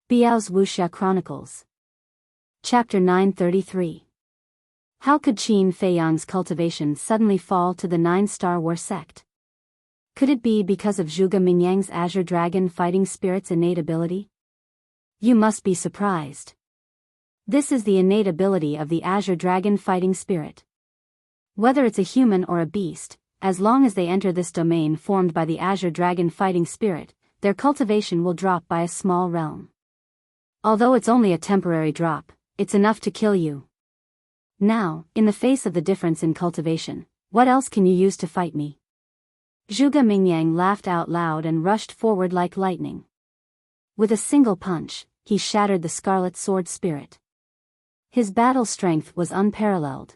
Biyao's Wuxia Chronicles. Chapter 933. How could Qin Feiyang's cultivation suddenly fall to the 9-star war sect? Could it be because of Zhuge Mingyang's Azure Dragon fighting spirit's innate ability? You must be surprised. This is the innate ability of the Azure Dragon fighting spirit. Whether it's a human or a beast, as long as they enter this domain formed by the Azure Dragon fighting spirit, their cultivation will drop by a small realm. Although it's only a temporary drop, it's enough to kill you. Now, in the face of the difference in cultivation, what else can you use to fight me? Zhuge Mingyang laughed out loud and rushed forward like lightning. With a single punch, he shattered the Scarlet Sword spirit. His battle strength was unparalleled.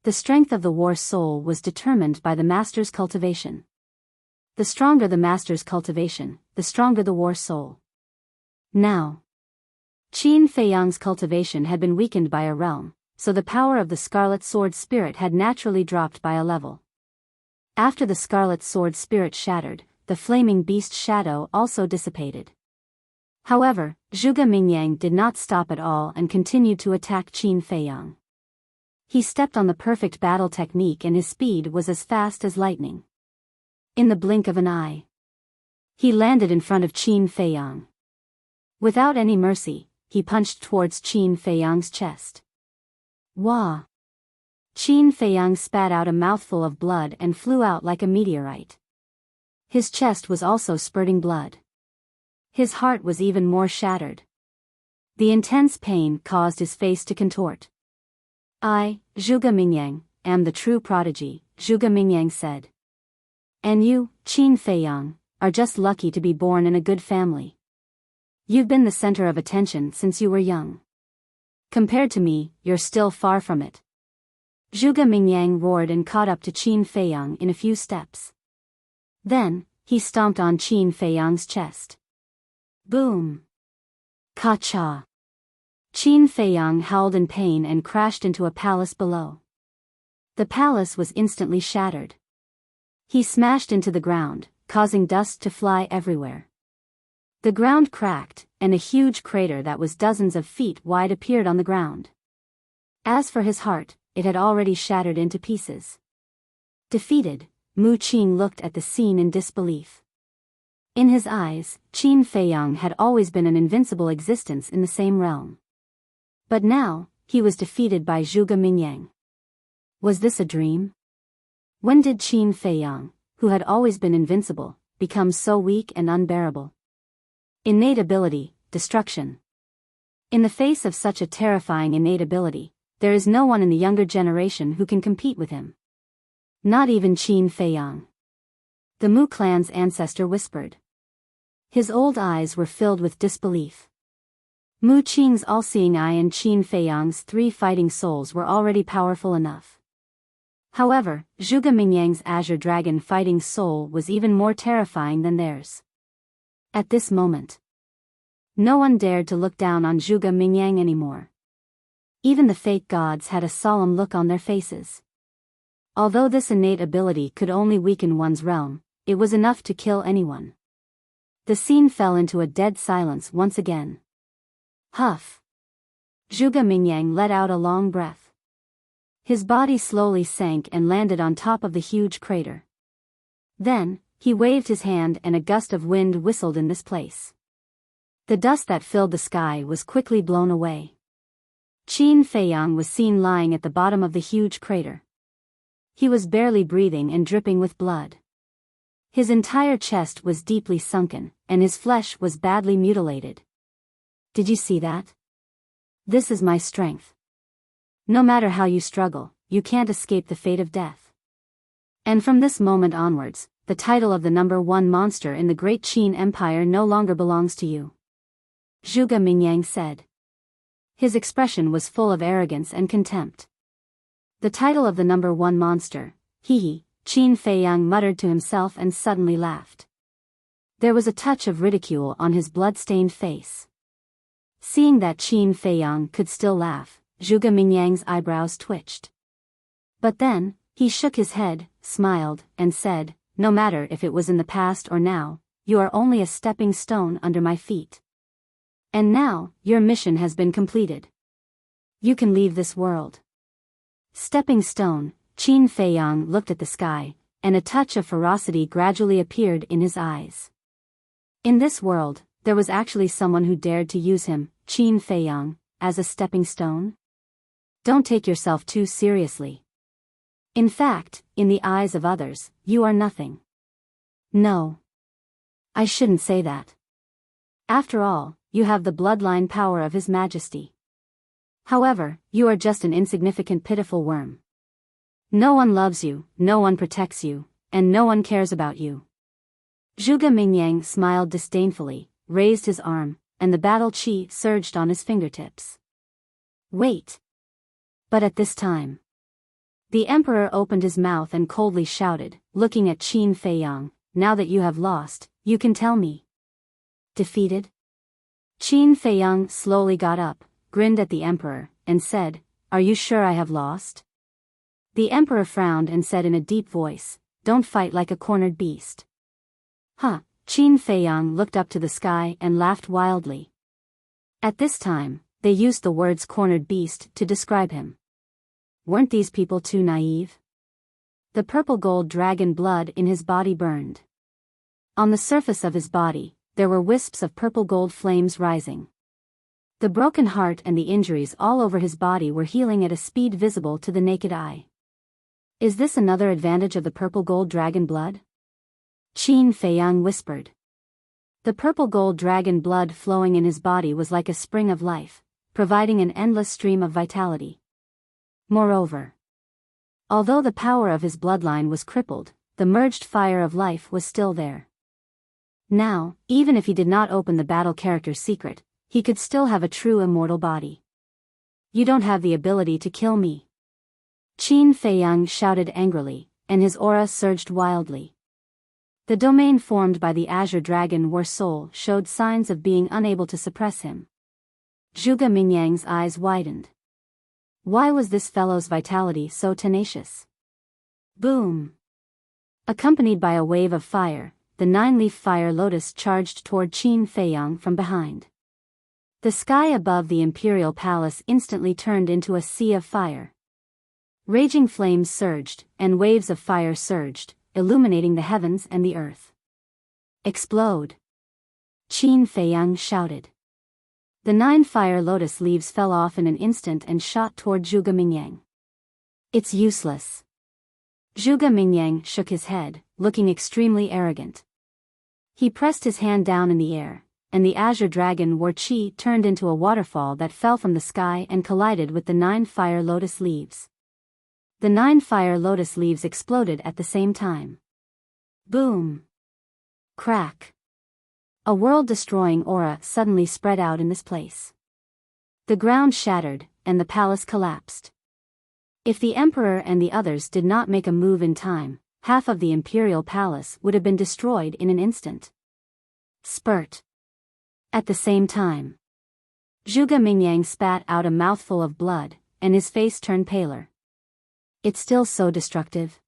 The strength of the war soul was determined by the master's cultivation. The stronger the master's cultivation, the stronger the war soul. Now, Qin Feiyang's cultivation had been weakened by a realm, so the power of the Scarlet Sword spirit had naturally dropped by a level. After the Scarlet Sword spirit shattered, the flaming beast shadow also dissipated. However, Zhuge Mingyang did not stop at all and continued to attack Qin Feiyang. He stepped on the perfect battle technique and his speed was as fast as lightning. In the blink of an eye, he landed in front of Qin Feiyang. Without any mercy, he punched towards Qin Feiyang's chest. Wah! Qin Feiyang spat out a mouthful of blood and flew out like a meteorite. His chest was also spurting blood. His heart was even more shattered. The intense pain caused his face to contort. I, Zhuge Mingyang, am the true prodigy, Zhuge Mingyang said. And you, Qin Feiyang, are just lucky to be born in a good family. You've been the center of attention since you were young. Compared to me, you're still far from it. Zhuge Mingyang roared and caught up to Qin Feiyang in a few steps. Then, he stomped on Qin Feiyang's chest. Boom! Ka-cha! Qin Feiyang howled in pain and crashed into a palace below. The palace was instantly shattered. He smashed into the ground, causing dust to fly everywhere. The ground cracked, and a huge crater that was dozens of feet wide appeared on the ground. As for his heart, it had already shattered into pieces. Defeated, Mu Qin looked at the scene in disbelief. In his eyes, Qin Feiyang had always been an invincible existence in the same realm. But now, he was defeated by Zhuge Mingyang. Was this a dream? When did Qin Feiyang, who had always been invincible, become so weak and unbearable? Innate ability, destruction. In the face of such a terrifying innate ability, there is no one in the younger generation who can compete with him. Not even Qin Feiyang. The Mu clan's ancestor whispered. His old eyes were filled with disbelief. Mu Qing's all-seeing eye and Qin Feiyang's 3 fighting souls were already powerful enough. However, Zhuge Mingyang's Azure Dragon fighting soul was even more terrifying than theirs. At this moment, no one dared to look down on Zhuge Mingyang anymore. Even the fake gods had a solemn look on their faces. Although this innate ability could only weaken one's realm, it was enough to kill anyone. The scene fell into a dead silence once again. Huff! Zhuge Mingyang let out a long breath. His body slowly sank and landed on top of the huge crater. Then, he waved his hand and a gust of wind whistled in this place. The dust that filled the sky was quickly blown away. Qin Feiyang was seen lying at the bottom of the huge crater. He was barely breathing and dripping with blood. His entire chest was deeply sunken, and his flesh was badly mutilated. Did you see that? This is my strength. No matter how you struggle, you can't escape the fate of death. And from this moment onwards, the title of the #1 monster in the Great Qin Empire no longer belongs to you. Zhuge Mingyang said. His expression was full of arrogance and contempt. The title of the #1 monster, hee, Qin Feiyang muttered to himself and suddenly laughed. There was a touch of ridicule on his blood-stained face. Seeing that Qin Feiyang could still laugh, Zhuge Mingyang's eyebrows twitched. But then, he shook his head, smiled, and said, no matter if it was in the past or now, you are only a stepping stone under my feet. And now, your mission has been completed. You can leave this world. Stepping stone, Qin Feiyang looked at the sky, and a touch of ferocity gradually appeared in his eyes. In this world, there was actually someone who dared to use him, Qin Feiyang, as a stepping stone? Don't take yourself too seriously. In fact, in the eyes of others, you are nothing. No. I shouldn't say that. After all, you have the bloodline power of His Majesty. However, you are just an insignificant pitiful worm. No one loves you, no one protects you, and no one cares about you. Zhuge Mingyang smiled disdainfully, raised his arm, and the battle qi surged on his fingertips. Wait. But at this time, the emperor opened his mouth and coldly shouted, looking at Qin Feiyang, now that you have lost, you can tell me. Defeated? Qin Feiyang slowly got up, grinned at the emperor, and said, Are you sure I have lost? The emperor frowned and said in a deep voice, Don't fight like a cornered beast. Huh, Qin Feiyang looked up to the sky and laughed wildly. At this time, they used the words cornered beast to describe him. Weren't these people too naive? The purple gold dragon blood in his body burned. On the surface of his body, there were wisps of purple gold flames rising. The broken heart and the injuries all over his body were healing at a speed visible to the naked eye. Is this another advantage of the purple gold dragon blood? Qin Feiyang whispered. The purple gold dragon blood flowing in his body was like a spring of life, providing an endless stream of vitality. Moreover, although the power of his bloodline was crippled, the merged fire of life was still there. Now, even if he did not open the battle character's secret, he could still have a true immortal body. You don't have the ability to kill me. Qin Feiyang shouted angrily, and his aura surged wildly. The domain formed by the azure dragon War Soul showed signs of being unable to suppress him. Zhuge Mingyang's eyes widened. Why was this fellow's vitality so tenacious? Boom! Accompanied by a wave of fire, the nine-leaf fire lotus charged toward Qin Feiyang from behind. The sky above the imperial palace instantly turned into a sea of fire. Raging flames surged, and waves of fire surged, illuminating the heavens and the earth. Explode! Qin Feiyang shouted. The 9 fire lotus leaves fell off in an instant and shot toward Zhuge Mingyang. It's useless. Zhuge Mingyang shook his head, looking extremely arrogant. He pressed his hand down in the air, and the azure dragon War Qi turned into a waterfall that fell from the sky and collided with the 9 fire lotus leaves. The 9 fire lotus leaves exploded at the same time. Boom! Crack! A world-destroying aura suddenly spread out in this place. The ground shattered, and the palace collapsed. If the emperor and the others did not make a move in time, half of the imperial palace would have been destroyed in an instant. Spurt! At the same time, Zhuge Mingyang spat out a mouthful of blood, and his face turned paler. It's still so destructive.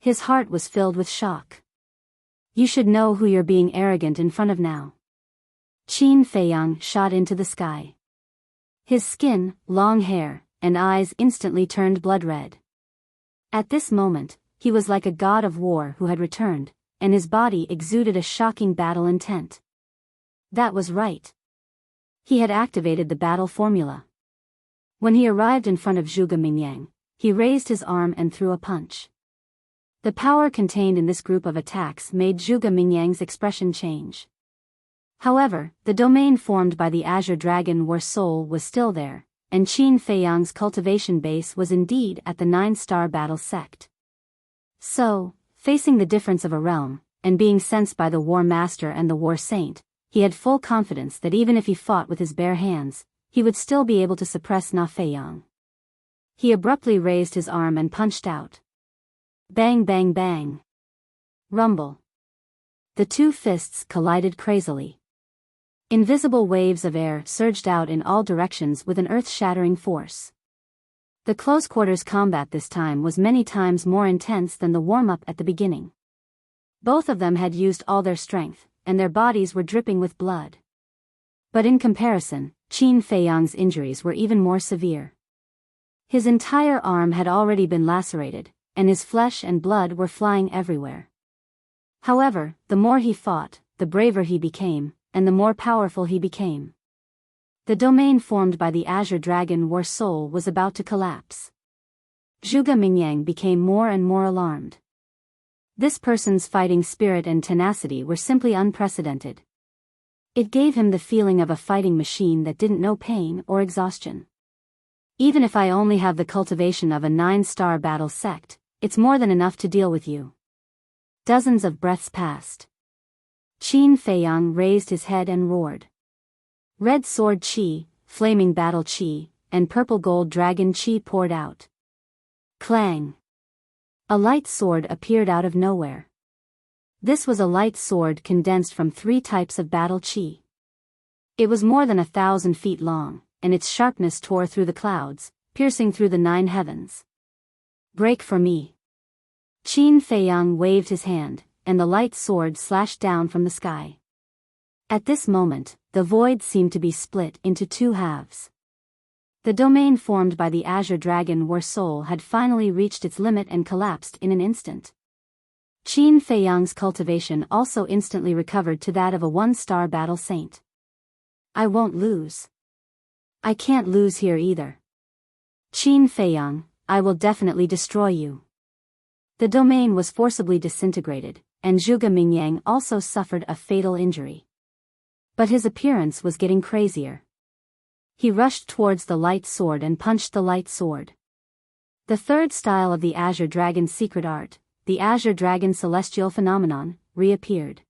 His heart was filled with shock. You should know who you're being arrogant in front of now. Qin Feiyang shot into the sky. His skin, long hair, and eyes instantly turned blood red. At this moment, he was like a god of war who had returned, and his body exuded a shocking battle intent. That was right. He had activated the battle formula. When he arrived in front of Zhuge Mingyang, he raised his arm and threw a punch. The power contained in this group of attacks made Zhuge Mingyang's expression change. However, the domain formed by the azure dragon War Soul was still there, and Qin Feiyang's cultivation base was indeed at the 9-star battle sect. So, facing the difference of a realm, and being sensed by the War Master and the War Saint, he had full confidence that even if he fought with his bare hands, he would still be able to suppress Na Feiyang. He abruptly raised his arm and punched out. Bang bang bang. Rumble. The 2 fists collided crazily. Invisible waves of air surged out in all directions with an earth-shattering force. The close-quarters combat this time was many times more intense than the warm-up at the beginning. Both of them had used all their strength, and their bodies were dripping with blood. But in comparison, Qin Feiyang's injuries were even more severe. His entire arm had already been lacerated, and his flesh and blood were flying everywhere. However, the more he fought, the braver he became, and the more powerful he became. The domain formed by the Azure Dragon War Soul was about to collapse. Zhuge Mingyang became more and more alarmed. This person's fighting spirit and tenacity were simply unprecedented. It gave him the feeling of a fighting machine that didn't know pain or exhaustion. Even if I only have the cultivation of a 9-star battle sect, it's more than enough to deal with you. Dozens of breaths passed. Qin Feiyang raised his head and roared. Red sword chi, flaming battle chi, and purple gold dragon chi poured out. Clang! A light sword appeared out of nowhere. This was a light sword condensed from 3 types of battle chi. It was more than 1,000 feet long, and its sharpness tore through the clouds, piercing through the 9 heavens. Break for me! Qin Feiyang waved his hand, and the light sword slashed down from the sky. At this moment, the void seemed to be split into 2 halves. The domain formed by the Azure Dragon War Soul had finally reached its limit and collapsed in an instant. Qin Feiyang's cultivation also instantly recovered to that of a 1-star battle saint. I won't lose. I can't lose here either. Qin Feiyang, I will definitely destroy you. The domain was forcibly disintegrated, and Zhuge Mingyang also suffered a fatal injury. But his appearance was getting crazier. He rushed towards the light sword and punched the light sword. The 3rd style of the Azure Dragon's secret art, the Azure Dragon Celestial Phenomenon, reappeared.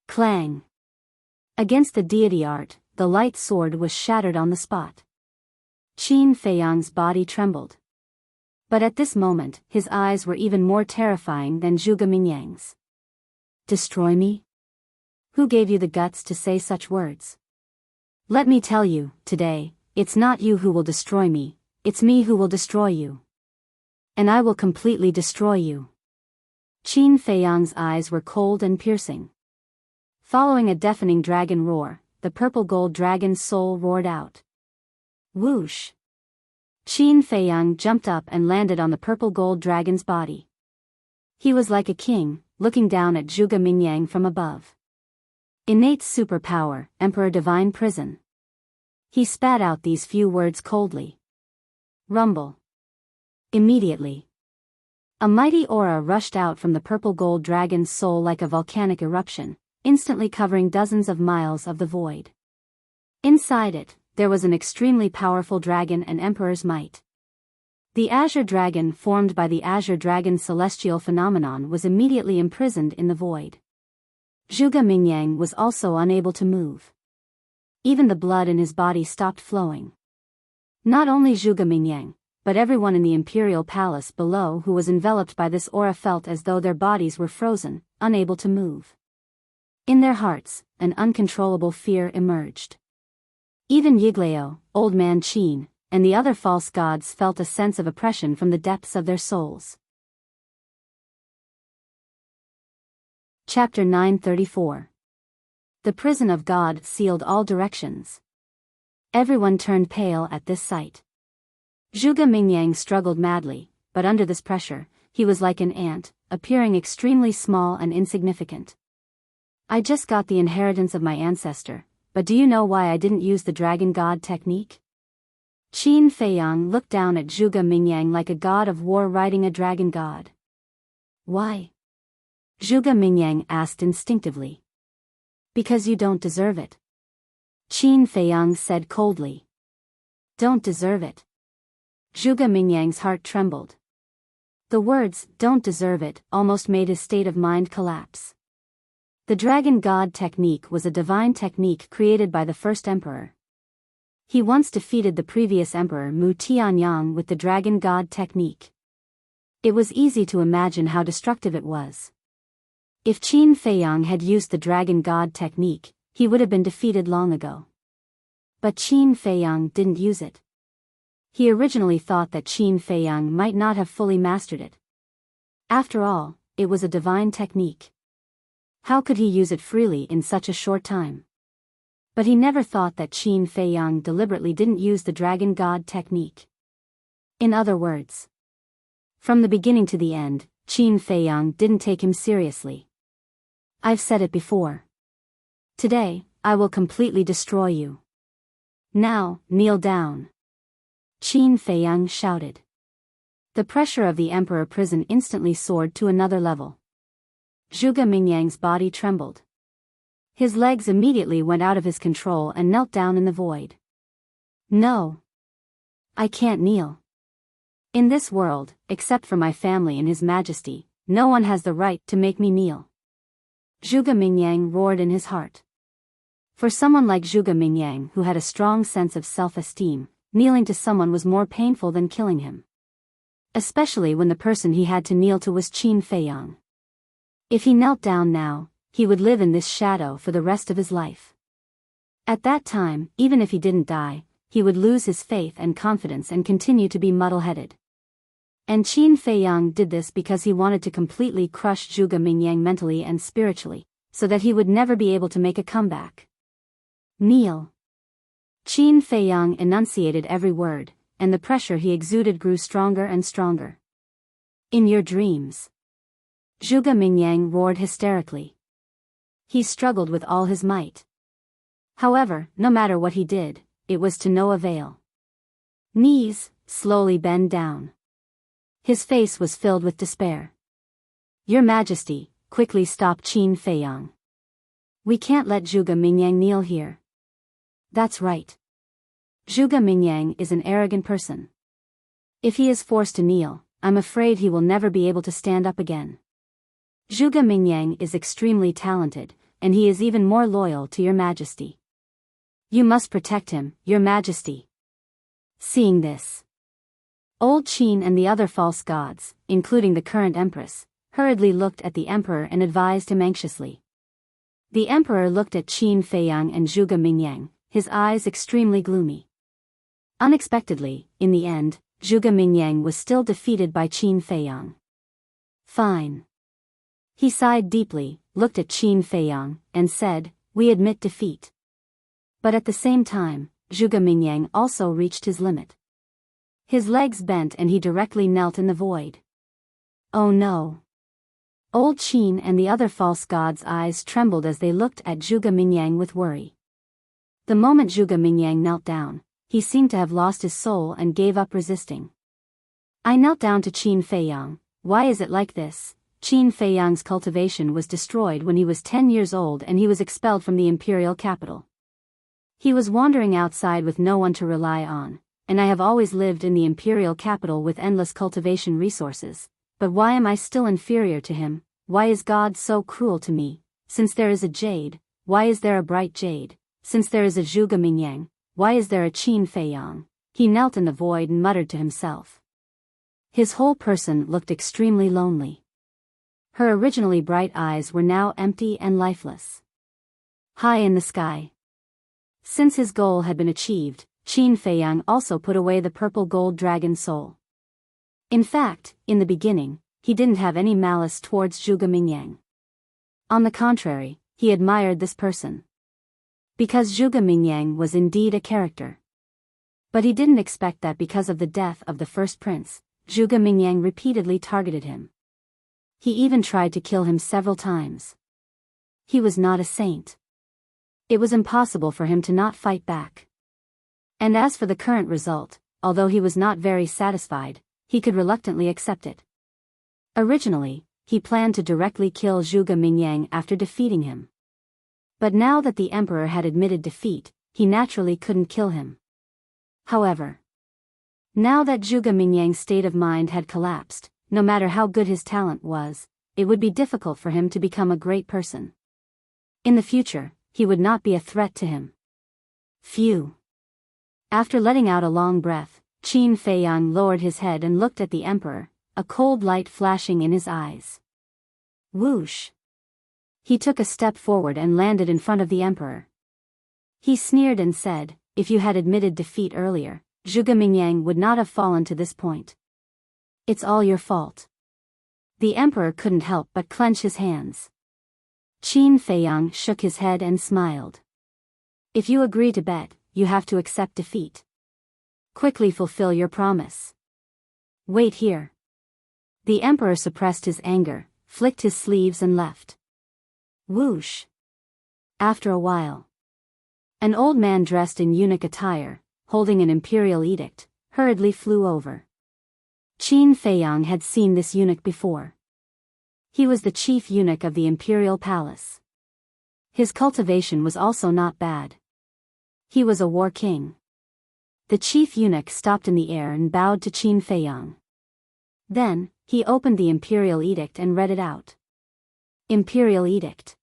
Clang! Against the deity art, the light sword was shattered on the spot. Qin Feiyang's body trembled. But at this moment, his eyes were even more terrifying than Zhuge Mingyang's. Destroy me? Who gave you the guts to say such words? Let me tell you, today, it's not you who will destroy me, it's me who will destroy you. And I will completely destroy you. Qin Feiyang's eyes were cold and piercing. Following a deafening dragon roar, the purple gold dragon's soul roared out. Whoosh! Qin Feiyang jumped up and landed on the purple gold dragon's body. He was like a king, looking down at Zhuge Mingyang from above. Innate superpower, Emperor Divine Prison. He spat out these few words coldly. Rumble. Immediately, a mighty aura rushed out from the purple gold dragon's soul like a volcanic eruption, instantly covering dozens of miles of the void. Inside it, there was an extremely powerful dragon and emperor's might. The Azure Dragon formed by the Azure Dragon Celestial Phenomenon was immediately imprisoned in the void. Zhuge Mingyang was also unable to move. Even the blood in his body stopped flowing. Not only Zhuge Mingyang, but everyone in the imperial palace below who was enveloped by this aura felt as though their bodies were frozen, unable to move. In their hearts, an uncontrollable fear emerged. Even Yiglao, Old Man Qin, and the other false gods felt a sense of oppression from the depths of their souls. Chapter 934. The prison of God sealed all directions. Everyone turned pale at this sight. Zhuge Mingyang struggled madly, but under this pressure, he was like an ant, appearing extremely small and insignificant. I just got the inheritance of my ancestor, but do you know why I didn't use the dragon god technique? Qin Feiyang looked down at Zhuge Mingyang like a god of war riding a dragon god. Why? Zhuge Mingyang asked instinctively. Because you don't deserve it. Qin Feiyang said coldly. Don't deserve it. Zhuge Mingyang's heart trembled. The words, don't deserve it, almost made his state of mind collapse. The dragon god technique was a divine technique created by the first emperor. He once defeated the previous emperor Mu Tianyang with the dragon god technique. It was easy to imagine how destructive it was. If Qin Feiyang had used the dragon god technique, he would have been defeated long ago. But Qin Feiyang didn't use it. He originally thought that Qin Feiyang might not have fully mastered it. After all, it was a divine technique. How could he use it freely in such a short time? But he never thought that Qin Feiyang deliberately didn't use the dragon god technique. In other words, from the beginning to the end, Qin Feiyang didn't take him seriously. I've said it before. Today, I will completely destroy you. Now, kneel down. Qin Feiyang shouted. The pressure of the emperor prison instantly soared to another level. Zhuge Mingyang's body trembled. His legs immediately went out of his control and knelt down in the void. No. I can't kneel. In this world, except for my family and His Majesty, no one has the right to make me kneel. Zhuge Mingyang roared in his heart. For someone like Zhuge Mingyang who had a strong sense of self-esteem, kneeling to someone was more painful than killing him. Especially when the person he had to kneel to was Qin Feiyang. If he knelt down now, he would live in this shadow for the rest of his life. At that time, even if he didn't die, he would lose his faith and confidence and continue to be muddle-headed. And Qin Feiyang did this because he wanted to completely crush Zhuge Mingyang mentally and spiritually, so that he would never be able to make a comeback. Kneel. Qin Feiyang enunciated every word, and the pressure he exuded grew stronger and stronger. In your dreams. Zhuge Mingyang roared hysterically. He struggled with all his might. However, no matter what he did, it was to no avail. Knees, slowly bend down. His face was filled with despair. Your Majesty, quickly stop Qin Feiyang. We can't let Zhuge Mingyang kneel here. That's right. Zhuge Mingyang is an arrogant person. If he is forced to kneel, I'm afraid he will never be able to stand up again. Zhuge Mingyang is extremely talented, and he is even more loyal to Your Majesty. You must protect him, Your Majesty. Seeing this, Old Qin and the other false gods, including the current empress, hurriedly looked at the emperor and advised him anxiously. The emperor looked at Qin Feiyang and Zhuge Mingyang, his eyes extremely gloomy. Unexpectedly, in the end, Zhuge Mingyang was still defeated by Qin Feiyang. Fine. He sighed deeply, looked at Qin Feiyang, and said, we admit defeat. But at the same time, Zhuge Mingyang also reached his limit. His legs bent and he directly knelt in the void. Oh no. Old Qin and the other false gods' eyes trembled as they looked at Zhuge Mingyang with worry. The moment Zhuge Mingyang knelt down, he seemed to have lost his soul and gave up resisting. I knelt down to Qin Feiyang. Why is it like this? Qin Feiyang's cultivation was destroyed when he was 10 years old and he was expelled from the imperial capital. He was wandering outside with no one to rely on, and I have always lived in the imperial capital with endless cultivation resources. But why am I still inferior to him? Why is God so cruel to me? Since there is a jade, why is there a bright jade? Since there is a Zhuge Mingyang, why is there a Qin Feiyang? He knelt in the void and muttered to himself. His whole person looked extremely lonely. Her originally bright eyes were now empty and lifeless. High in the sky. Since his goal had been achieved, Qin Feiyang also put away the purple gold dragon soul. In fact, in the beginning, he didn't have any malice towards Zhuge Mingyang. On the contrary, he admired this person. Because Zhuge Mingyang was indeed a character. But he didn't expect that because of the death of the first prince, Zhuge Mingyang repeatedly targeted him. He even tried to kill him several times. He was not a saint. It was impossible for him to not fight back. And as for the current result, although he was not very satisfied, he could reluctantly accept it. Originally, he planned to directly kill Zhuge Mingyang after defeating him. But now that the emperor had admitted defeat, he naturally couldn't kill him. However, now that Zhuge Mingyang's state of mind had collapsed, no matter how good his talent was, it would be difficult for him to become a great person. In the future, he would not be a threat to him. Phew. After letting out a long breath, Qin Feiyang lowered his head and looked at the emperor, a cold light flashing in his eyes. Whoosh. He took a step forward and landed in front of the emperor. He sneered and said, if you had admitted defeat earlier, Zhuge Mingyang would not have fallen to this point. It's all your fault. The emperor couldn't help but clench his hands. Qin Feiyang shook his head and smiled. If you agree to bet, you have to accept defeat. Quickly fulfill your promise. Wait here. The emperor suppressed his anger, flicked his sleeves and left. Whoosh. After a while, an old man dressed in eunuch attire, holding an imperial edict, hurriedly flew over. Qin Feiyang had seen this eunuch before. He was the chief eunuch of the imperial palace. His cultivation was also not bad. He was a war king. The chief eunuch stopped in the air and bowed to Qin Feiyang. Then, he opened the imperial edict and read it out. Imperial edict.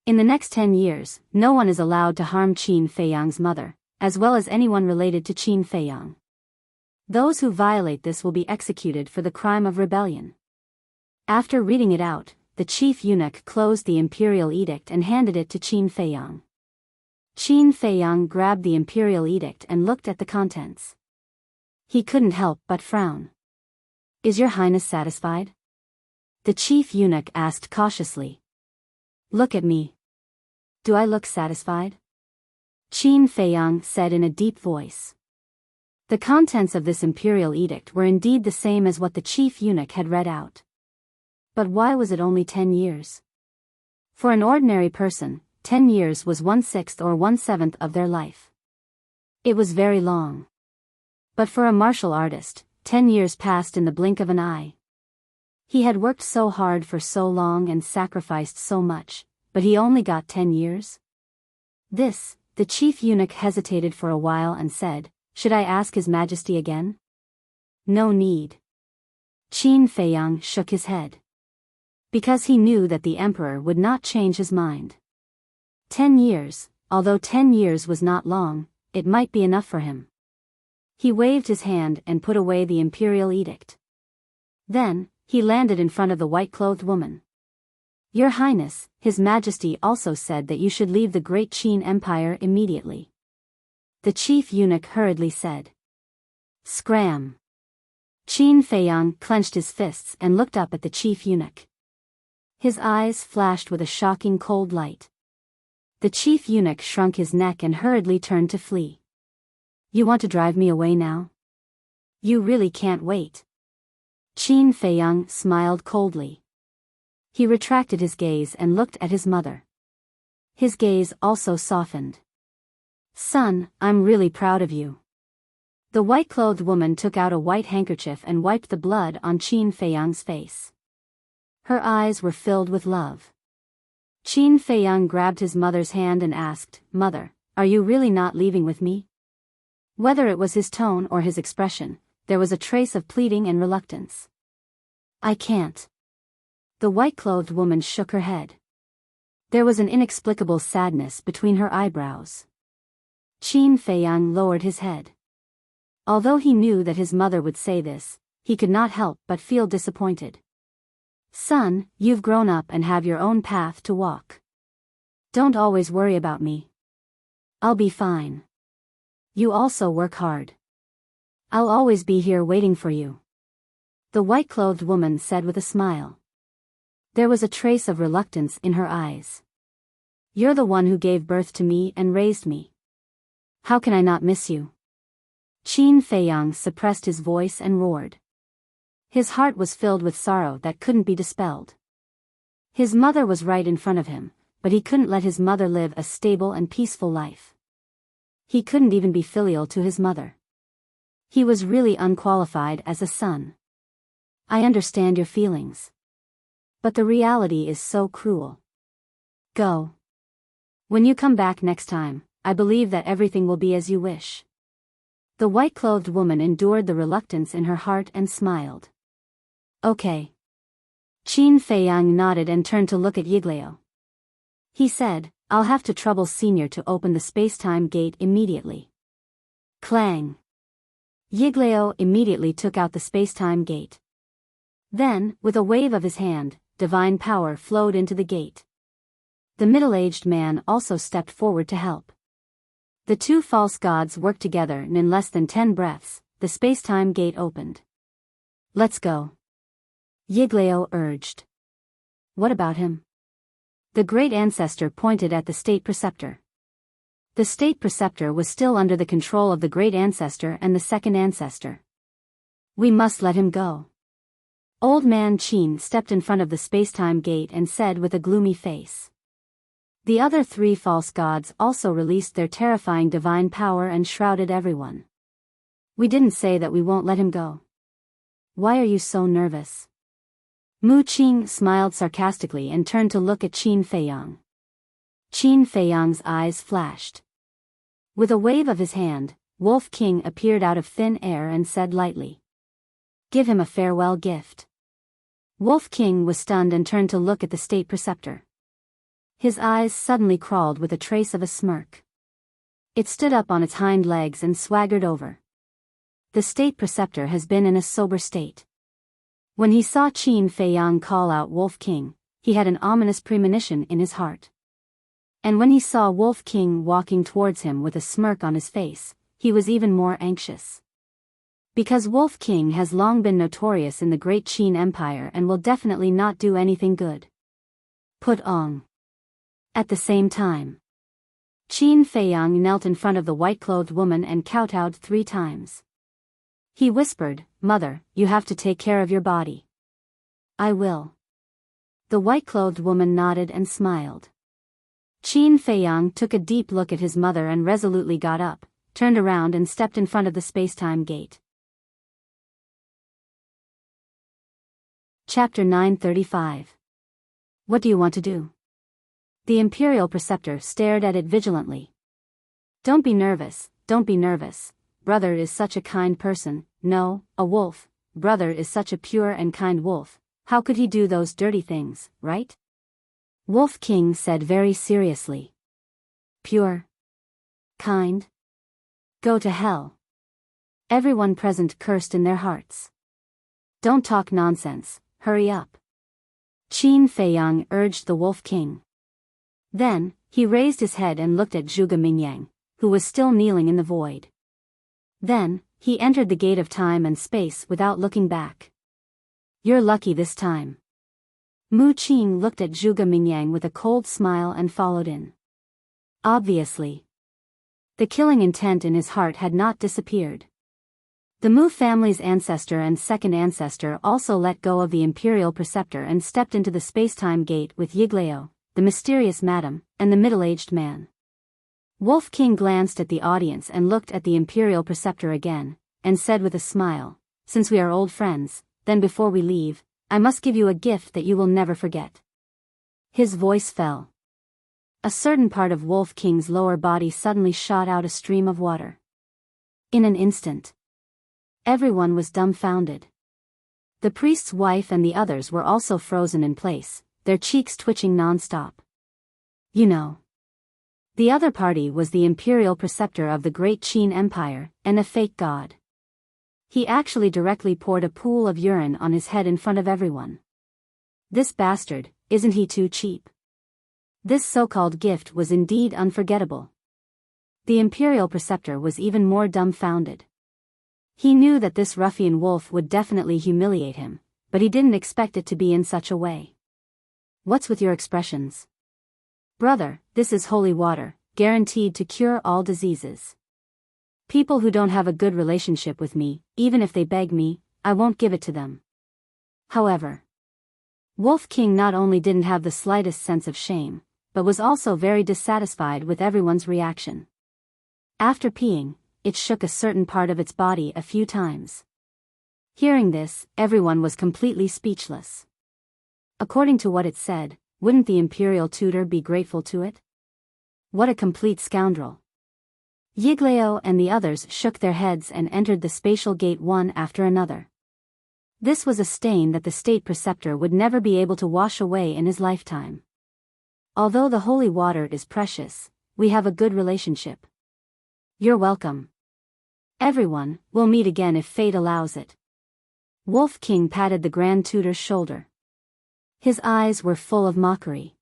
In the next 10 years, no one is allowed to harm Qin Feiyang's mother, as well as anyone related to Qin Feiyang. Those who violate this will be executed for the crime of rebellion. After reading it out, the chief eunuch closed the imperial edict and handed it to Qin Feiyang. Qin Feiyang grabbed the imperial edict and looked at the contents. He couldn't help but frown. Is your highness satisfied? The chief eunuch asked cautiously. Look at me. Do I look satisfied? Qin Feiyang said in a deep voice. The contents of this imperial edict were indeed the same as what the chief eunuch had read out. But why was it only 10 years? For an ordinary person, 10 years was 1/6 or 1/7 of their life. It was very long. But for a martial artist, 10 years passed in the blink of an eye. He had worked so hard for so long and sacrificed so much, but he only got 10 years? The chief eunuch hesitated for a while and said, should I ask His Majesty again? No need. Qin Feiyang shook his head. Because he knew that the emperor would not change his mind. 10 years, although 10 years was not long, it might be enough for him. He waved his hand and put away the imperial edict. Then, he landed in front of the white-clothed woman. Your Highness, His Majesty also said that you should leave the great Qin Empire immediately. The chief eunuch hurriedly said. Scram. Qin Feiyang clenched his fists and looked up at the chief eunuch. His eyes flashed with a shocking cold light. The chief eunuch shrunk his neck and hurriedly turned to flee. You want to drive me away now? You really can't wait. Qin Feiyang smiled coldly. He retracted his gaze and looked at his mother. His gaze also softened. Son, I'm really proud of you. The white-clothed woman took out a white handkerchief and wiped the blood on Qin Feiyang's face. Her eyes were filled with love. Qin Feiyang grabbed his mother's hand and asked, Mother, are you really not leaving with me? Whether it was his tone or his expression, there was a trace of pleading and reluctance. I can't. The white-clothed woman shook her head. There was an inexplicable sadness between her eyebrows. Qin Feiyang lowered his head. Although he knew that his mother would say this, he could not help but feel disappointed. Son, you've grown up and have your own path to walk. Don't always worry about me. I'll be fine. You also work hard. I'll always be here waiting for you. The white-clothed woman said with a smile. There was a trace of reluctance in her eyes. You're the one who gave birth to me and raised me. How can I not miss you? Qin Feiyang suppressed his voice and roared. His heart was filled with sorrow that couldn't be dispelled. His mother was right in front of him, but he couldn't let his mother live a stable and peaceful life. He couldn't even be filial to his mother. He was really unqualified as a son. I understand your feelings. But the reality is so cruel. Go. When you come back next time, I believe that everything will be as you wish. The white-clothed woman endured the reluctance in her heart and smiled. Okay. Qin Feiyang nodded and turned to look at Yiglao. He said, I'll have to trouble Senior to open the space-time gate immediately. Clang. Yiglao immediately took out the space-time gate. Then, with a wave of his hand, divine power flowed into the gate. The middle-aged man also stepped forward to help. The two false gods worked together and in less than 10 breaths, the space-time gate opened. Let's go. Yiglao urged. What about him? The great ancestor pointed at the state preceptor. The state preceptor was still under the control of the great ancestor and the second ancestor. We must let him go. Old man Qin stepped in front of the spacetime gate and said with a gloomy face. The other three false gods also released their terrifying divine power and shrouded everyone. We didn't say that we won't let him go. Why are you so nervous? Mu Qing smiled sarcastically and turned to look at Qin Feiyang. Qin Feiyang's eyes flashed. With a wave of his hand, Wolf King appeared out of thin air and said lightly, "Give him a farewell gift." Wolf King was stunned and turned to look at the state preceptor. His eyes suddenly crawled with a trace of a smirk. It stood up on its hind legs and swaggered over. The state preceptor has been in a sober state. When he saw Qin Feiyang call out Wolf King, he had an ominous premonition in his heart. And when he saw Wolf King walking towards him with a smirk on his face, he was even more anxious. Because Wolf King has long been notorious in the Great Qin Empire and will definitely not do anything good. Put on. At the same time, Qin Feiyang knelt in front of the white-clothed woman and kowtowed 3 times. He whispered, "Mother, you have to take care of your body." "I will." The white-clothed woman nodded and smiled. Qin Feiyang took a deep look at his mother and resolutely got up, turned around and stepped in front of the spacetime gate. Chapter 935. What do you want to do? The Imperial Preceptor stared at it vigilantly. Don't be nervous, don't be nervous. Brother is such a kind person. No, a wolf. Brother is such a pure and kind wolf. How could he do those dirty things, right? Wolf King said very seriously. Pure? Kind? Go to hell. Everyone present cursed in their hearts. Don't talk nonsense, hurry up. Qin Feiyang urged the Wolf King. Then, he raised his head and looked at Zhuge Mingyang, who was still kneeling in the void. Then, he entered the gate of time and space without looking back. You're lucky this time. Mu Qing looked at Zhuge Mingyang with a cold smile and followed in. Obviously, the killing intent in his heart had not disappeared. The Mu family's ancestor and second ancestor also let go of the Imperial Preceptor and stepped into the spacetime gate with Yiglao, the mysterious madam, and the middle-aged man. Wolf King glanced at the audience and looked at the Imperial Preceptor again, and said with a smile, "Since we are old friends, then before we leave, I must give you a gift that you will never forget." His voice fell. A certain part of Wolf King's lower body suddenly shot out a stream of water. In an instant, everyone was dumbfounded. The priest's wife and the others were also frozen in place, their cheeks twitching non-stop. You know, the other party was the Imperial Preceptor of the Great Qin Empire, and a fake god. He actually directly poured a pool of urine on his head in front of everyone. This bastard, isn't he too cheap? This so-called gift was indeed unforgettable. The Imperial Preceptor was even more dumbfounded. He knew that this ruffian wolf would definitely humiliate him, but he didn't expect it to be in such a way. What's with your expressions? Brother, this is holy water, guaranteed to cure all diseases. People who don't have a good relationship with me, even if they beg me, I won't give it to them. However, Wolf King not only didn't have the slightest sense of shame, but was also very dissatisfied with everyone's reaction. After peeing, it shook a certain part of its body a few times. Hearing this, everyone was completely speechless. According to what it said, wouldn't the Imperial Tutor be grateful to it? What a complete scoundrel. Yiglao and the others shook their heads and entered the spatial gate one after another. This was a stain that the state preceptor would never be able to wash away in his lifetime. Although the holy water is precious, we have a good relationship. You're welcome. Everyone, we'll meet again if fate allows it. Wolf King patted the Grand Tutor's shoulder. His eyes were full of mockery.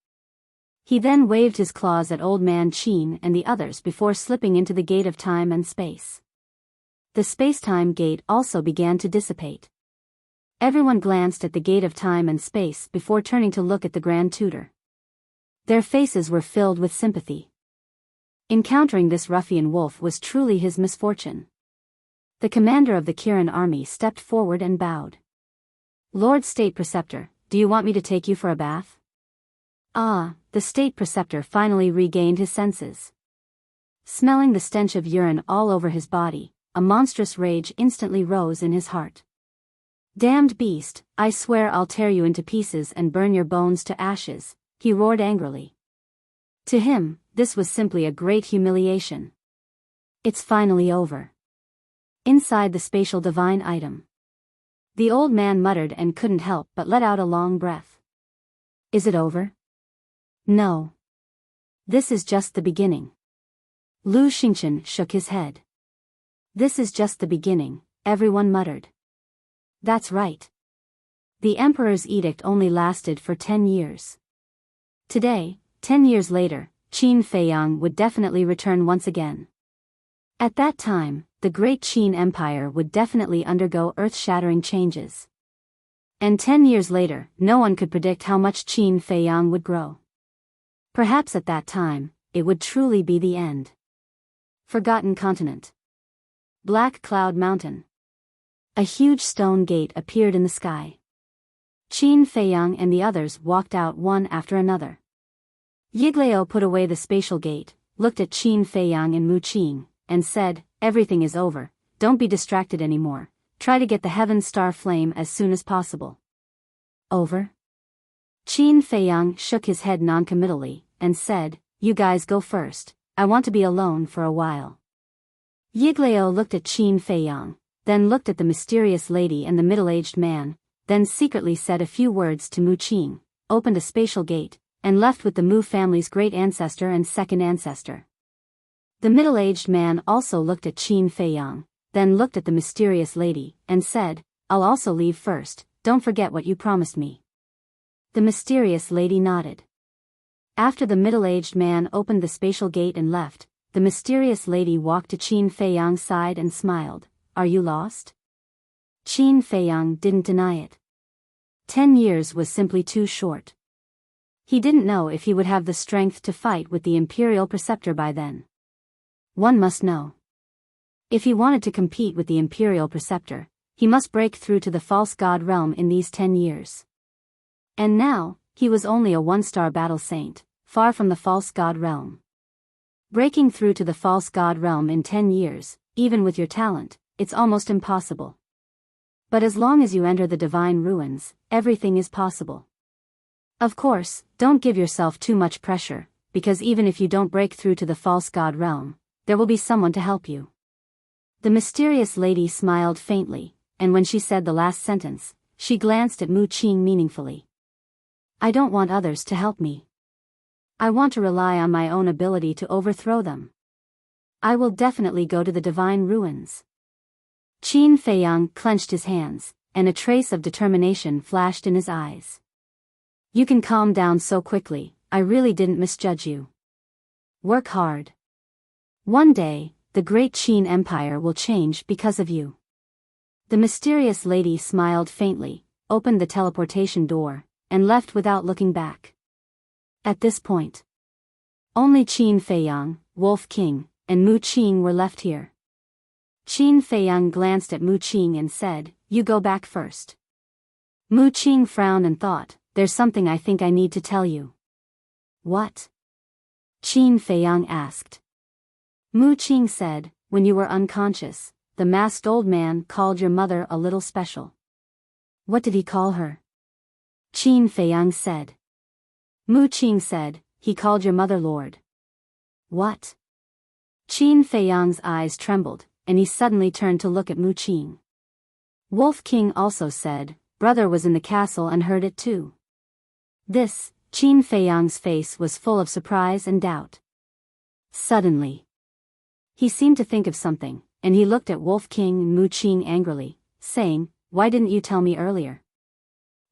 He then waved his claws at Old Man Qin and the others before slipping into the gate of time and space. The space-time gate also began to dissipate. Everyone glanced at the gate of time and space before turning to look at the Grand Tutor. Their faces were filled with sympathy. Encountering this ruffian wolf was truly his misfortune. The commander of the Kirin army stepped forward and bowed. "Lord State Preceptor, do you want me to take you for a bath?" Ah, the State Preceptor finally regained his senses. Smelling the stench of urine all over his body, a monstrous rage instantly rose in his heart. "Damned beast, I swear I'll tear you into pieces and burn your bones to ashes," he roared angrily. To him, this was simply a great humiliation. It's finally over. Inside the spatial divine item. The old man muttered and couldn't help but let out a long breath. Is it over? No. This is just the beginning. Lu Xingchen shook his head. This is just the beginning, everyone muttered. That's right. The emperor's edict only lasted for 10 years. Today, 10 years later, Qin Feiyang would definitely return once again. At that time, the great Qin Empire would definitely undergo earth-shattering changes. And 10 years later, no one could predict how much Qin Feiyang would grow. Perhaps at that time, it would truly be the end. Forgotten continent. Black Cloud Mountain. A huge stone gate appeared in the sky. Qin Feiyang and the others walked out one after another. Yiglao put away the spatial gate, looked at Qin Feiyang and Mu Qing, and said, "Everything is over, don't be distracted anymore, try to get the heaven star flame as soon as possible." Over? Qin Feiyang shook his head noncommittally, and said, "You guys go first, I want to be alone for a while." Yiglao looked at Qin Feiyang, then looked at the mysterious lady and the middle-aged man, then secretly said a few words to Mu Qing, opened a spatial gate, and left with the Mu family's great ancestor and second ancestor. The middle-aged man also looked at Qin Feiyang, then looked at the mysterious lady, and said, "I'll also leave first, don't forget what you promised me." The mysterious lady nodded. After the middle-aged man opened the spatial gate and left, the mysterious lady walked to Qin Feiyang's side and smiled. "Are you lost?" Qin Feiyang didn't deny it. 10 years was simply too short. He didn't know if he would have the strength to fight with the Imperial Preceptor by then. One must know. If he wanted to compete with the Imperial Preceptor, he must break through to the false god realm in these 10 years. And now, he was only a one-star battle saint, far from the false god realm. Breaking through to the false god realm in 10 years, even with your talent, it's almost impossible. But as long as you enter the divine ruins, everything is possible. Of course, don't give yourself too much pressure, because even if you don't break through to the false god realm, there will be someone to help you. The mysterious lady smiled faintly, and when she said the last sentence, she glanced at Mu Qing meaningfully. "I don't want others to help me. I want to rely on my own ability to overthrow them. I will definitely go to the divine ruins." Qin Feiyang clenched his hands, and a trace of determination flashed in his eyes. "You can calm down so quickly, I really didn't misjudge you. Work hard. One day, the great Qin Empire will change because of you." The mysterious lady smiled faintly, opened the teleportation door, and left without looking back. At this point, only Qin Feiyang, Wolf King, and Mu Qing were left here. Qin Feiyang glanced at Mu Qing and said, "You go back first." Mu Qing frowned and thought, "There's something I think I need to tell you." "What?" Qin Feiyang asked. Mu Qing said, "When you were unconscious, the masked old man called your mother a little special." "What did he call her?" Qin Feiyang said. Mu Qing said, "He called your mother Lord." "What?" Qin Feiyang's eyes trembled, and he suddenly turned to look at Mu Qing. Wolf King also said, "Brother was in the castle and heard it too." This, Qin Feiyang's face was full of surprise and doubt. Suddenly, he seemed to think of something, and he looked at Wolf King and Mu Qing angrily, saying, "Why didn't you tell me earlier?"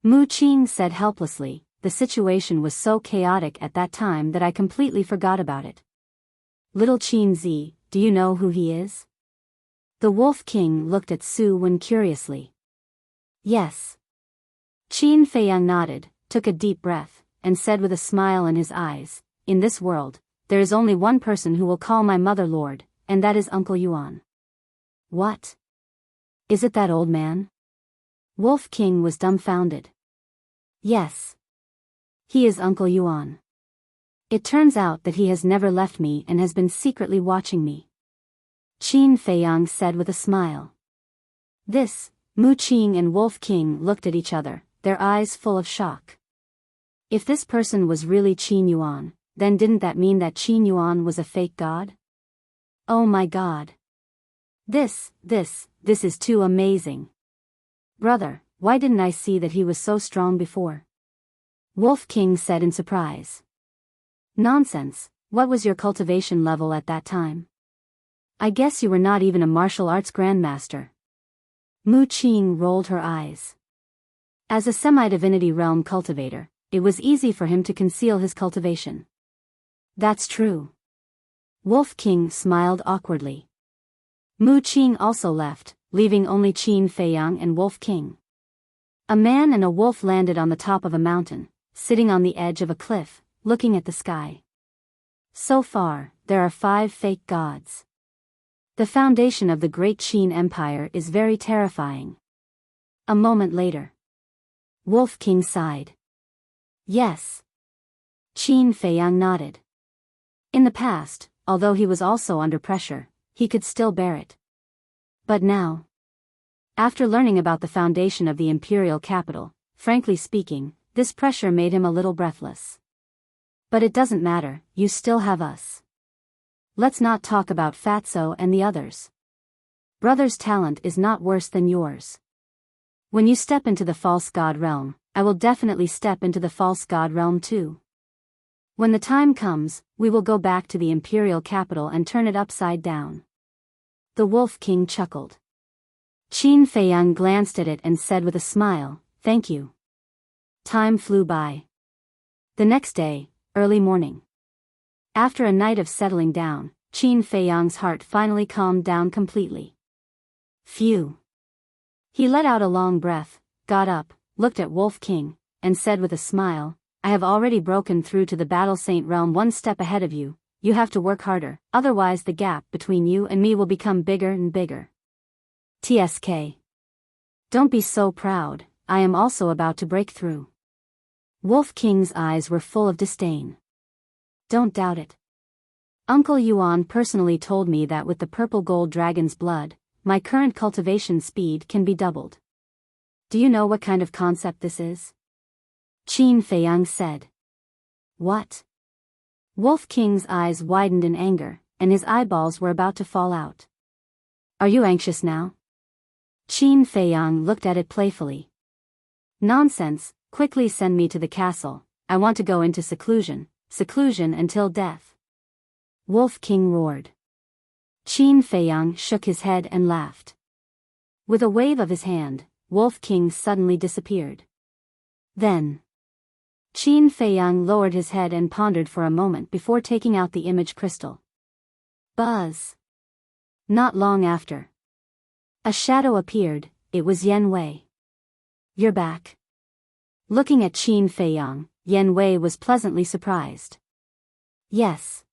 Mu Qing said helplessly, "The situation was so chaotic at that time that I completely forgot about it." "Little Qin Zi, do you know who he is?" The Wolf King looked at Su Wen curiously. "Yes." Qin Feiyang nodded, took a deep breath, and said with a smile in his eyes, "In this world, there is only one person who will call my mother Lord, and that is Uncle Yuan. What? Is it that old man? Wolf King was dumbfounded. Yes. He is Uncle Yuan. It turns out that he has never left me and has been secretly watching me. Qin Feiyang said with a smile. This, Mu Qing and Wolf King looked at each other, their eyes full of shock. If this person was really Qin Yuan, then didn't that mean that Qin Yuan was a fake god? Oh my god. This is too amazing. Brother, why didn't I see that he was so strong before? Wolf King said in surprise. Nonsense, what was your cultivation level at that time? I guess you were not even a martial arts grandmaster. Mu Qing rolled her eyes. As a semi-divinity realm cultivator, it was easy for him to conceal his cultivation. That's true. Wolf King smiled awkwardly. Mu Qing also left, leaving only Qin Feiyang and Wolf King. A man and a wolf landed on the top of a mountain, sitting on the edge of a cliff, looking at the sky. So far, there are 5 fake gods. The foundation of the great Qin Empire is very terrifying. A moment later. Wolf King sighed. Yes. Qin Feiyang nodded. In the past, although he was also under pressure, he could still bear it. But now, after learning about the foundation of the imperial capital, frankly speaking, this pressure made him a little breathless. But it doesn't matter, you still have us. Let's not talk about Fatso and the others. Brother's talent is not worse than yours. When you step into the false god realm, I will definitely step into the false god realm too. When the time comes, we will go back to the imperial capital and turn it upside down. The Wolf King chuckled. Qin Feiyang glanced at it and said with a smile, "Thank you." Time flew by. The next day, early morning. After a night of settling down, Qin Feiyang's heart finally calmed down completely. Phew. He let out a long breath, got up, looked at Wolf King, and said with a smile, "I have already broken through to the Battle Saint realm one step ahead of you. You have to work harder, otherwise the gap between you and me will become bigger and bigger." TSK. Don't be so proud, I am also about to break through. Wolf King's eyes were full of disdain. Don't doubt it. Uncle Yuan personally told me that with the purple gold dragon's blood, my current cultivation speed can be doubled. Do you know what kind of concept this is? Qin Feiyang said. What? Wolf King's eyes widened in anger, and his eyeballs were about to fall out. Are you anxious now? Qin Feiyang looked at it playfully. Nonsense, quickly send me to the castle, I want to go into seclusion until death. Wolf King roared. Qin Feiyang shook his head and laughed. With a wave of his hand, Wolf King suddenly disappeared. Then, Qin Feiyang lowered his head and pondered for a moment before taking out the image crystal. Buzz. Not long after, a shadow appeared. It was Yan Wei. You're back. Looking at Qin Feiyang, Yan Wei was pleasantly surprised. Yes.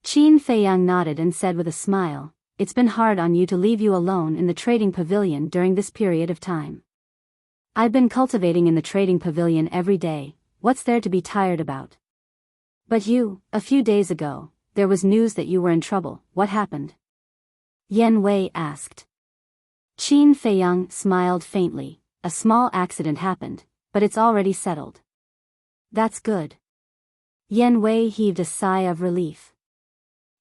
Qin Feiyang nodded and said with a smile, it's been hard on you to leave you alone in the trading pavilion during this period of time. I've been cultivating in the trading pavilion every day, what's there to be tired about? But you, a few days ago, there was news that you were in trouble, what happened? Yan Wei asked. Qin Feiyang smiled faintly, a small accident happened, but it's already settled. That's good. Yan Wei heaved a sigh of relief.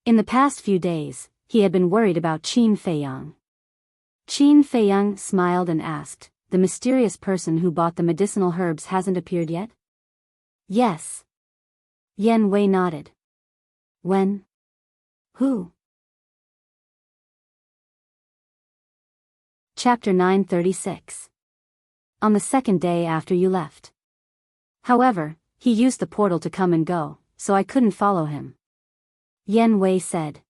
In the past few days, he had been worried about Qin Feiyang. Qin Feiyang smiled and asked, the mysterious person who bought the medicinal herbs hasn't appeared yet? Yes. Yan Wei nodded. When? Who? Chapter 936. On the second day after you left. However, he used the portal to come and go, so I couldn't follow him. Yan Wei said.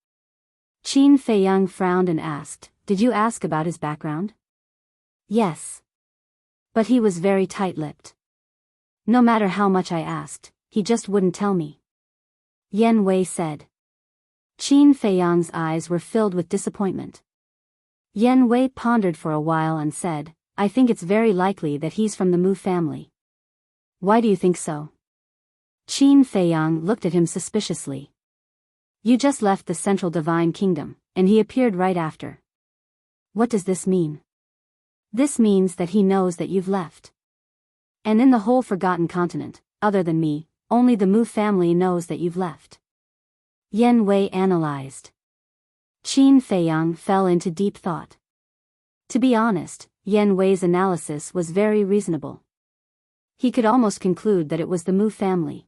Qin Feiyang frowned and asked, did you ask about his background? Yes. But he was very tight-lipped. No matter how much I asked, he just wouldn't tell me. Yan Wei said. Qin Feiyang's eyes were filled with disappointment. Yan Wei pondered for a while and said, I think it's very likely that he's from the Mu family. Why do you think so? Qin Feiyang looked at him suspiciously. You just left the Central Divine Kingdom, and he appeared right after. What does this mean? This means that he knows that you've left. And in the whole Forgotten Continent, other than me, only the Mu family knows that you've left. Yan Wei analyzed. Qin Feiyang fell into deep thought. To be honest, Yan Wei's analysis was very reasonable. He could almost conclude that it was the Mu family.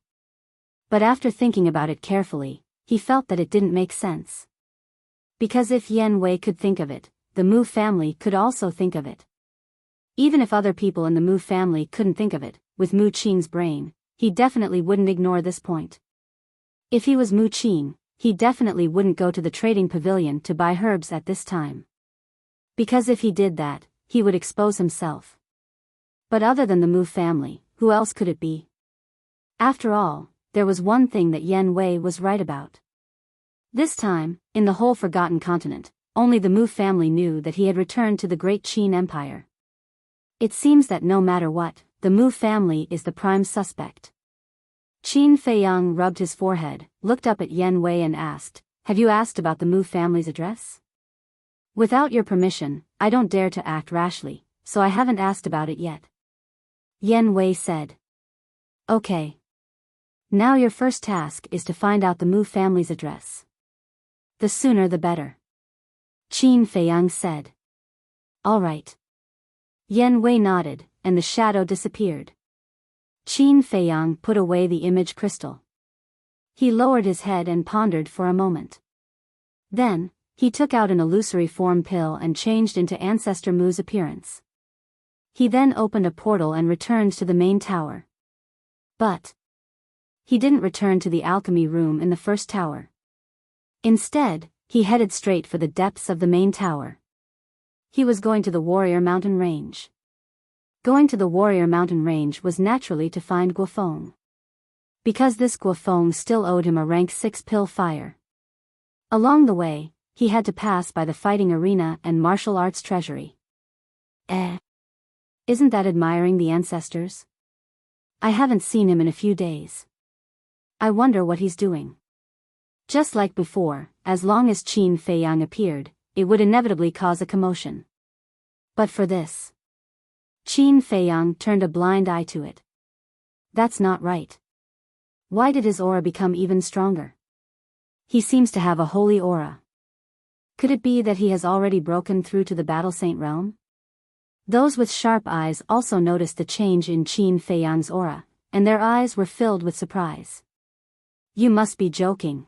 But after thinking about it carefully, he felt that it didn't make sense. Because if Yan Wei could think of it, the Mu family could also think of it. Even if other people in the Mu family couldn't think of it, with Mu Qin's brain, he definitely wouldn't ignore this point. If he was Mu Qin, he definitely wouldn't go to the trading pavilion to buy herbs at this time. Because if he did that, he would expose himself. But other than the Mu family, who else could it be? After all, there was one thing that Yan Wei was right about. This time, in the whole Forgotten Continent, only the Mu family knew that he had returned to the great Qin Empire. It seems that no matter what, the Mu family is the prime suspect. Qin Feiyang rubbed his forehead, looked up at Yan Wei and asked, Have you asked about the Mu family's address? Without your permission, I don't dare to act rashly, so I haven't asked about it yet. Yan Wei said. Okay. Now your first task is to find out the Mu family's address. The sooner the better. Qin Feiyang said. All right. Yan Wei nodded, and the shadow disappeared. Qin Feiyang put away the image crystal. He lowered his head and pondered for a moment. Then, he took out an illusory form pill and changed into Ancestor Mu's appearance. He then opened a portal and returned to the main tower. But he didn't return to the alchemy room in the first tower. Instead, he headed straight for the depths of the main tower. He was going to the Warrior Mountain Range. Going to the Warrior Mountain Range was naturally to find Guofeng. Because this Guofeng still owed him a rank 6 pill fire. Along the way, he had to pass by the fighting arena and martial arts treasury. Isn't that admiring the ancestors? I haven't seen him in a few days. I wonder what he's doing. Just like before, as long as Qin Feiyang appeared, it would inevitably cause a commotion. But for this, Qin Feiyang turned a blind eye to it. That's not right. Why did his aura become even stronger? He seems to have a holy aura. Could it be that he has already broken through to the Battle Saint realm? Those with sharp eyes also noticed the change in Qin Feiyang's aura, and their eyes were filled with surprise. You must be joking.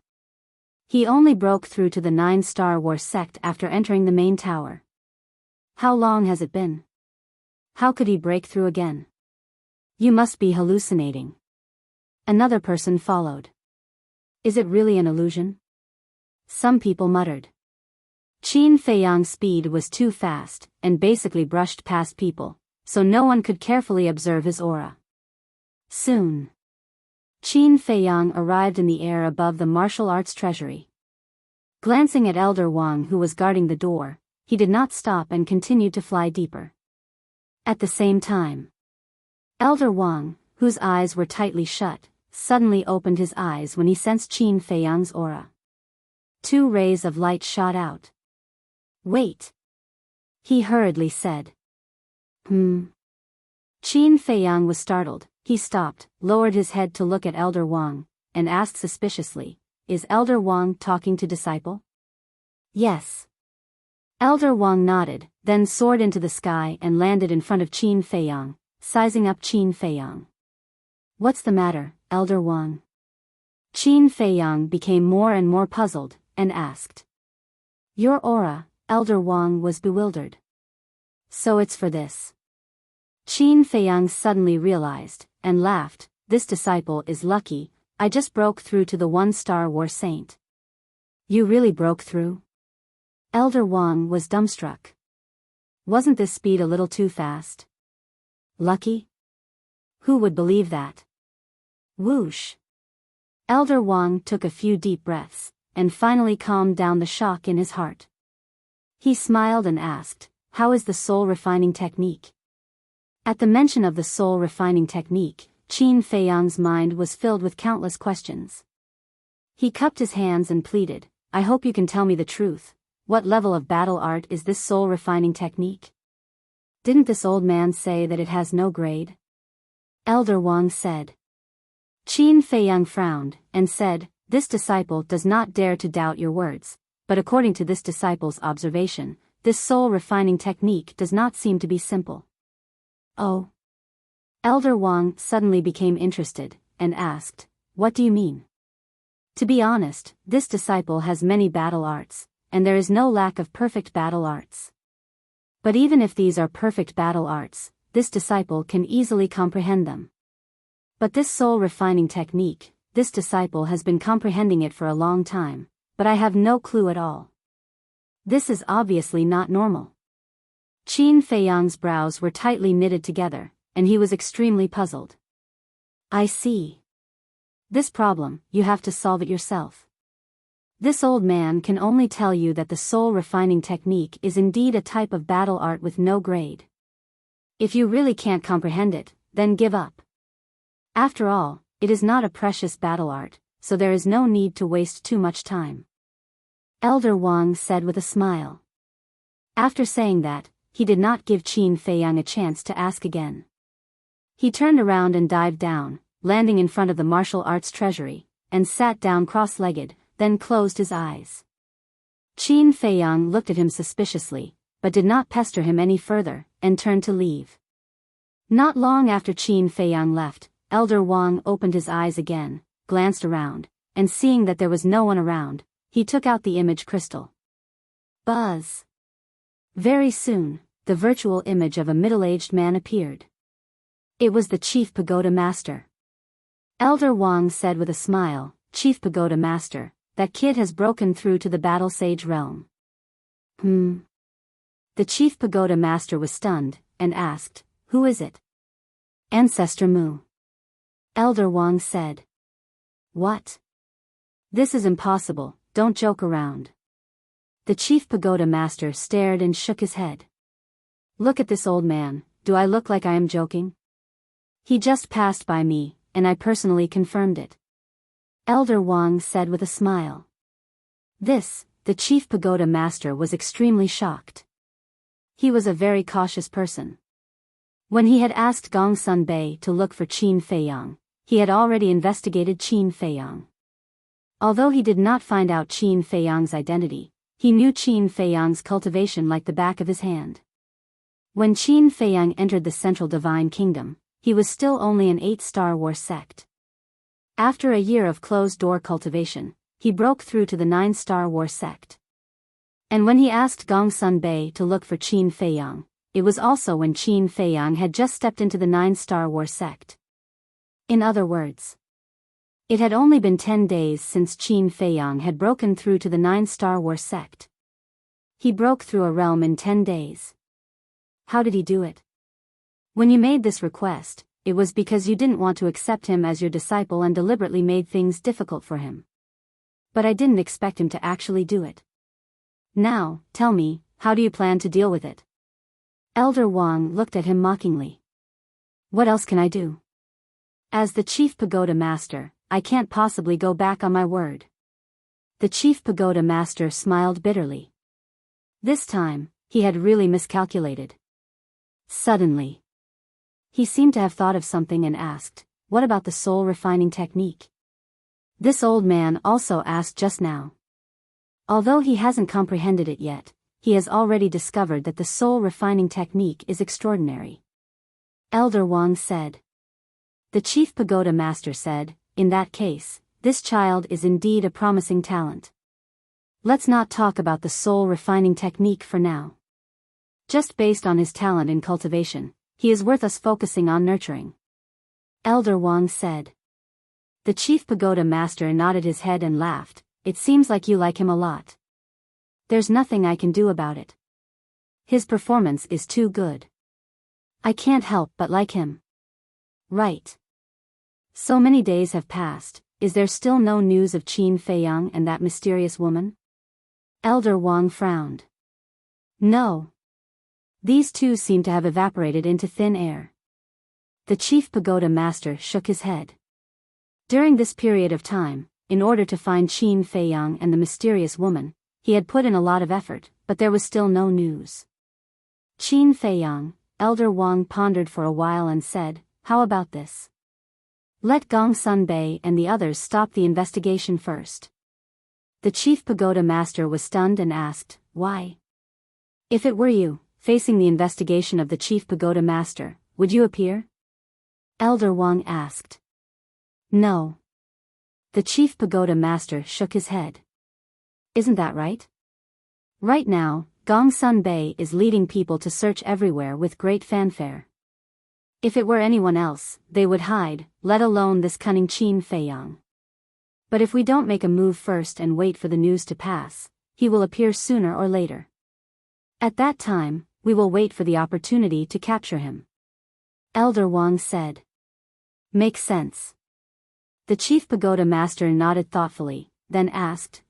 He only broke through to the 9-Star War sect after entering the main tower. How long has it been? How could he break through again? You must be hallucinating. Another person followed. Is it really an illusion? Some people muttered. Qin Feiyang's speed was too fast, and basically brushed past people, so no one could carefully observe his aura. Soon, Qin Feiyang arrived in the air above the martial arts treasury. Glancing at Elder Wang who was guarding the door, he did not stop and continued to fly deeper. At the same time, Elder Wang, whose eyes were tightly shut, suddenly opened his eyes when he sensed Qin Feiyang's aura. 2 rays of light shot out. Wait! He hurriedly said. Qin Feiyang was startled. He stopped, lowered his head to look at Elder Wang, and asked suspiciously, Is Elder Wang talking to disciple? Yes. Elder Wang nodded, then soared into the sky and landed in front of Qin Feiyang, sizing up Qin Feiyang. What's the matter, Elder Wang? Qin Feiyang became more and more puzzled, and asked. Your aura, Elder Wang was bewildered. So it's for this. Qin Feiyang suddenly realized, and laughed, This disciple is lucky, I just broke through to the 1-Star War Saint. You really broke through? Elder Wang was dumbstruck. Wasn't this speed a little too fast? Lucky? Who would believe that? Whoosh! Elder Wang took a few deep breaths, and finally calmed down the shock in his heart. He smiled and asked, "How is the soul refining technique?" At the mention of the soul refining technique, Qin Feiyang's mind was filled with countless questions. He cupped his hands and pleaded, "I hope you can tell me the truth. What level of battle art is this soul refining technique? Didn't this old man say that it has no grade?" Elder Wang said. Qin Feiyang frowned, and said, "This disciple does not dare to doubt your words, but according to this disciple's observation, this soul refining technique does not seem to be simple." "Oh?" Elder Wang suddenly became interested, and asked, "What do you mean?" To be honest, this disciple has many battle arts, and there is no lack of perfect battle arts. But even if these are perfect battle arts, this disciple can easily comprehend them. But this soul refining technique, this disciple has been comprehending it for a long time, but I have no clue at all. This is obviously not normal. Qin Feiyang's brows were tightly knitted together, and he was extremely puzzled. "I see. This problem, you have to solve it yourself. This old man can only tell you that the soul refining technique is indeed a type of battle art with no grade. If you really can't comprehend it, then give up. After all, it is not a precious battle art, so there is no need to waste too much time." Elder Wang said with a smile. After saying that, he did not give Qin Feiyang a chance to ask again. He turned around and dived down, landing in front of the martial arts treasury, and sat down cross-legged, then closed his eyes. Qin Feiyang looked at him suspiciously, but did not pester him any further, and turned to leave. Not long after Qin Feiyang left, Elder Wang opened his eyes again, glanced around, and seeing that there was no one around, he took out the image crystal. Buzz! Very soon, the virtual image of a middle-aged man appeared. It was the Chief Pagoda Master. Elder Wang said with a smile, "Chief Pagoda Master, that kid has broken through to the Battle Sage realm." The Chief Pagoda Master was stunned, and asked, "Who is it?" "Ancestor Mu." Elder Wang said. "What? This is impossible, don't joke around." The Chief Pagoda Master stared and shook his head. "Look at this old man, do I look like I am joking? He just passed by me, and I personally confirmed it." Elder Wang said with a smile. The Chief Pagoda Master was extremely shocked. He was a very cautious person. When he had asked Gongsun Bei to look for Qin Feiyang, he had already investigated Qin Feiyang. Although he did not find out Qin Feiyang's identity, he knew Qin Feiyang's cultivation like the back of his hand. When Qin Feiyang entered the Central Divine Kingdom, he was still only an 8-star war sect. After a year of closed-door cultivation, he broke through to the 9-star war sect. And when he asked Gongsun Bei to look for Qin Feiyang, it was also when Qin Feiyang had just stepped into the 9-star war sect. In other words, it had only been 10 days since Qin Feiyang had broken through to the 9-star war sect. He broke through a realm in 10 days. How did he do it? When you made this request, it was because you didn't want to accept him as your disciple and deliberately made things difficult for him. But I didn't expect him to actually do it. Now, tell me, how do you plan to deal with it? Elder Wang looked at him mockingly. What else can I do? As the Chief Pagoda Master, I can't possibly go back on my word. The Chief Pagoda Master smiled bitterly. This time, he had really miscalculated. Suddenly, he seemed to have thought of something and asked, "What about the soul refining technique?" This old man also asked just now. Although he hasn't comprehended it yet, he has already discovered that the soul refining technique is extraordinary. Elder Wang said. The Chief Pagoda Master said, "In that case, this child is indeed a promising talent. Let's not talk about the soul refining technique for now. Just based on his talent in cultivation, he is worth us focusing on nurturing." Elder Wang said. The Chief Pagoda Master nodded his head and laughed. "It seems like you like him a lot. There's nothing I can do about it. His performance is too good. I can't help but like him." Right. So many days have passed, is there still no news of Qin Feiyang and that mysterious woman? Elder Wang frowned. No. These two seem to have evaporated into thin air. The chief pagoda master shook his head. During this period of time, in order to find Qin Feiyang and the mysterious woman, he had put in a lot of effort, but there was still no news. Qin Feiyang, Elder Wang pondered for a while and said, how about this? Let Gongsun Bei and the others stop the investigation first. The chief pagoda master was stunned and asked, why? If it were you, facing the investigation of the chief pagoda master, would you appear? Elder Wang asked. No. The chief pagoda master shook his head. Isn't that right? Right now, Gongsun Bei is leading people to search everywhere with great fanfare. If it were anyone else, they would hide, let alone this cunning Qin Feiyang. But if we don't make a move first and wait for the news to pass, he will appear sooner or later. At that time, we will wait for the opportunity to capture him. Elder Wang said. Makes sense. The chief pagoda master nodded thoughtfully, then asked,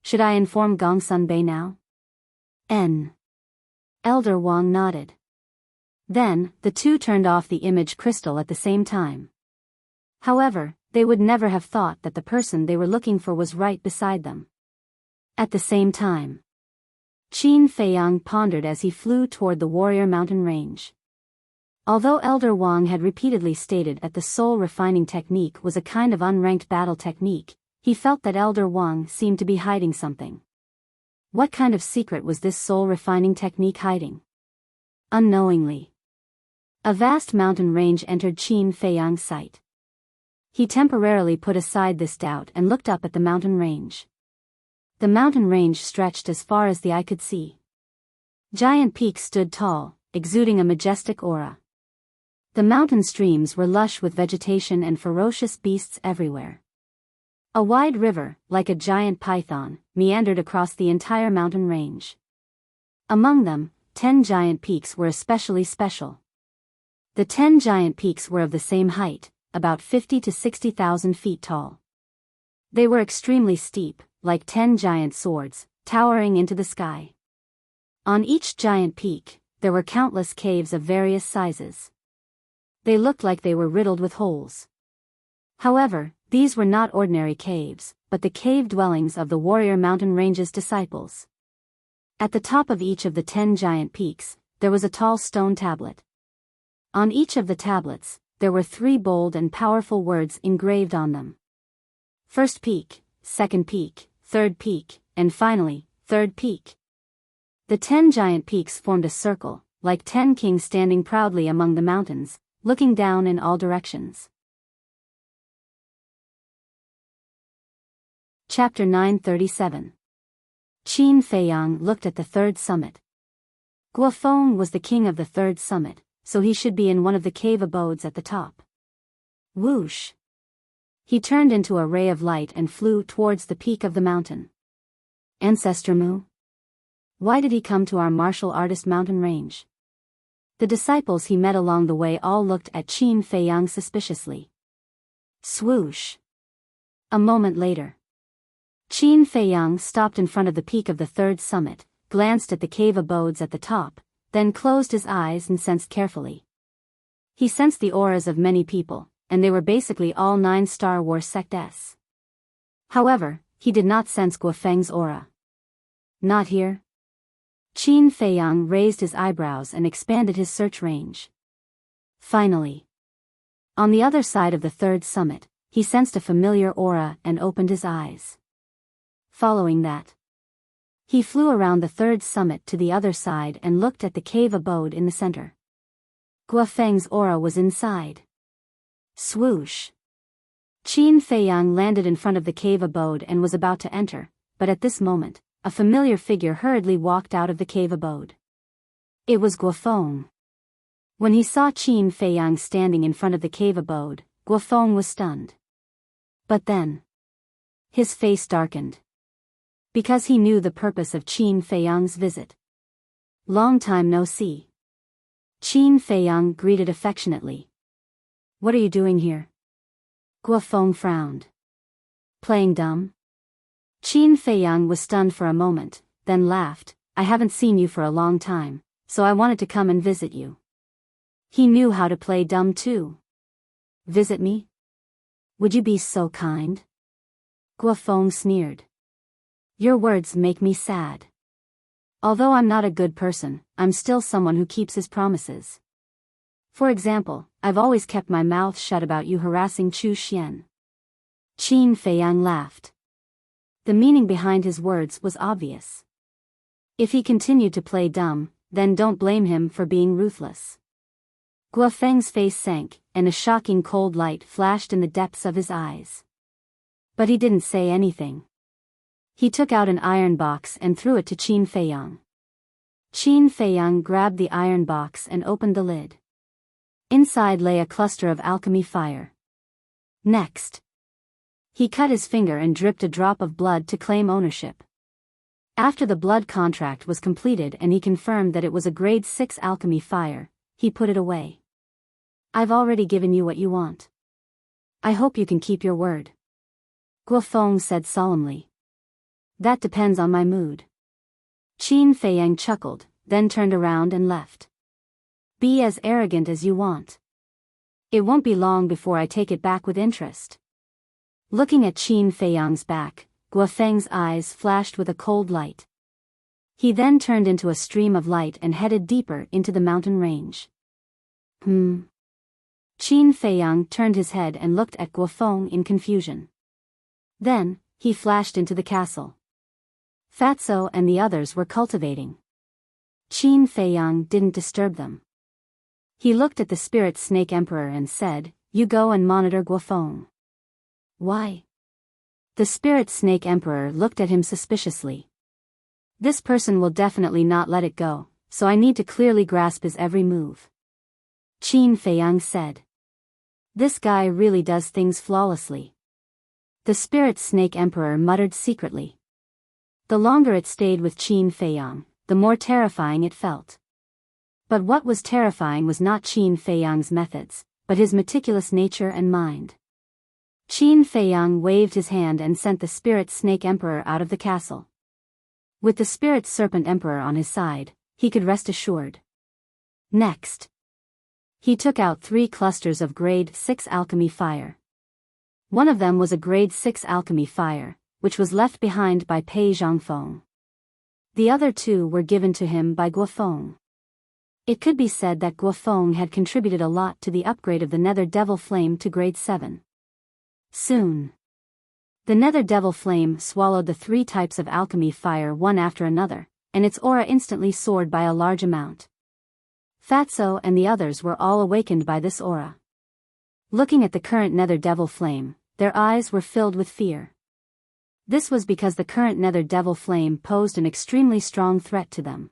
should I inform Gongsun Bei now? Elder Wang nodded. Then, the two turned off the image crystal at the same time. However, they would never have thought that the person they were looking for was right beside them. At the same time, Qin Feiyang pondered as he flew toward the warrior mountain range. Although Elder Wang had repeatedly stated that the soul refining technique was a kind of unranked battle technique, he felt that Elder Wang seemed to be hiding something. What kind of secret was this soul refining technique hiding? Unknowingly, a vast mountain range entered Qin Feiyang's sight. He temporarily put aside this doubt and looked up at the mountain range. The mountain range stretched as far as the eye could see. Giant peaks stood tall, exuding a majestic aura. The mountain streams were lush with vegetation and ferocious beasts everywhere. A wide river, like a giant python, meandered across the entire mountain range. Among them, 10 giant peaks were especially special. The 10 giant peaks were of the same height, about 50 to 60,000 feet tall. They were extremely steep, like 10 giant swords, towering into the sky. On each giant peak, there were countless caves of various sizes. They looked like they were riddled with holes. However, these were not ordinary caves, but the cave dwellings of the warrior mountain range's disciples. At the top of each of the 10 giant peaks, there was a tall stone tablet. On each of the tablets, there were 3 bold and powerful words engraved on them. First peak, second peak, third peak, and finally, third peak. The 10 giant peaks formed a circle, like 10 kings standing proudly among the mountains, looking down in all directions. Chapter 937. Qin Feiyang looked at the third summit. Guofeng was the king of the third summit, so he should be in one of the cave abodes at the top. Whoosh! He turned into a ray of light and flew towards the peak of the mountain. Ancestor Mu? Why did he come to our martial artist mountain range? The disciples he met along the way all looked at Qin Feiyang suspiciously. Swoosh! A moment later, Qin Feiyang stopped in front of the peak of the third summit, glanced at the cave abodes at the top, then closed his eyes and sensed carefully. He sensed the auras of many people, and they were basically all 9 Star Wars sects. However, he did not sense Guofeng's aura. Not here. Qin Feiyang raised his eyebrows and expanded his search range. Finally, on the other side of the third summit, he sensed a familiar aura and opened his eyes. Following that, he flew around the third summit to the other side and looked at the cave abode in the center. Guofeng's aura was inside. Swoosh! Qin Feiyang landed in front of the cave abode and was about to enter, but at this moment, a familiar figure hurriedly walked out of the cave abode. It was Guofeng. When he saw Qin Feiyang standing in front of the cave abode, Guofeng was stunned. But then, his face darkened. Because he knew the purpose of Qin Feiyang's visit. Long time no see. Qin Feiyang greeted affectionately. What are you doing here? Guofeng frowned. Playing dumb? Qin Feiyang was stunned for a moment, then laughed. I haven't seen you for a long time, so I wanted to come and visit you. He knew how to play dumb too. Visit me? Would you be so kind? Guofeng sneered. Your words make me sad. Although I'm not a good person, I'm still someone who keeps his promises. For example, I've always kept my mouth shut about you harassing Chu Xian. Qin Feiyang laughed. The meaning behind his words was obvious. If he continued to play dumb, then don't blame him for being ruthless. Guofeng's face sank, and a shocking cold light flashed in the depths of his eyes. But he didn't say anything. He took out an iron box and threw it to Qin Feiyang. Qin Feiyang grabbed the iron box and opened the lid. Inside lay a cluster of alchemy fire. Next, he cut his finger and dripped a drop of blood to claim ownership. After the blood contract was completed and he confirmed that it was a grade 6 alchemy fire, he put it away. I've already given you what you want. I hope you can keep your word. Guofeng said solemnly. That depends on my mood. Qin Feiyang chuckled, then turned around and left. Be as arrogant as you want. It won't be long before I take it back with interest. Looking at Qin Feiyang's back, Guofeng's eyes flashed with a cold light. He then turned into a stream of light and headed deeper into the mountain range. Qin Feiyang turned his head and looked at Guofeng in confusion. Then, he flashed into the castle. Fatso and the others were cultivating. Qin Feiyang didn't disturb them. He looked at the Spirit Snake Emperor and said, You go and monitor Guofeng. Why? The Spirit Snake Emperor looked at him suspiciously. This person will definitely not let it go, so I need to clearly grasp his every move. Qin Feiyang said. This guy really does things flawlessly. The Spirit Snake Emperor muttered secretly. The longer it stayed with Qin Feiyang, the more terrifying it felt. But what was terrifying was not Qin Feiyang's methods, but his meticulous nature and mind. Qin Feiyang waved his hand and sent the Spirit Snake Emperor out of the castle. With the Spirit Serpent Emperor on his side, he could rest assured. Next, he took out 3 clusters of grade 6 alchemy fire. One of them was a grade 6 alchemy fire, which was left behind by Pei Zhangfeng. The other 2 were given to him by Guofeng. It could be said that Guofeng had contributed a lot to the upgrade of the Nether Devil Flame to grade 7. Soon, the Nether Devil Flame swallowed the 3 types of alchemy fire one after another, and its aura instantly soared by a large amount. Fatso and the others were all awakened by this aura. Looking at the current Nether Devil Flame, their eyes were filled with fear. This was because the current Nether Devil Flame posed an extremely strong threat to them.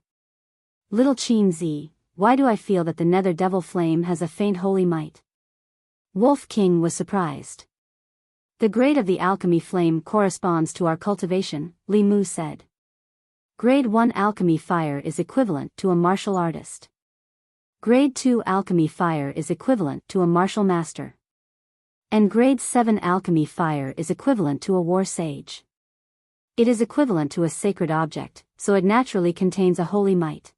Little Qin Zi, why do I feel that the Nether Devil Flame has a faint holy might? Wolf King was surprised. The grade of the alchemy flame corresponds to our cultivation, Li Mu said. Grade 1 alchemy fire is equivalent to a martial artist. Grade 2 alchemy fire is equivalent to a martial master. And grade 7 alchemy fire is equivalent to a war sage. It is equivalent to a sacred object, so it naturally contains a holy might.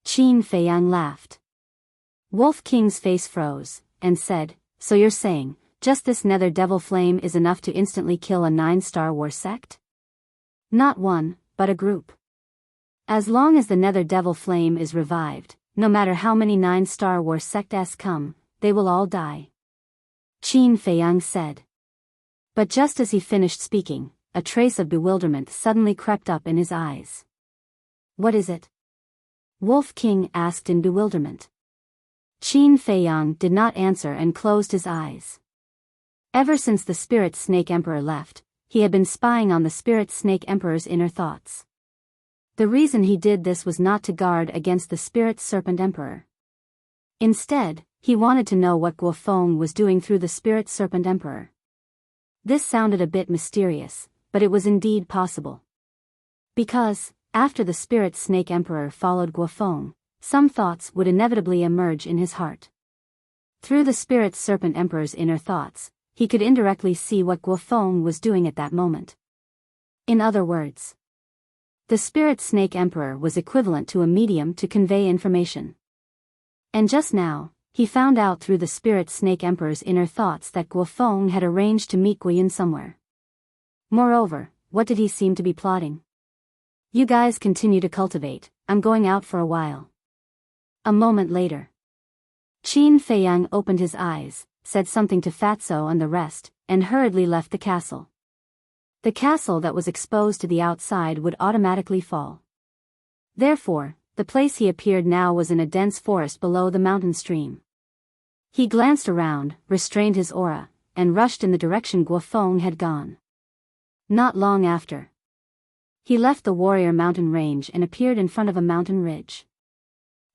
Qin Feiyang laughed. Wolf King's face froze, and said, So you're saying, just this Nether Devil Flame is enough to instantly kill a 9-star war sect? Not one, but a group. As long as the Nether Devil Flame is revived, no matter how many 9-star war sects come, they will all die. Qin Feiyang said. But just as he finished speaking, a trace of bewilderment suddenly crept up in his eyes. What is it? Wolf King asked in bewilderment. Qin Feiyang did not answer and closed his eyes. Ever since the Spirit Snake Emperor left, he had been spying on the Spirit Snake Emperor's inner thoughts. The reason he did this was not to guard against the Spirit Serpent Emperor. Instead, he wanted to know what Guofeng was doing through the Spirit Serpent Emperor. This sounded a bit mysterious, but it was indeed possible. Because, after the Spirit Snake Emperor followed Guofeng, some thoughts would inevitably emerge in his heart. Through the Spirit Serpent Emperor's inner thoughts, he could indirectly see what Guofeng was doing at that moment. In other words, the Spirit Snake Emperor was equivalent to a medium to convey information. And just now, he found out through the Spirit Snake Emperor's inner thoughts that Guofeng had arranged to meet Guiyun somewhere. Moreover, what did he seem to be plotting? You guys continue to cultivate, I'm going out for a while. A moment later, Qin Feiyang opened his eyes, said something to Fatso and the rest, and hurriedly left the castle. The castle that was exposed to the outside would automatically fall. Therefore, the place he appeared now was in a dense forest below the mountain stream. He glanced around, restrained his aura, and rushed in the direction Guofeng had gone. Not long after, he left the warrior mountain range and appeared in front of a mountain ridge.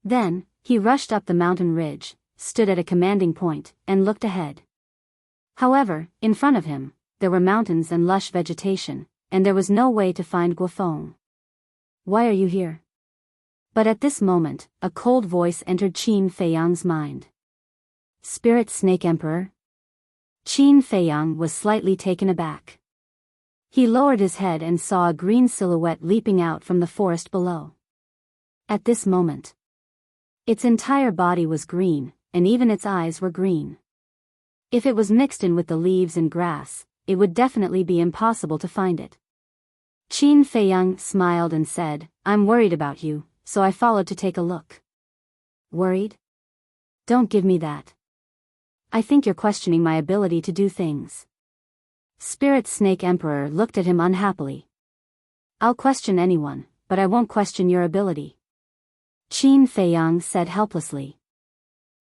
Then, he rushed up the mountain ridge, stood at a commanding point, and looked ahead. However, in front of him, there were mountains and lush vegetation, and there was no way to find Guofeng. Why are you here? But at this moment, a cold voice entered Qin Feiyang's mind. Spirit Snake Emperor? Qin Feiyang was slightly taken aback. He lowered his head and saw a green silhouette leaping out from the forest below. At this moment, its entire body was green, and even its eyes were green. If it was mixed in with the leaves and grass, it would definitely be impossible to find it. Qin Feiyang smiled and said, I'm worried about you, so I followed to take a look. Worried? Don't give me that. I think you're questioning my ability to do things. Spirit Snake Emperor looked at him unhappily. I'll question anyone, but I won't question your ability. Qin Feiyang said helplessly.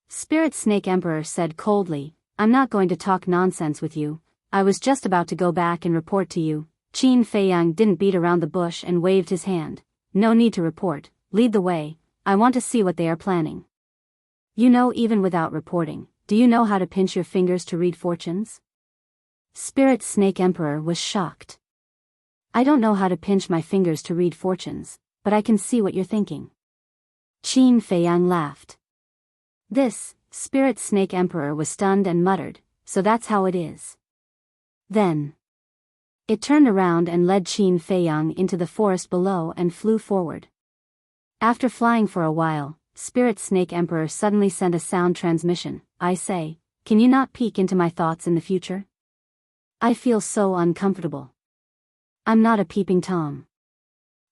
Spirit Snake Emperor said coldly, I'm not going to talk nonsense with you, I was just about to go back and report to you. Qin Feiyang didn't beat around the bush and waved his hand. No need to report, lead the way, I want to see what they are planning. You know, even without reporting, do you know how to pinch your fingers to read fortunes? Spirit Snake Emperor was shocked. I don't know how to pinch my fingers to read fortunes, but I can see what you're thinking. Qin Feiyang laughed. This, Spirit Snake Emperor was stunned and muttered, so that's how it is. Then, it turned around and led Qin Feiyang into the forest below and flew forward. After flying for a while, Spirit Snake Emperor suddenly sent a sound transmission. I say, can you not peek into my thoughts in the future? I feel so uncomfortable. I'm not a peeping Tom.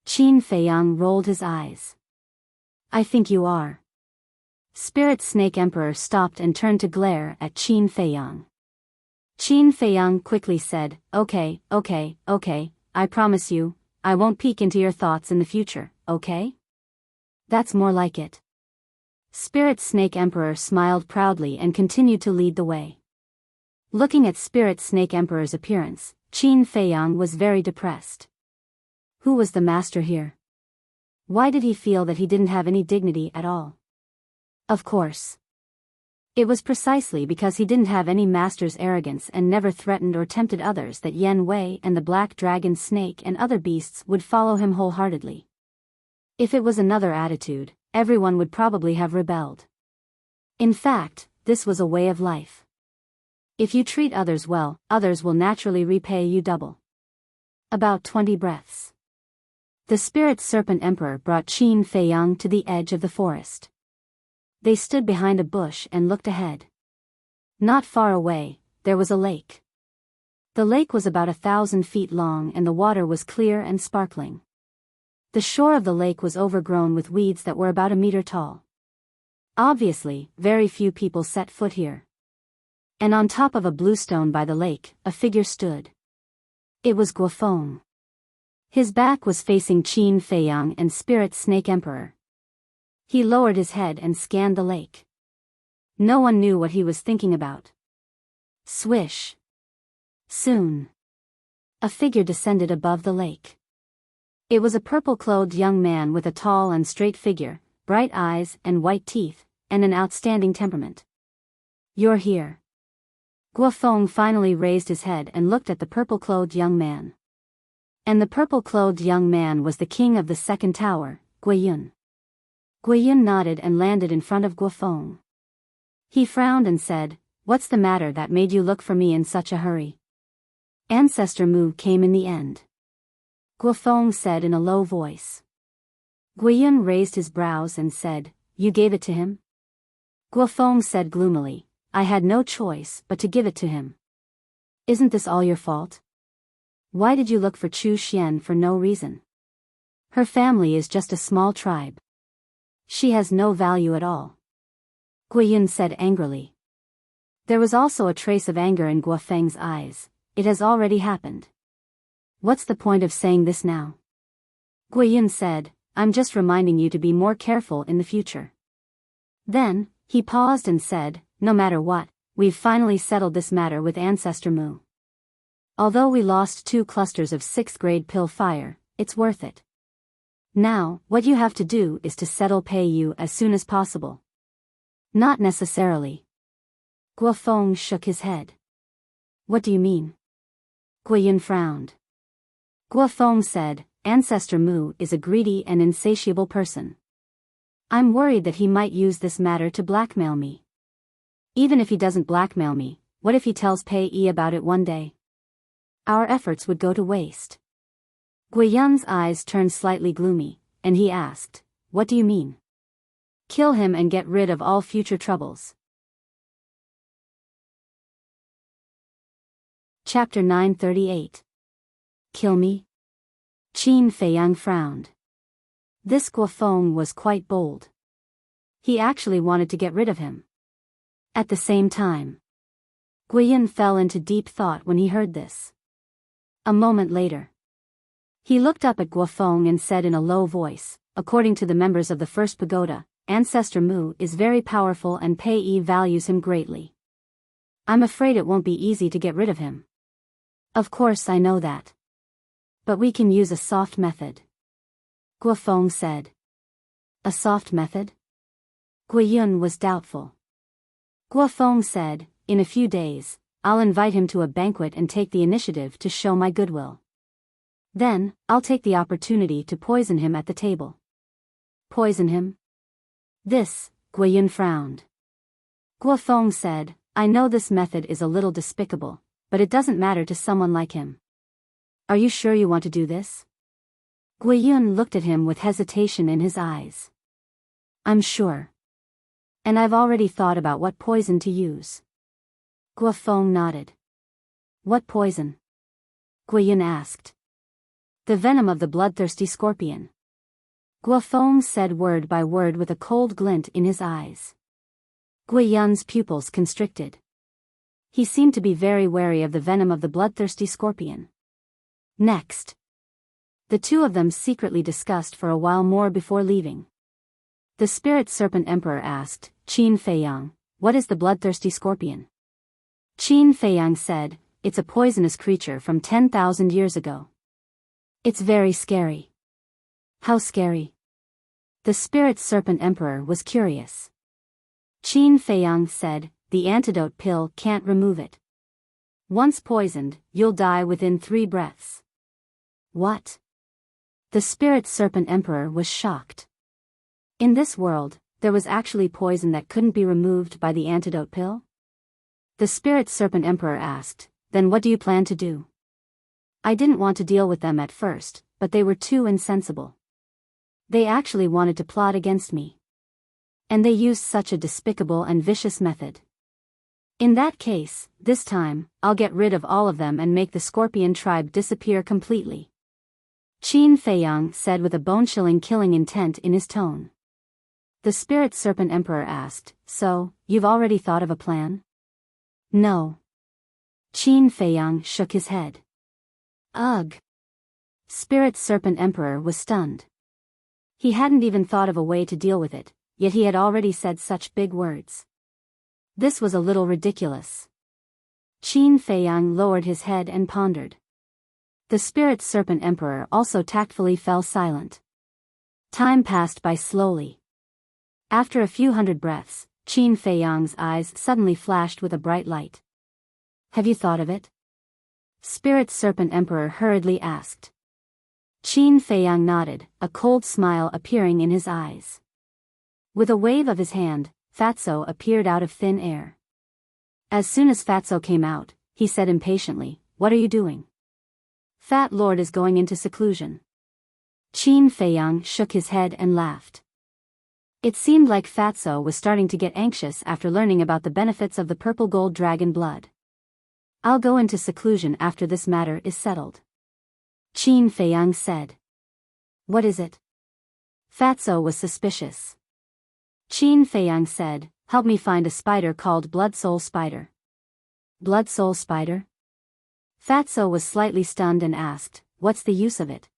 Qin Feiyang rolled his eyes. I think you are. Spirit Snake Emperor stopped and turned to glare at Qin Feiyang. Qin Feiyang quickly said, okay, I promise you, I won't peek into your thoughts in the future, okay? That's more like it. Spirit Snake Emperor smiled proudly and continued to lead the way. Looking at Spirit Snake Emperor's appearance, Qin Feiyang was very depressed. Who was the master here? Why did he feel that he didn't have any dignity at all? Of course. It was precisely because he didn't have any master's arrogance and never threatened or tempted others that Yan Wei and the black dragon snake and other beasts would follow him wholeheartedly. If it was another attitude, everyone would probably have rebelled. In fact, this was a way of life. If you treat others well, others will naturally repay you double. About 20 breaths. The Spirit Serpent Emperor brought Qin Feiyang to the edge of the forest. They stood behind a bush and looked ahead. Not far away, there was a lake. The lake was about 1,000 feet long and the water was clear and sparkling. The shore of the lake was overgrown with weeds that were about a meter tall. Obviously, very few people set foot here. And on top of a blue stone by the lake, a figure stood. It was Guofeng. His back was facing Qin Feiyang and Spirit Snake Emperor. He lowered his head and scanned the lake. No one knew what he was thinking about. Swish. Soon, a figure descended above the lake. It was a purple-clothed young man with a tall and straight figure, bright eyes and white teeth, and an outstanding temperament. You're here. Guofeng finally raised his head and looked at the purple-clothed young man. And the purple-clothed young man was the king of the second tower, Guiyun. Guiyun nodded and landed in front of Guofeng. He frowned and said, What's the matter that made you look for me in such a hurry? Ancestor Mu came in the end. Guofeng said in a low voice. Guiyun raised his brows and said, You gave it to him? Guofeng said gloomily, I had no choice but to give it to him. Isn't this all your fault? Why did you look for Chu Xian for no reason? Her family is just a small tribe. She has no value at all. Guiyun said angrily. There was also a trace of anger in Guofeng's eyes. It has already happened. What's the point of saying this now? Guiyun said, I'm just reminding you to be more careful in the future. Then, he paused and said, No matter what, we've finally settled this matter with Ancestor Mu. Although we lost 2 clusters of 6th grade pill fire, it's worth it. Now, what you have to do is to settle Pei Yu as soon as possible. Not necessarily. Guofeng shook his head. What do you mean? Guiyun frowned. Guofeng said, Ancestor Mu is a greedy and insatiable person. I'm worried that he might use this matter to blackmail me. Even if he doesn't blackmail me, what if he tells Pei Yi about it one day? Our efforts would go to waste. Guiyun's eyes turned slightly gloomy, and he asked, What do you mean? Kill him and get rid of all future troubles. Chapter 938. Kill me? Qin Feiyang frowned. This Guofeng was quite bold. He actually wanted to get rid of him. At the same time, Guiyun fell into deep thought when he heard this. A moment later, he looked up at Guofeng and said in a low voice, According to the members of the First Pagoda, Ancestor Mu is very powerful and Pei Yi values him greatly. I'm afraid it won't be easy to get rid of him. Of course I know that. But we can use a soft method. Guofeng said. A soft method? Guiyun was doubtful. Guofeng said, In a few days, I'll invite him to a banquet and take the initiative to show my goodwill. Then, I'll take the opportunity to poison him at the table. Poison him? This, Guiyun frowned. Guofeng said, I know this method is a little despicable, but it doesn't matter to someone like him. Are you sure you want to do this? Guiyun looked at him with hesitation in his eyes. I'm sure. And I've already thought about what poison to use. Guofeng nodded. What poison? Guiyun asked. The venom of the bloodthirsty scorpion. Guofeng said word by word with a cold glint in his eyes. Guiyun's pupils constricted. He seemed to be very wary of the venom of the bloodthirsty scorpion. Next, the two of them secretly discussed for a while more before leaving. The Spirit Serpent Emperor asked, Qin Feiyang, what is the bloodthirsty scorpion? Qin Feiyang said, It's a poisonous creature from 10,000 years ago. It's very scary. How scary? The Spirit Serpent Emperor was curious. Qin Feiyang said, The antidote pill can't remove it. Once poisoned, you'll die within 3 breaths. What? The Spirit Serpent Emperor was shocked. In this world, there was actually poison that couldn't be removed by the antidote pill? The Spirit Serpent Emperor asked, Then what do you plan to do? I didn't want to deal with them at first, but they were too insensible. They actually wanted to plot against me. And they used such a despicable and vicious method. In that case, this time, I'll get rid of all of them and make the Scorpion tribe disappear completely. Qin Feiyang said with a bone-chilling killing intent in his tone. The Spirit Serpent Emperor asked, So, you've already thought of a plan? No. Qin Feiyang shook his head. Ugh. Spirit Serpent Emperor was stunned. He hadn't even thought of a way to deal with it, yet he had already said such big words. This was a little ridiculous. Qin Feiyang lowered his head and pondered. The Spirit Serpent Emperor also tactfully fell silent. Time passed by slowly. After a few hundred breaths, Qin Feiyang's eyes suddenly flashed with a bright light. Have you thought of it? Spirit Serpent Emperor hurriedly asked. Qin Feiyang nodded, a cold smile appearing in his eyes. With a wave of his hand, Fatso appeared out of thin air. As soon as Fatso came out, he said impatiently, "What are you doing?" "Fat Lord is going into seclusion." Qin Feiyang shook his head and laughed. It seemed like Fatso was starting to get anxious after learning about the benefits of the purple gold dragon blood. "I'll go into seclusion after this matter is settled," Qin Feiyang said. "What is it?" Fatso was suspicious. Qin Feiyang said, "Help me find a spider called Blood Soul Spider." "Blood Soul Spider?" Fatso was slightly stunned and asked, "What's the use of it?"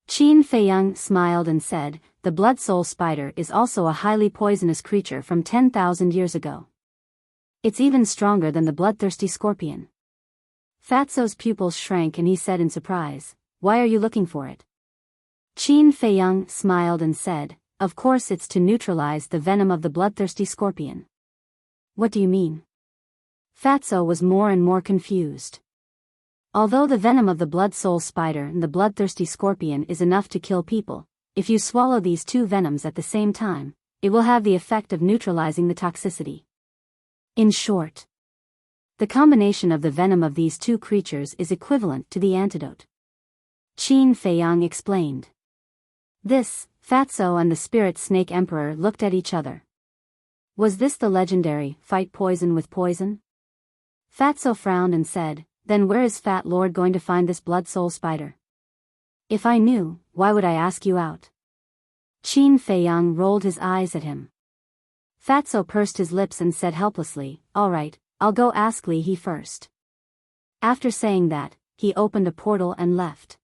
Qin Feiyang smiled and said, "The Blood Soul Spider is also a highly poisonous creature from 10,000 years ago. It's even stronger than the bloodthirsty scorpion." Fatso's pupils shrank and he said in surprise, "Why are you looking for it?" Qin Feiyang smiled and said, "Of course it's to neutralize the venom of the bloodthirsty scorpion." "What do you mean?" Fatso was more and more confused. Although the venom of the blood soul spider and the bloodthirsty scorpion is enough to kill people, if you swallow these two venoms at the same time, it will have the effect of neutralizing the toxicity. In short, the combination of the venom of these two creatures is equivalent to the antidote. Qin Feiyang explained. This, Fatso and the Spirit Snake Emperor looked at each other. Was this the legendary, fight poison with poison? Fatso frowned and said, "Then where is Fat Lord going to find this blood soul spider?" "If I knew, why would I ask you out?" Qin Feiyang rolled his eyes at him. Fatso pursed his lips and said helplessly, "All right, I'll go ask Li He first." After saying that, he opened a portal and left.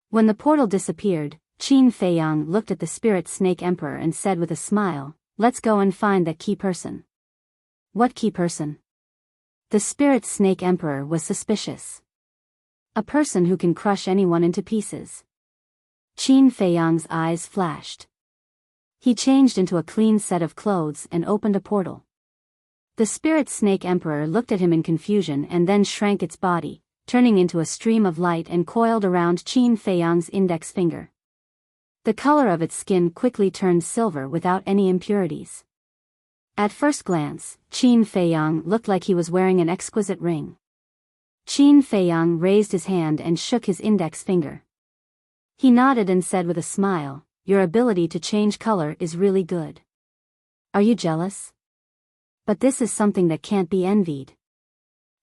When the portal disappeared, Qin Feiyang looked at the Spirit Snake Emperor and said with a smile, "Let's go and find that key person." "What key person?" The Spirit Snake Emperor was suspicious. "A person who can crush anyone into pieces." Qin Feiyang's eyes flashed. He changed into a clean set of clothes and opened a portal. The Spirit Snake Emperor looked at him in confusion and then shrank its body, turning into a stream of light and coiled around Qin Feiyang's index finger. The color of its skin quickly turned silver without any impurities. At first glance, Qin Feiyang looked like he was wearing an exquisite ring. Qin Feiyang raised his hand and shook his index finger. He nodded and said with a smile, "Your ability to change color is really good. Are you jealous? But this is something that can't be envied."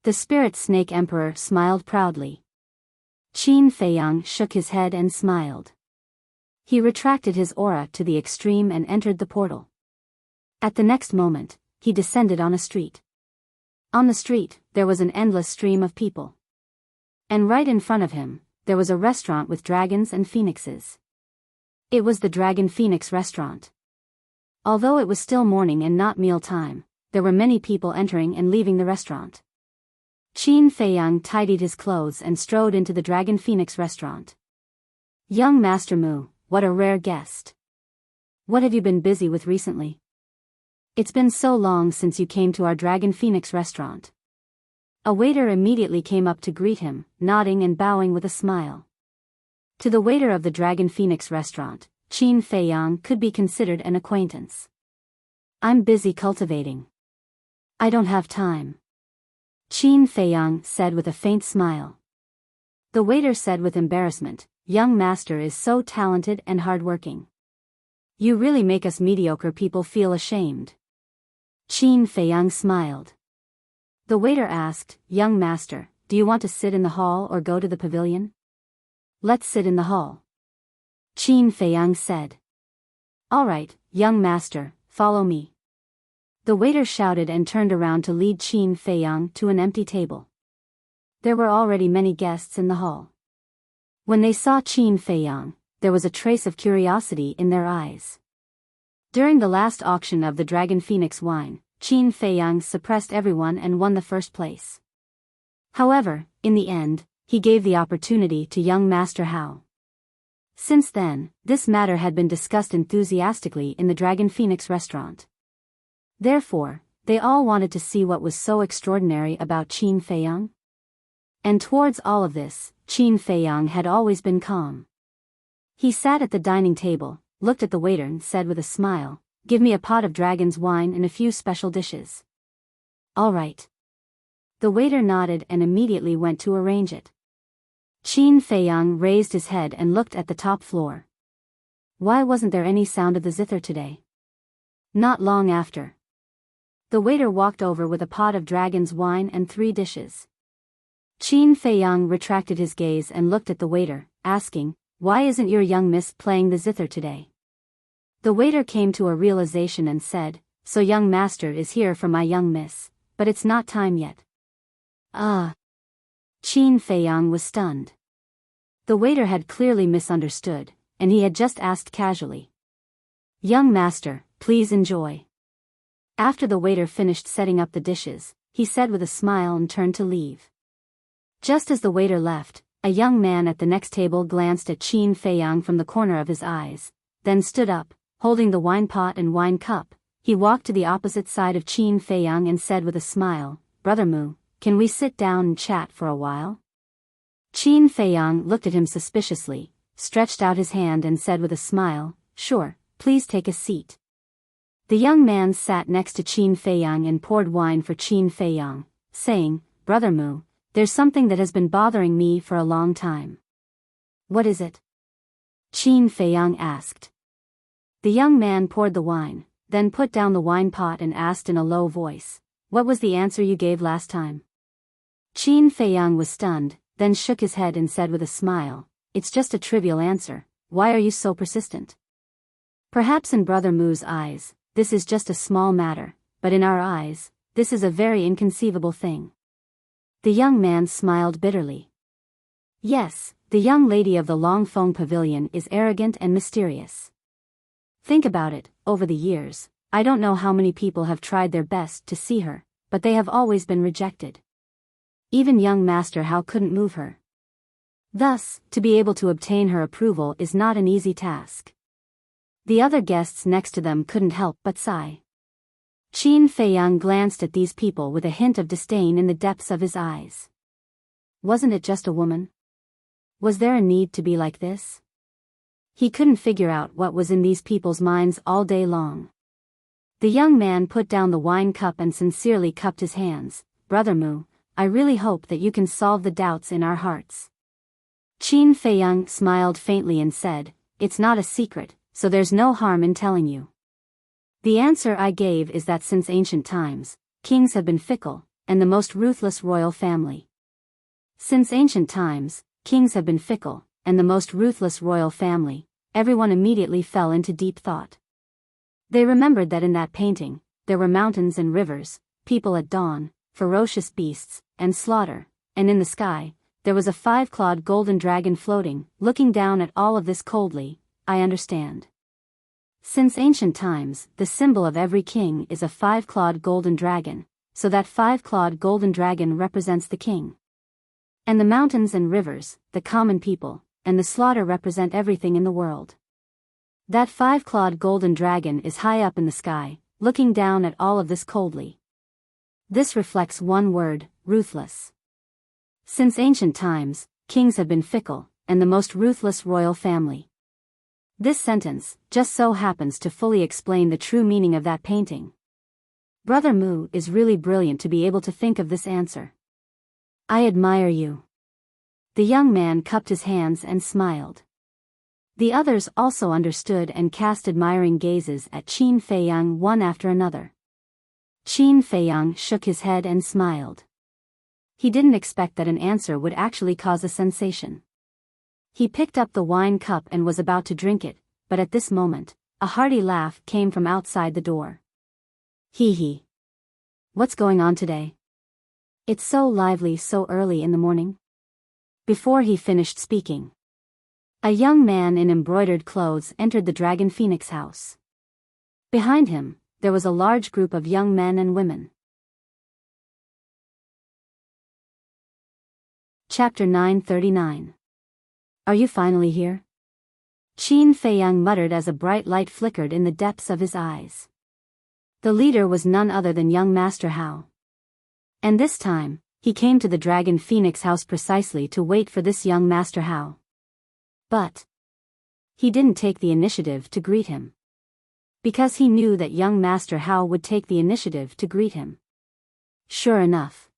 The Spirit Snake Emperor smiled proudly. Qin Feiyang shook his head and smiled. He retracted his aura to the extreme and entered the portal. At the next moment, he descended on a street. On the street, there was an endless stream of people. And right in front of him, there was a restaurant with dragons and phoenixes. It was the Dragon Phoenix restaurant. Although it was still morning and not meal time, there were many people entering and leaving the restaurant. Qin Feiyang tidied his clothes and strode into the Dragon Phoenix restaurant. "Young Master Mu, what a rare guest. What have you been busy with recently? It's been so long since you came to our Dragon Phoenix restaurant." A waiter immediately came up to greet him, nodding and bowing with a smile. To the waiter of the Dragon Phoenix restaurant, Qin Feiyang could be considered an acquaintance. "I'm busy cultivating. I don't have time," Qin Feiyang said with a faint smile. The waiter said with embarrassment, "Young master is so talented and hardworking. You really make us mediocre people feel ashamed." Qin Feiyang smiled. The waiter asked, "Young master, do you want to sit in the hall or go to the pavilion?" "Let's sit in the hall," Qin Feiyang said. "All right, young master, follow me." The waiter shouted and turned around to lead Qin Feiyang to an empty table. There were already many guests in the hall. When they saw Qin Feiyang, there was a trace of curiosity in their eyes. During the last auction of the Dragon Phoenix wine, Qin Feiyang suppressed everyone and won the first place. However, in the end, he gave the opportunity to young Master Hao. Since then, this matter had been discussed enthusiastically in the Dragon Phoenix restaurant. Therefore, they all wanted to see what was so extraordinary about Qin Feiyang. And towards all of this, Qin Feiyang had always been calm. He sat at the dining table, looked at the waiter and said with a smile, "Give me a pot of dragon's wine and a few special dishes." All right. The waiter nodded and immediately went to arrange it. Qin Feiyang raised his head and looked at the top floor. Why wasn't there any sound of the zither today? Not long after, the waiter walked over with a pot of dragon's wine and 3 dishes. Qin Feiyang retracted his gaze and looked at the waiter, asking, "Why isn't your young miss playing the zither today?" The waiter came to a realization and said, "So young master is here for my young miss, but it's not time yet." Ah! Qin Feiyang was stunned. The waiter had clearly misunderstood, and he had just asked casually, "Young master, please enjoy." After the waiter finished setting up the dishes, he said with a smile and turned to leave. Just as the waiter left, a young man at the next table glanced at Qin Feiyang from the corner of his eyes, then stood up, holding the wine pot and wine cup. He walked to the opposite side of Qin Feiyang and said with a smile, "Brother Mu, can we sit down and chat for a while?" Qin Feiyang looked at him suspiciously, stretched out his hand and said with a smile, "Sure, please take a seat." The young man sat next to Qin Feiyang and poured wine for Qin Feiyang, saying, "Brother Mu, there's something that has been bothering me for a long time." "What is it?" Qin Feiyang asked. The young man poured the wine, then put down the wine pot and asked in a low voice, "What was the answer you gave last time?" Qin Feiyang was stunned, then shook his head and said with a smile, "It's just a trivial answer, why are you so persistent?" Perhaps in Brother Mu's eyes, this is just a small matter, but in our eyes, this is a very inconceivable thing. The young man smiled bitterly. Yes, the young lady of the Longfeng Pavilion is arrogant and mysterious. Think about it, over the years, I don't know how many people have tried their best to see her, but they have always been rejected. Even young Master Hao couldn't move her. Thus, to be able to obtain her approval is not an easy task. The other guests next to them couldn't help but sigh. Qin Feiyang glanced at these people with a hint of disdain in the depths of his eyes. Wasn't it just a woman? Was there a need to be like this? He couldn't figure out what was in these people's minds all day long. The young man put down the wine cup and sincerely cupped his hands. "Brother Mu, I really hope that you can solve the doubts in our hearts." Qin Feiyang smiled faintly and said, "It's not a secret, so there's no harm in telling you. The answer I gave is that since ancient times, kings have been fickle, and the most ruthless royal family. Since ancient times, kings have been fickle, and the most ruthless royal family." Everyone immediately fell into deep thought. They remembered that in that painting, there were mountains and rivers, people at dawn, ferocious beasts, and slaughter, and in the sky, there was a 5-clawed golden dragon floating, looking down at all of this coldly. I understand. Since ancient times, the symbol of every king is a 5-clawed golden dragon, so that 5-clawed golden dragon represents the king. And the mountains and rivers, the common people, and the slaughter represent everything in the world. That 5-clawed golden dragon is high up in the sky, looking down at all of this coldly. This reflects one word, ruthless. Since ancient times, kings have been fickle, and the most ruthless royal family. This sentence just so happens to fully explain the true meaning of that painting. Brother Mu is really brilliant to be able to think of this answer. I admire you. The young man cupped his hands and smiled. The others also understood and cast admiring gazes at Qin Feiyang one after another. Qin Feiyang shook his head and smiled. He didn't expect that an answer would actually cause a sensation. He picked up the wine cup and was about to drink it, but at this moment, a hearty laugh came from outside the door. Hee hee. What's going on today? It's so lively so early in the morning. Before he finished speaking, a young man in embroidered clothes entered the Dragon Phoenix house. Behind him, there was a large group of young men and women. Chapter 939. Are you finally here? Qin Feiyang muttered as a bright light flickered in the depths of his eyes. The leader was none other than young Master Hao. And this time, he came to the Dragon Phoenix house precisely to wait for this young Master Hao. But he didn't take the initiative to greet him. Because he knew that young Master Hao would take the initiative to greet him. Sure enough,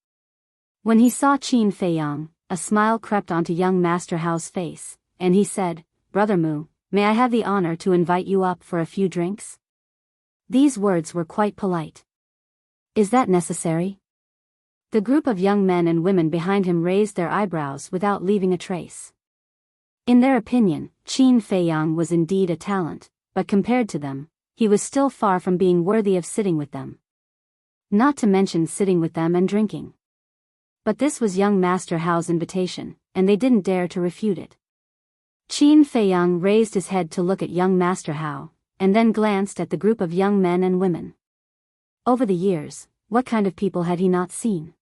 when he saw Qin Feiyang, a smile crept onto young Master Hao's face, and he said, "Brother Mu, may I have the honor to invite you up for a few drinks?" These words were quite polite. Is that necessary? The group of young men and women behind him raised their eyebrows without leaving a trace. In their opinion, Qin Feiyang was indeed a talent, but compared to them, he was still far from being worthy of sitting with them. Not to mention sitting with them and drinking. But this was young Master Hao's invitation, and they didn't dare to refute it. Qin Feiyang raised his head to look at young Master Hao, and then glanced at the group of young men and women. Over the years, what kind of people had he not seen?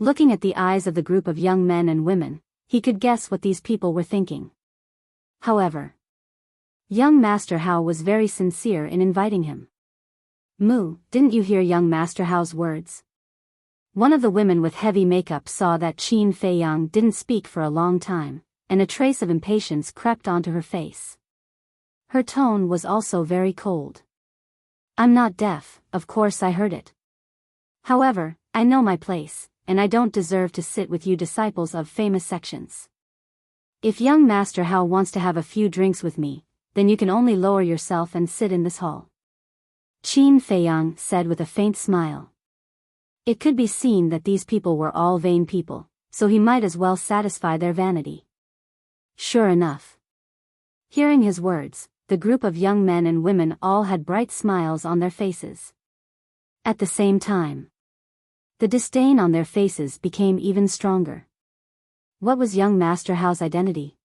Looking at the eyes of the group of young men and women, he could guess what these people were thinking. However, young Master Hao was very sincere in inviting him. "Mu, didn't you hear young Master Hao's words?" One of the women with heavy makeup saw that Qin Feiyang didn't speak for a long time, and a trace of impatience crept onto her face. Her tone was also very cold. "I'm not deaf, of course I heard it. However, I know my place, and I don't deserve to sit with you disciples of famous sections. If young Master Hao wants to have a few drinks with me, then you can only lower yourself and sit in this hall," Qin Feiyang said with a faint smile. It could be seen that these people were all vain people, so he might as well satisfy their vanity. Sure enough. Hearing his words, the group of young men and women all had bright smiles on their faces. At the same time, the disdain on their faces became even stronger. What was young Master Hao's identity?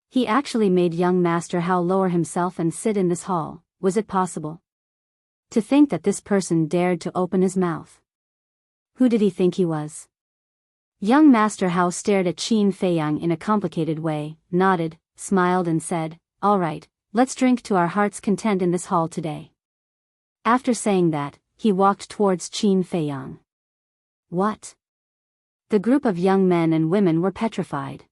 He actually made young Master Hao lower himself and sit in this hall. Was it possible? To think that this person dared to open his mouth. Who did he think he was? Young Master Hao stared at Qin Feiyang in a complicated way, nodded, smiled and said, "All right, let's drink to our heart's content in this hall today." After saying that, he walked towards Qin Feiyang. What? The group of young men and women were petrified.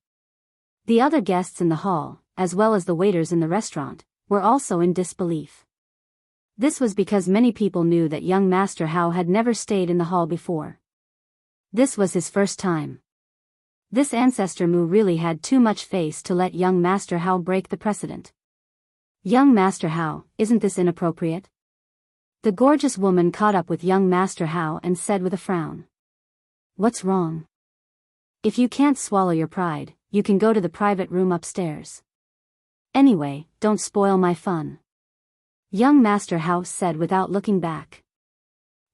The other guests in the hall, as well as the waiters in the restaurant, were also in disbelief. This was because many people knew that young Master Hao had never stayed in the hall before. This was his first time. This ancestor Mu really had too much face to let young Master Hao break the precedent. "Young Master Hao, isn't this inappropriate?" The gorgeous woman caught up with young Master Hao and said with a frown. "What's wrong? If you can't swallow your pride, you can go to the private room upstairs. Anyway, don't spoil my fun," young Master Hao said without looking back.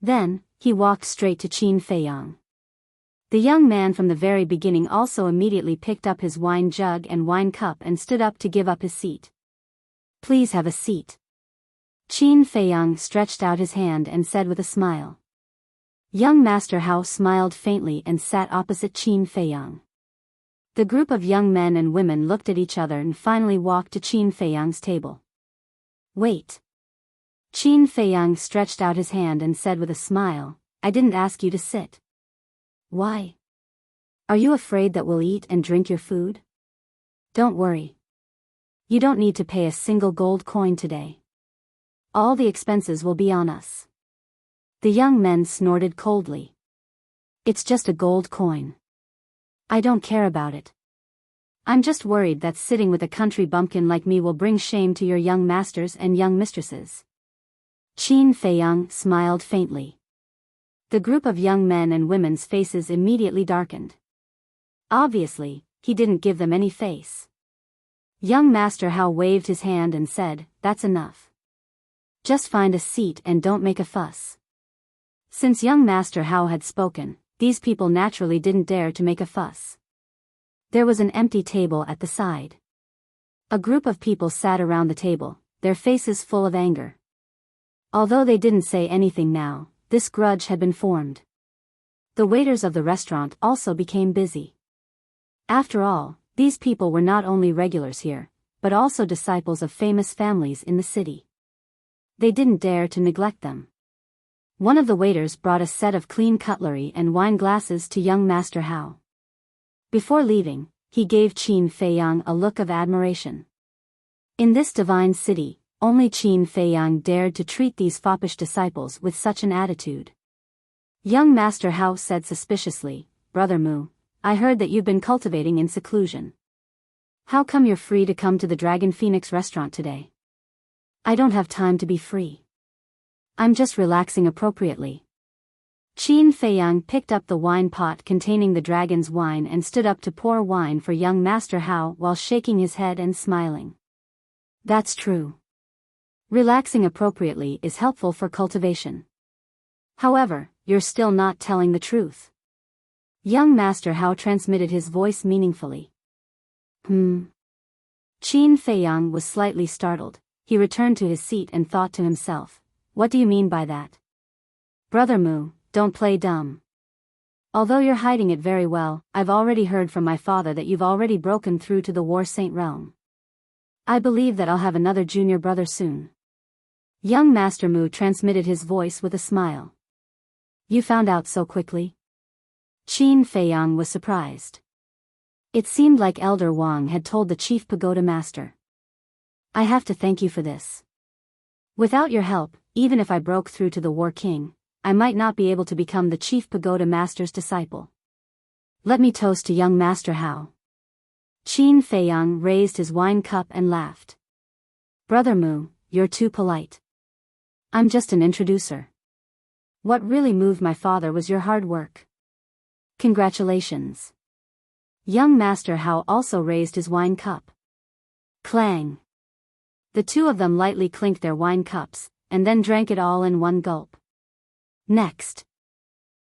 Then, he walked straight to Qin Feiyang. The young man from the very beginning also immediately picked up his wine jug and wine cup and stood up to give up his seat. "Please have a seat." Qin Feiyang stretched out his hand and said with a smile. Young Master Hao smiled faintly and sat opposite Qin Feiyang. The group of young men and women looked at each other and finally walked to Qin Feiyang's table. "Wait." Qin Feiyang stretched out his hand and said with a smile, "I didn't ask you to sit." "Why? Are you afraid that we'll eat and drink your food?" "Don't worry. You don't need to pay a single gold coin today. All the expenses will be on us." The young men snorted coldly. "It's just a gold coin. I don't care about it. I'm just worried that sitting with a country bumpkin like me will bring shame to your young masters and young mistresses." Qin Feiyang smiled faintly. The group of young men and women's faces immediately darkened. Obviously, he didn't give them any face. Young Master Hao waved his hand and said, "That's enough. Just find a seat and don't make a fuss." Since young Master Hao had spoken, these people naturally didn't dare to make a fuss. There was an empty table at the side. A group of people sat around the table, their faces full of anger. Although they didn't say anything now, this grudge had been formed. The waiters of the restaurant also became busy. After all, these people were not only regulars here, but also disciples of famous families in the city. They didn't dare to neglect them. One of the waiters brought a set of clean cutlery and wine glasses to young Master Hao. Before leaving, he gave Qin Feiyang a look of admiration. In this divine city, only Qin Feiyang dared to treat these foppish disciples with such an attitude. Young Master Hao said suspiciously, Brother Mu, I heard that you've been cultivating in seclusion. How come you're free to come to the Dragon Phoenix restaurant today? I don't have time to be free. I'm just relaxing appropriately. Qin Feiyang picked up the wine pot containing the dragon's wine and stood up to pour wine for young Master Hao while shaking his head and smiling. That's true. Relaxing appropriately is helpful for cultivation. However, you're still not telling the truth. Young Master Hao transmitted his voice meaningfully. Qin Feiyang was slightly startled. He returned to his seat and thought to himself, what do you mean by that? Brother Mu, don't play dumb. Although you're hiding it very well, I've already heard from my father that you've already broken through to the War Saint realm. I believe that I'll have another junior brother soon. Young Master Mu transmitted his voice with a smile. You found out so quickly? Qin Feiyang was surprised. It seemed like Elder Wang had told the Chief Pagoda Master. I have to thank you for this. Without your help, even if I broke through to the War King, I might not be able to become the Chief Pagoda Master's disciple. Let me toast to young Master Hao. Qin Feiyang raised his wine cup and laughed. Brother Mu, you're too polite. I'm just an introducer. What really moved my father was your hard work. Congratulations. Young Master Hao also raised his wine cup. Clang. The two of them lightly clinked their wine cups, and then drank it all in one gulp. Next.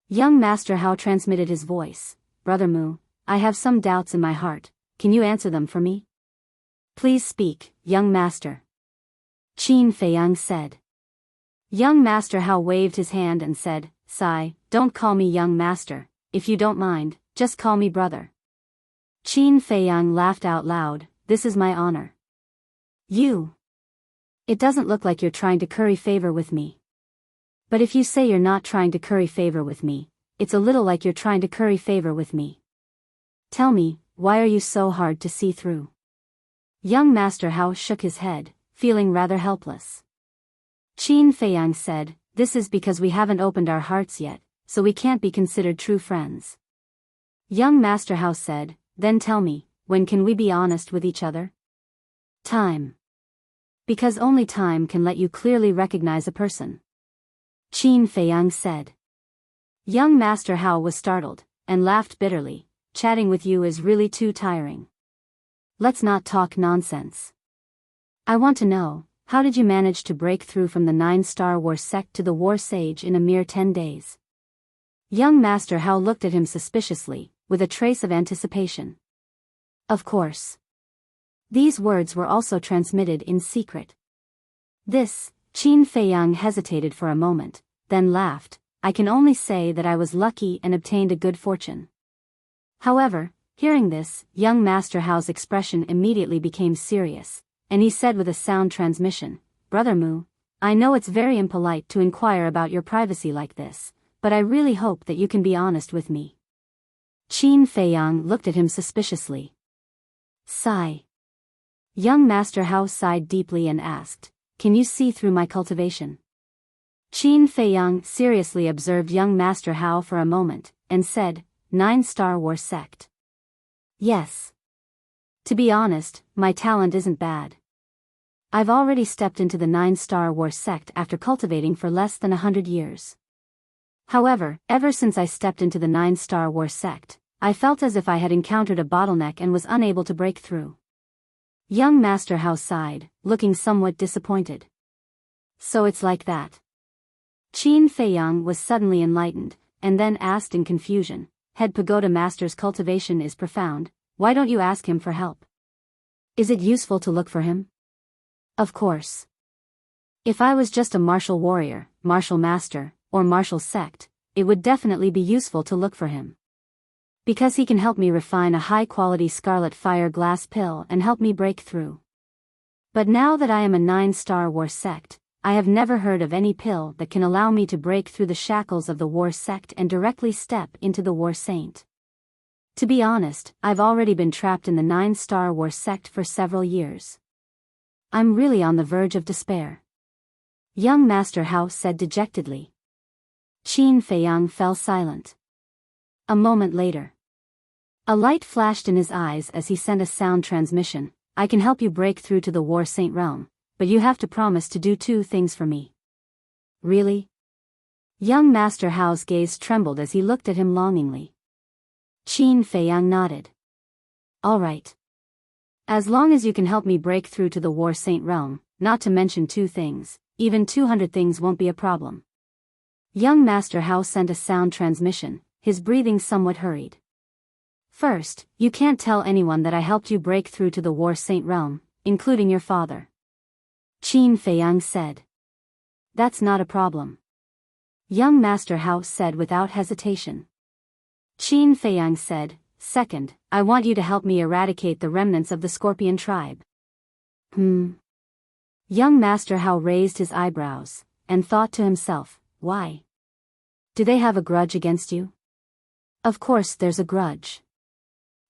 Young Master Hao transmitted his voice. Brother Mu, I have some doubts in my heart, can you answer them for me? Please speak, young master. Qin Feiyang said. Young Master Hao waved his hand and said, Sigh, don't call me young master, if you don't mind, just call me brother. Qin Feiyang laughed out loud, this is my honor. You. It doesn't look like you're trying to curry favor with me. But if you say you're not trying to curry favor with me, it's a little like you're trying to curry favor with me. Tell me, why are you so hard to see through? Young Master Hao shook his head, feeling rather helpless. Qin Feiyang said, this is because we haven't opened our hearts yet, so we can't be considered true friends. Young Master Hao said, then tell me, when can we be honest with each other? Time. Because only time can let you clearly recognize a person. Qin Feiyang said. Young Master Hao was startled, and laughed bitterly, chatting with you is really too tiring. Let's not talk nonsense. I want to know, how did you manage to break through from the 9-star War sect to the War Sage in a mere 10 days? Young Master Hao looked at him suspiciously, with a trace of anticipation. Of course. These words were also transmitted in secret. This, Qin Feiyang hesitated for a moment, then laughed, I can only say that I was lucky and obtained a good fortune. However, hearing this, young Master Hao's expression immediately became serious, and he said with a sound transmission, Brother Mu, I know it's very impolite to inquire about your privacy like this, but I really hope that you can be honest with me. Qin Feiyang looked at him suspiciously. Sigh. Young Master Hao sighed deeply and asked, can you see through my cultivation? Qin Feiyang seriously observed young Master Hao for a moment, and said, 9-star War sect. Yes. To be honest, my talent isn't bad. I've already stepped into the 9-star War sect after cultivating for less than 100 years. However, ever since I stepped into the 9-star War sect, I felt as if I had encountered a bottleneck and was unable to break through. Young Master Hao sighed, looking somewhat disappointed. So it's like that. Qin Feiyang was suddenly enlightened, and then asked in confusion, Head Pagoda Master's cultivation is profound, why don't you ask him for help? Is it useful to look for him? Of course. If I was just a martial warrior, martial master, or martial sect, it would definitely be useful to look for him. Because he can help me refine a high-quality Scarlet Fire glass pill and help me break through. But now that I am a 9-star War sect, I have never heard of any pill that can allow me to break through the shackles of the War sect and directly step into the War Saint. To be honest, I've already been trapped in the 9-star War sect for several years. I'm really on the verge of despair. Young Master Hao said dejectedly. Qin Feiyang fell silent. A moment later, a light flashed in his eyes as he sent a sound transmission. I can help you break through to the War Saint realm, but you have to promise to do 2 things for me. Really? Young Master Hao's gaze trembled as he looked at him longingly. Qin Feiyang nodded. All right. As long as you can help me break through to the War Saint realm, not to mention 2 things, even 200 things won't be a problem. Young Master Hao sent a sound transmission, his breathing somewhat hurried. First, you can't tell anyone that I helped you break through to the War Saint realm, including your father. Qin Feiyang said. That's not a problem. Young Master Hao said without hesitation. Qin Feiyang said, second, I want you to help me eradicate the remnants of the Scorpion tribe. Young Master Hao raised his eyebrows, and thought to himself, why? Do they have a grudge against you? Of course there's a grudge.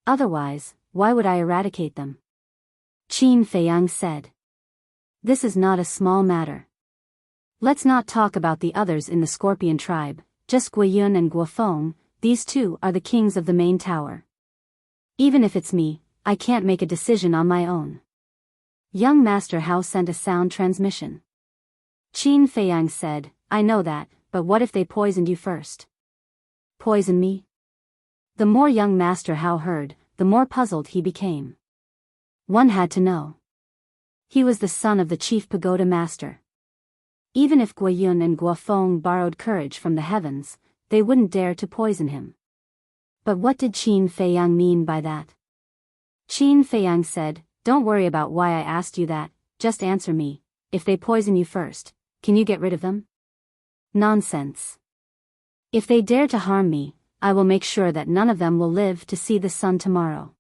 Otherwise, why would I eradicate them? Qin Feiyang said. This is not a small matter. Let's not talk about the others in the Scorpion tribe, just Guiyun and Guofeng, these 2 are the kings of the main tower. Even if it's me, I can't make a decision on my own. Young Master Hao sent a sound transmission. Qin Feiyang said, I know that, but what if they poisoned you first? Poison me? The more young Master Hao heard, the more puzzled he became. One had to know. He was the son of the chief pagoda master. Even if Guiyun and Guofeng borrowed courage from the heavens, they wouldn't dare to poison him. But what did Qin Feiyang mean by that? Qin Feiyang said, don't worry about why I asked you that, just answer me. If they poison you first, can you get rid of them? Nonsense. If they dare to harm me, I will make sure that none of them will live to see the sun tomorrow.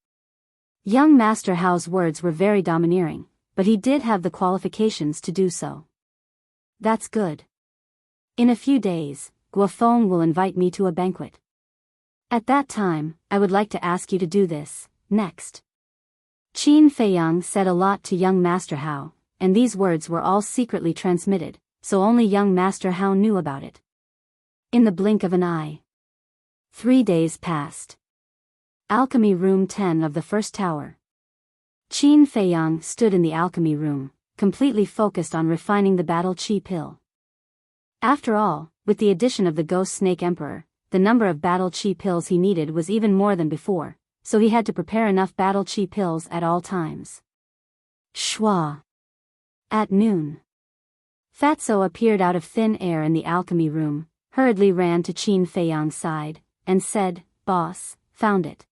Young Master Hao's words were very domineering, but he did have the qualifications to do so. That's good. In a few days, Guofeng will invite me to a banquet. At that time, I would like to ask you to do this, next. Qin Feiyang said a lot to young Master Hao, and these words were all secretly transmitted, so only young Master Hao knew about it. In the blink of an eye. 3 days passed. Alchemy Room 10 of the first tower. Qin Feiyang stood in the alchemy room, completely focused on refining the battle chi pill. After all, with the addition of the Ghost Snake Emperor, the number of battle chi pills he needed was even more than before, so he had to prepare enough battle chi pills at all times. Schwa. At noon. Fatso appeared out of thin air in the alchemy room, hurriedly ran to Qin Feiyang's side, and said, Boss, found it.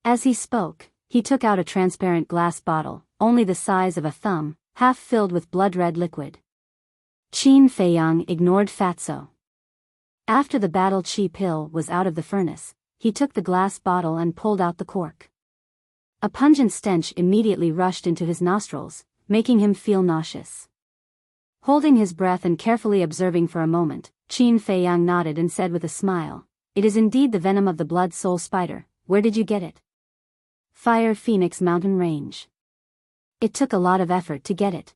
As he spoke, he took out a transparent glass bottle, only the size of a thumb, half filled with blood-red liquid. Qin Feiyang ignored Fatso. After the battle chi pill was out of the furnace, he took the glass bottle and pulled out the cork. A pungent stench immediately rushed into his nostrils, making him feel nauseous. Holding his breath and carefully observing for a moment, Qin Feiyang nodded and said with a smile, It is indeed the venom of the blood soul spider. Where did you get it? Fire Phoenix Mountain Range. It took a lot of effort to get it.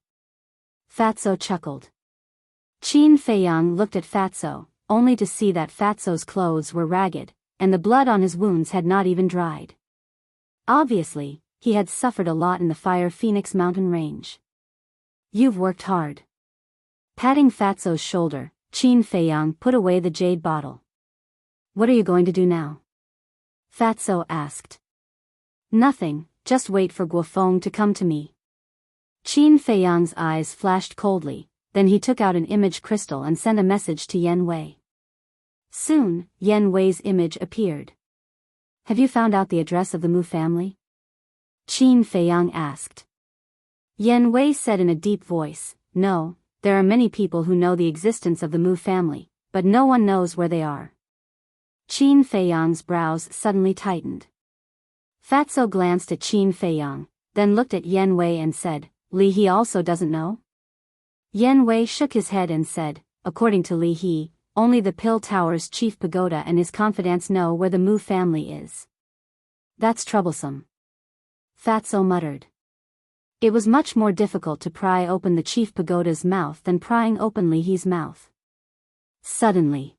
Fatso chuckled. Qin Feiyang looked at Fatso, only to see that Fatso's clothes were ragged, and the blood on his wounds had not even dried. Obviously, he had suffered a lot in the Fire Phoenix Mountain Range. You've worked hard. Patting Fatso's shoulder, Qin Feiyang put away the jade bottle. What are you going to do now? Fatso asked. Nothing, just wait for Guofeng to come to me. Qin Feiyang's eyes flashed coldly, then he took out an image crystal and sent a message to Yen Wei. Soon, Yen Wei's image appeared. Have you found out the address of the Mu family? Qin Feiyang asked. Yen Wei said in a deep voice, No, there are many people who know the existence of the Mu family, but no one knows where they are. Qin Feiyang's brows suddenly tightened. Fatso glanced at Qin Feiyang, then looked at Yen Wei and said, Li He also doesn't know? Yen Wei shook his head and said, According to Li He, only the Pill Tower's chief pagoda and his confidants know where the Mu family is. That's troublesome. Fatso muttered. It was much more difficult to pry open the chief pagoda's mouth than prying open Li He's mouth. Suddenly,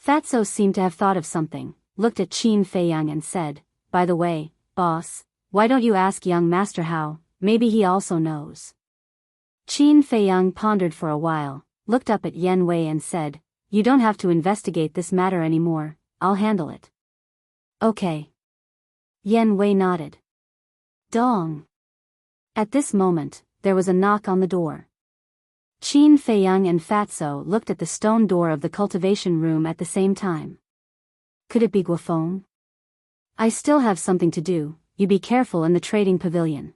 Fatso seemed to have thought of something, looked at Qin Feiyang and said, "By the way, boss, why don't you ask young Master Hao, maybe he also knows." Qin Feiyang pondered for a while, looked up at Yen Wei and said, "You don't have to investigate this matter anymore, I'll handle it." "Okay." Yen Wei nodded. Dong. At this moment, there was a knock on the door. Qin Feiyang and Fatso looked at the stone door of the cultivation room at the same time. Could it be Guofeng? "I still have something to do, you be careful in the trading pavilion."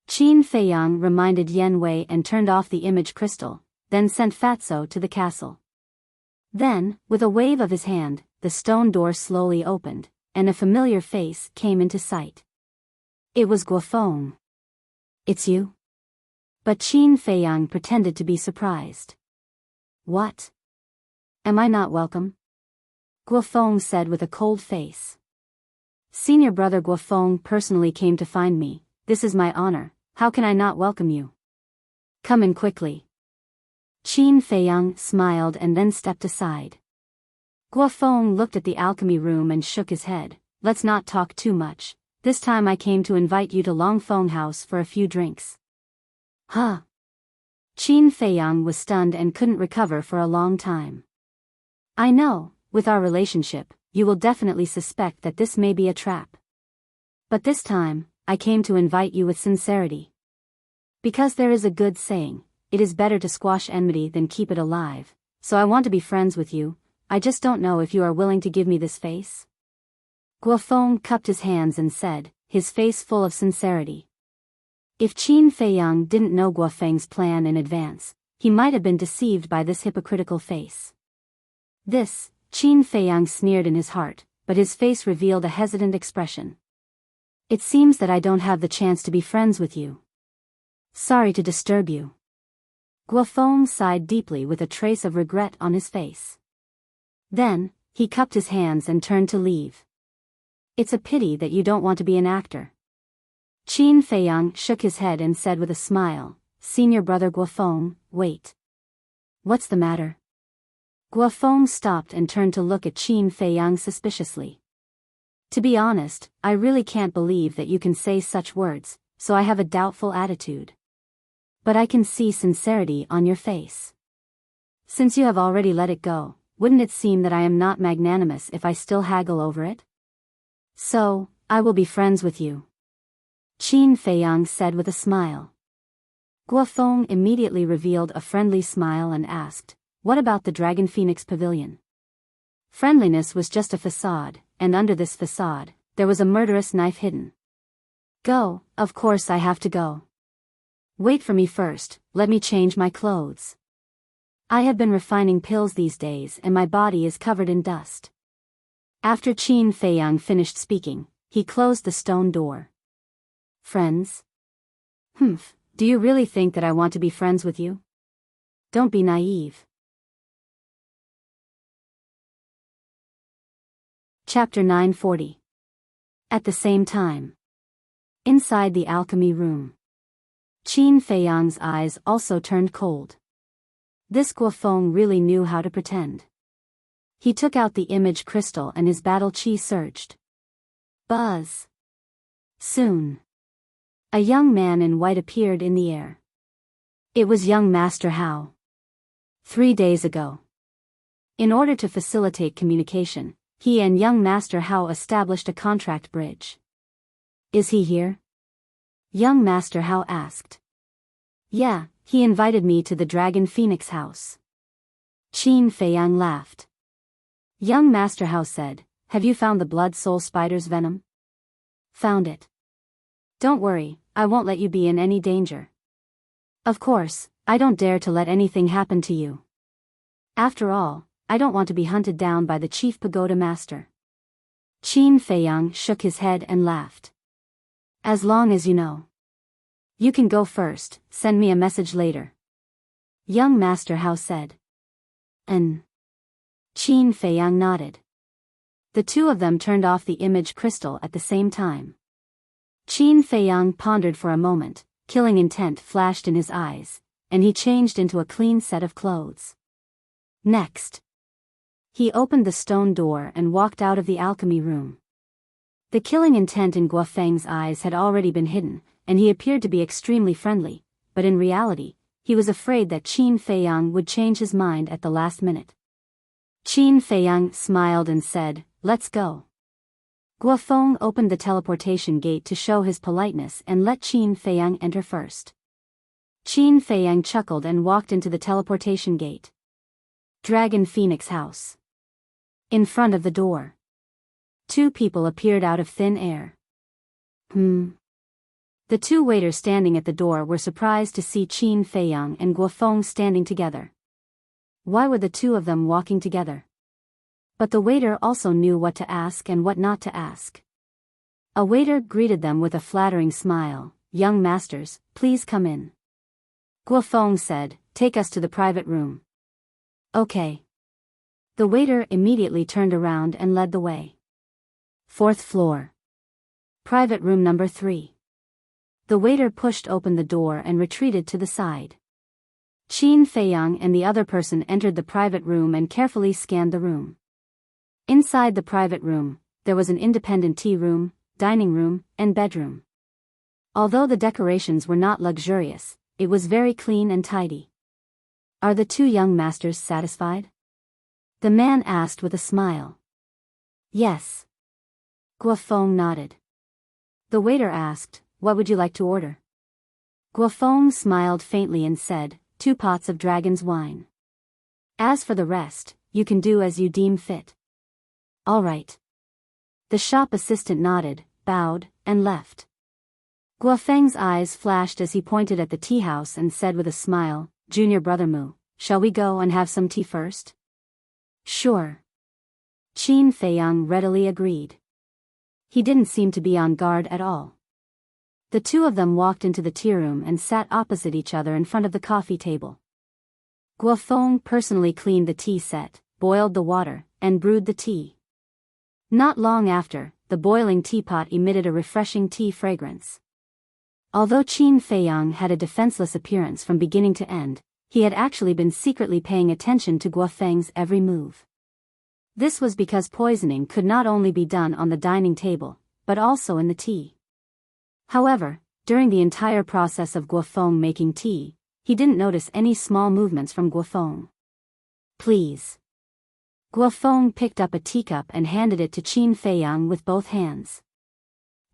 Qin Feiyang reminded Yen Wei and turned off the image crystal, then sent Fatso to the castle. Then, with a wave of his hand, the stone door slowly opened, and a familiar face came into sight. It was Guofeng. "It's you?" But Qin Feiyang pretended to be surprised. "What? Am I not welcome?" Guofeng said with a cold face. "Senior brother Guofeng personally came to find me, this is my honor, how can I not welcome you? Come in quickly." Qin Feiyang smiled and then stepped aside. Guofeng looked at the alchemy room and shook his head. "Let's not talk too much, this time I came to invite you to Longfeng House for a few drinks." "Huh?" Qin Feiyang was stunned and couldn't recover for a long time. "I know, with our relationship, you will definitely suspect that this may be a trap. But this time, I came to invite you with sincerity. Because there is a good saying, it is better to squash enmity than keep it alive, so I want to be friends with you, I just don't know if you are willing to give me this face." Guofeng cupped his hands and said, his face full of sincerity. If Qin Feiyang didn't know Guofeng's plan in advance, he might have been deceived by this hypocritical face. This, Qin Feiyang sneered in his heart, but his face revealed a hesitant expression. "It seems that I don't have the chance to be friends with you. Sorry to disturb you." Guofeng sighed deeply with a trace of regret on his face. Then, he cupped his hands and turned to leave. "It's a pity that you don't want to be an actor." Qin Feiyang shook his head and said with a smile, "Senior brother Guofeng, wait. What's the matter?" Guofeng stopped and turned to look at Qin Feiyang suspiciously. "To be honest, I really can't believe that you can say such words, so I have a doubtful attitude. But I can see sincerity on your face. Since you have already let it go, wouldn't it seem that I am not magnanimous if I still haggle over it? So, I will be friends with you." Qin Feiyang said with a smile. Guofeng immediately revealed a friendly smile and asked, "What about the Dragon Phoenix Pavilion?" Friendliness was just a facade, and under this facade, there was a murderous knife hidden. "Go, of course I have to go. Wait for me first, let me change my clothes. I have been refining pills these days and my body is covered in dust." After Qin Feiyang finished speaking, he closed the stone door. "Friends? Humph, do you really think that I want to be friends with you? Don't be naive." Chapter 940. At the same time. Inside the alchemy room. Qin Feiyang's eyes also turned cold. This Guofeng really knew how to pretend. He took out the image crystal and his battle chi surged. Buzz. Soon. A young man in white appeared in the air. It was young Master Hao. 3 days ago. In order to facilitate communication, he and young Master Hao established a contract bridge. "Is he here?" Young Master Hao asked. "Yeah, he invited me to the Dragon Phoenix house." Qin Feiyang laughed. Young Master Hao said, "Have you found the blood soul spider's venom?" "Found it. Don't worry, I won't let you be in any danger. Of course, I don't dare to let anything happen to you. After all, I don't want to be hunted down by the chief pagoda master." Qin Feiyang shook his head and laughed. "As long as you know. You can go first, send me a message later." Young Master Hao said. "Qin Feiyang nodded. The two of them turned off the image crystal at the same time. Qin Feiyang pondered for a moment, killing intent flashed in his eyes, and he changed into a clean set of clothes. Next. He opened the stone door and walked out of the alchemy room. The killing intent in Guofeng's eyes had already been hidden, and he appeared to be extremely friendly, but in reality, he was afraid that Qin Feiyang would change his mind at the last minute. Qin Feiyang smiled and said, "Let's go." Guofeng opened the teleportation gate to show his politeness and let Qin Feiyang enter first. Qin Feiyang chuckled and walked into the teleportation gate. Dragon Phoenix House. In front of the door, two people appeared out of thin air. The two waiters standing at the door were surprised to see Qin Feiyang and Guofeng standing together. Why were the two of them walking together? But the waiter also knew what to ask and what not to ask. A waiter greeted them with a flattering smile. "Young masters, please come in." Guofeng said, "Take us to the private room." "Okay." The waiter immediately turned around and led the way. 4th floor. Private room number 3. The waiter pushed open the door and retreated to the side. Qin Feiyang and the other person entered the private room and carefully scanned the room. Inside the private room, there was an independent tea room, dining room, and bedroom. Although the decorations were not luxurious, it was very clean and tidy. "Are the two young masters satisfied?" the man asked with a smile. "Yes." Guofeng nodded. The waiter asked, "What would you like to order?" Guofeng smiled faintly and said, 2 pots of dragon's wine. As for the rest, you can do as you deem fit." "All right." The shop assistant nodded, bowed, and left. Guofeng's eyes flashed as he pointed at the tea house and said with a smile, "Junior brother Mu, shall we go and have some tea first?" "Sure." Qin Feiyang readily agreed. He didn't seem to be on guard at all. The two of them walked into the tea room and sat opposite each other in front of the coffee table. Guofeng personally cleaned the tea set, boiled the water, and brewed the tea. Not long after, the boiling teapot emitted a refreshing tea fragrance. Although Qin Feiyang had a defenseless appearance from beginning to end, he had actually been secretly paying attention to Guofeng's every move. This was because poisoning could not only be done on the dining table, but also in the tea. However, during the entire process of Guofeng making tea, he didn't notice any small movements from Guofeng. "Please." Guofeng picked up a teacup and handed it to Qin Feiyang with both hands.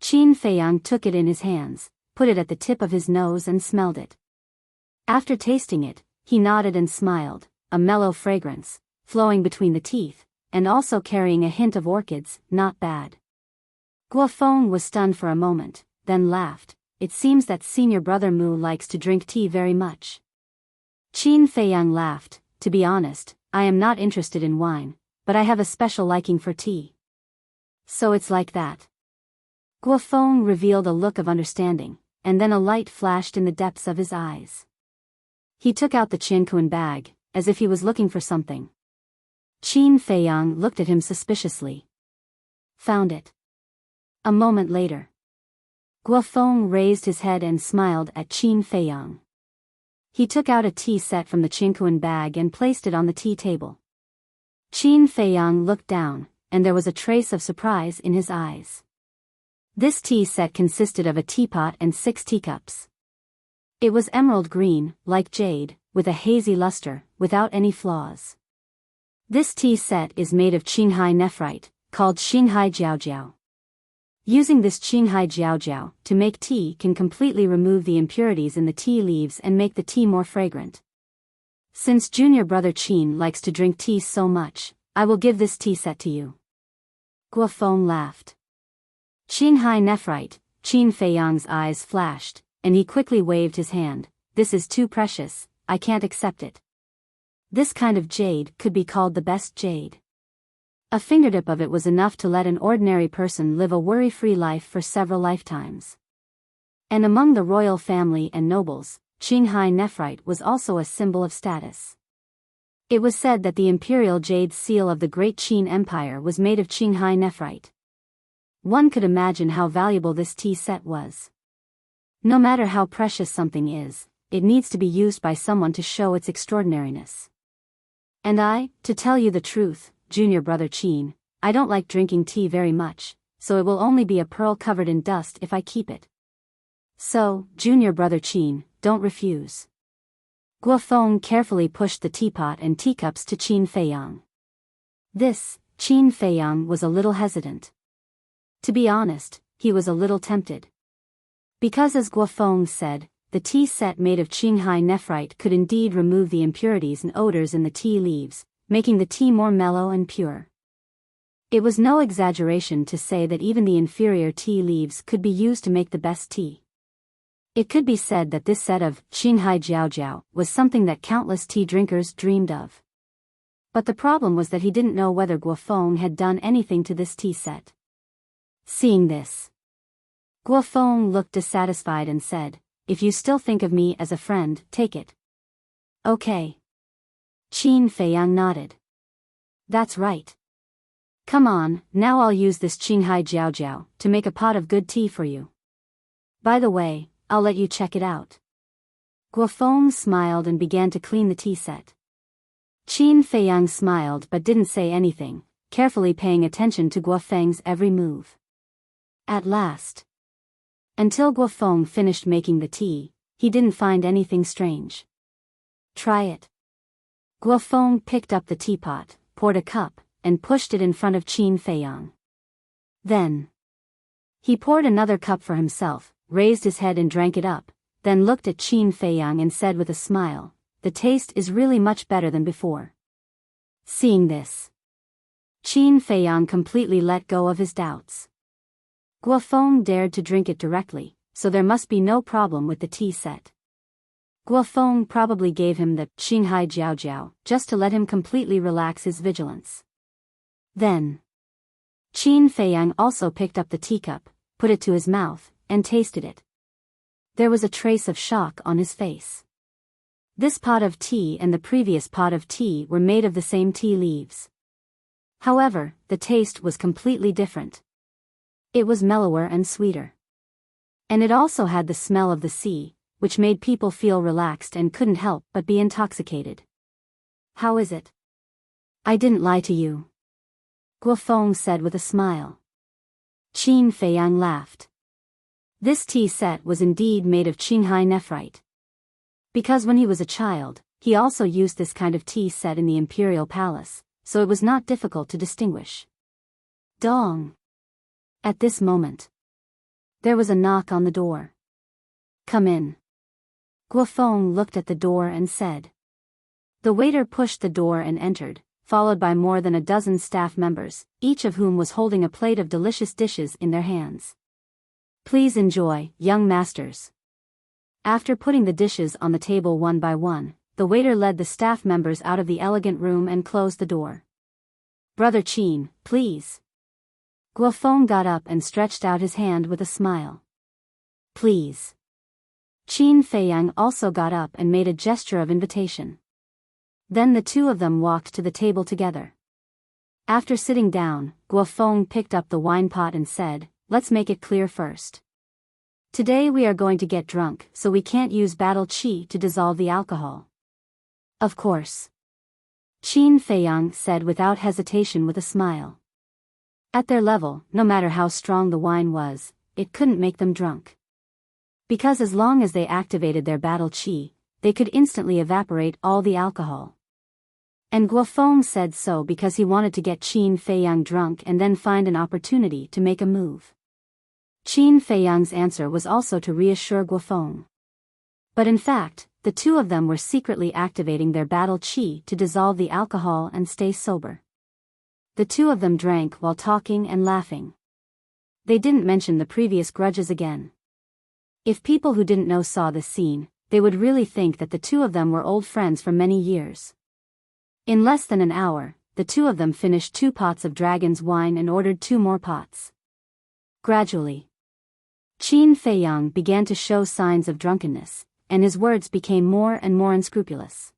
Qin Feiyang took it in his hands, put it at the tip of his nose and smelled it. After tasting it, he nodded and smiled, a mellow fragrance, flowing between the teeth, and also carrying a hint of orchids. "Not bad." Guofeng was stunned for a moment, then laughed. "It seems that senior brother Mu likes to drink tea very much." Qin Feiyang laughed. "To be honest, I am not interested in wine, but I have a special liking for tea." "So it's like that." Guofeng revealed a look of understanding, and then a light flashed in the depths of his eyes. He took out the Qianquan bag, as if he was looking for something. Qin Feiyang looked at him suspiciously. "Found it." A moment later, Guofeng raised his head and smiled at Qin Feiyang. He took out a tea set from the Qianquan bag and placed it on the tea table. Qin Feiyang looked down, and there was a trace of surprise in his eyes. This tea set consisted of a teapot and 6 teacups. It was emerald green, like jade, with a hazy luster, without any flaws. This tea set is made of Qinghai nephrite, called Qinghai Jiaojiao. Using this Qinghai Jiaojiao to make tea can completely remove the impurities in the tea leaves and make the tea more fragrant. Since junior brother Qin likes to drink tea so much, I will give this tea set to you." Guofeng laughed. "Qinghai nephrite," Qin Feiyang's eyes flashed, and he quickly waved his hand. "This is too precious, I can't accept it. This kind of jade could be called the best jade. A fingertip of it was enough to let an ordinary person live a worry-free life for several lifetimes." And among the royal family and nobles, Qinghai nephrite was also a symbol of status. It was said that the imperial jade seal of the Great Qin Empire was made of Qinghai nephrite. One could imagine how valuable this tea set was. No matter how precious something is, it needs to be used by someone to show its extraordinariness. And I, to tell you the truth, Junior brother Qin, I don't like drinking tea very much, so it will only be a pearl covered in dust if I keep it. So, Junior brother Qin, don't refuse. Guofeng carefully pushed the teapot and teacups to Qin Feiyang. Qin Feiyang was a little hesitant. To be honest, he was a little tempted. Because as Guofeng said, the tea set made of Qinghai nephrite could indeed remove the impurities and odors in the tea leaves, making the tea more mellow and pure. It was no exaggeration to say that even the inferior tea leaves could be used to make the best tea. It could be said that this set of Qinghai Jiaojiao was something that countless tea drinkers dreamed of. But the problem was that he didn't know whether Guofeng had done anything to this tea set. Seeing this, Guofeng looked dissatisfied and said, if you still think of me as a friend, take it. Okay. Qin Feiyang nodded. That's right. Come on, now I'll use this Qinghai Jiaojiao to make a pot of good tea for you. By the way, I'll let you check it out. Guofeng smiled and began to clean the tea set. Qin Feiyang smiled but didn't say anything, carefully paying attention to Guofeng's every move. At last, until Guofeng finished making the tea, he didn't find anything strange. Try it. Guofeng picked up the teapot, poured a cup, and pushed it in front of Qin Feiyang. Then, he poured another cup for himself, raised his head and drank it up, then looked at Qin Feiyang and said with a smile, the taste is really much better than before. Seeing this, Qin Feiyang completely let go of his doubts. Guofeng dared to drink it directly, so there must be no problem with the tea set. Guofeng probably gave him the Qinghai Jiaojiao just to let him completely relax his vigilance. Then, Qin Feiyang also picked up the teacup, put it to his mouth, and tasted it. There was a trace of shock on his face. This pot of tea and the previous pot of tea were made of the same tea leaves. However, the taste was completely different. It was mellower and sweeter. And it also had the smell of the sea, which made people feel relaxed and couldn't help but be intoxicated. How is it? I didn't lie to you. Guofeng said with a smile. Qin Feiyang laughed. This tea set was indeed made of Qinghai nephrite. Because when he was a child, he also used this kind of tea set in the imperial palace, so it was not difficult to distinguish. Dong! At this moment, there was a knock on the door. Come in. Guofeng looked at the door and said. The waiter pushed the door and entered, followed by more than a dozen staff members, each of whom was holding a plate of delicious dishes in their hands. Please enjoy, young masters. After putting the dishes on the table one by one, the waiter led the staff members out of the elegant room and closed the door. Brother Qin, please. Guofeng got up and stretched out his hand with a smile. Please. Qin Feiyang also got up and made a gesture of invitation. Then the two of them walked to the table together. After sitting down, Guofeng picked up the wine pot and said, let's make it clear first. Today we are going to get drunk, so we can't use battle qi to dissolve the alcohol. Of course. Qin Feiyang said without hesitation with a smile. At their level, no matter how strong the wine was, it couldn't make them drunk. Because as long as they activated their battle qi, they could instantly evaporate all the alcohol. And Guofeng said so because he wanted to get Qin Feiyang drunk and then find an opportunity to make a move. Qin Feiyang's answer was also to reassure Guofeng. But in fact, the two of them were secretly activating their battle qi to dissolve the alcohol and stay sober. The two of them drank while talking and laughing. They didn't mention the previous grudges again. If people who didn't know saw this scene, they would really think that the two of them were old friends for many years. In less than an hour, the two of them finished 2 pots of dragon's wine and ordered 2 more pots. Gradually, Qin Feiyang began to show signs of drunkenness, and his words became more and more unscrupulous.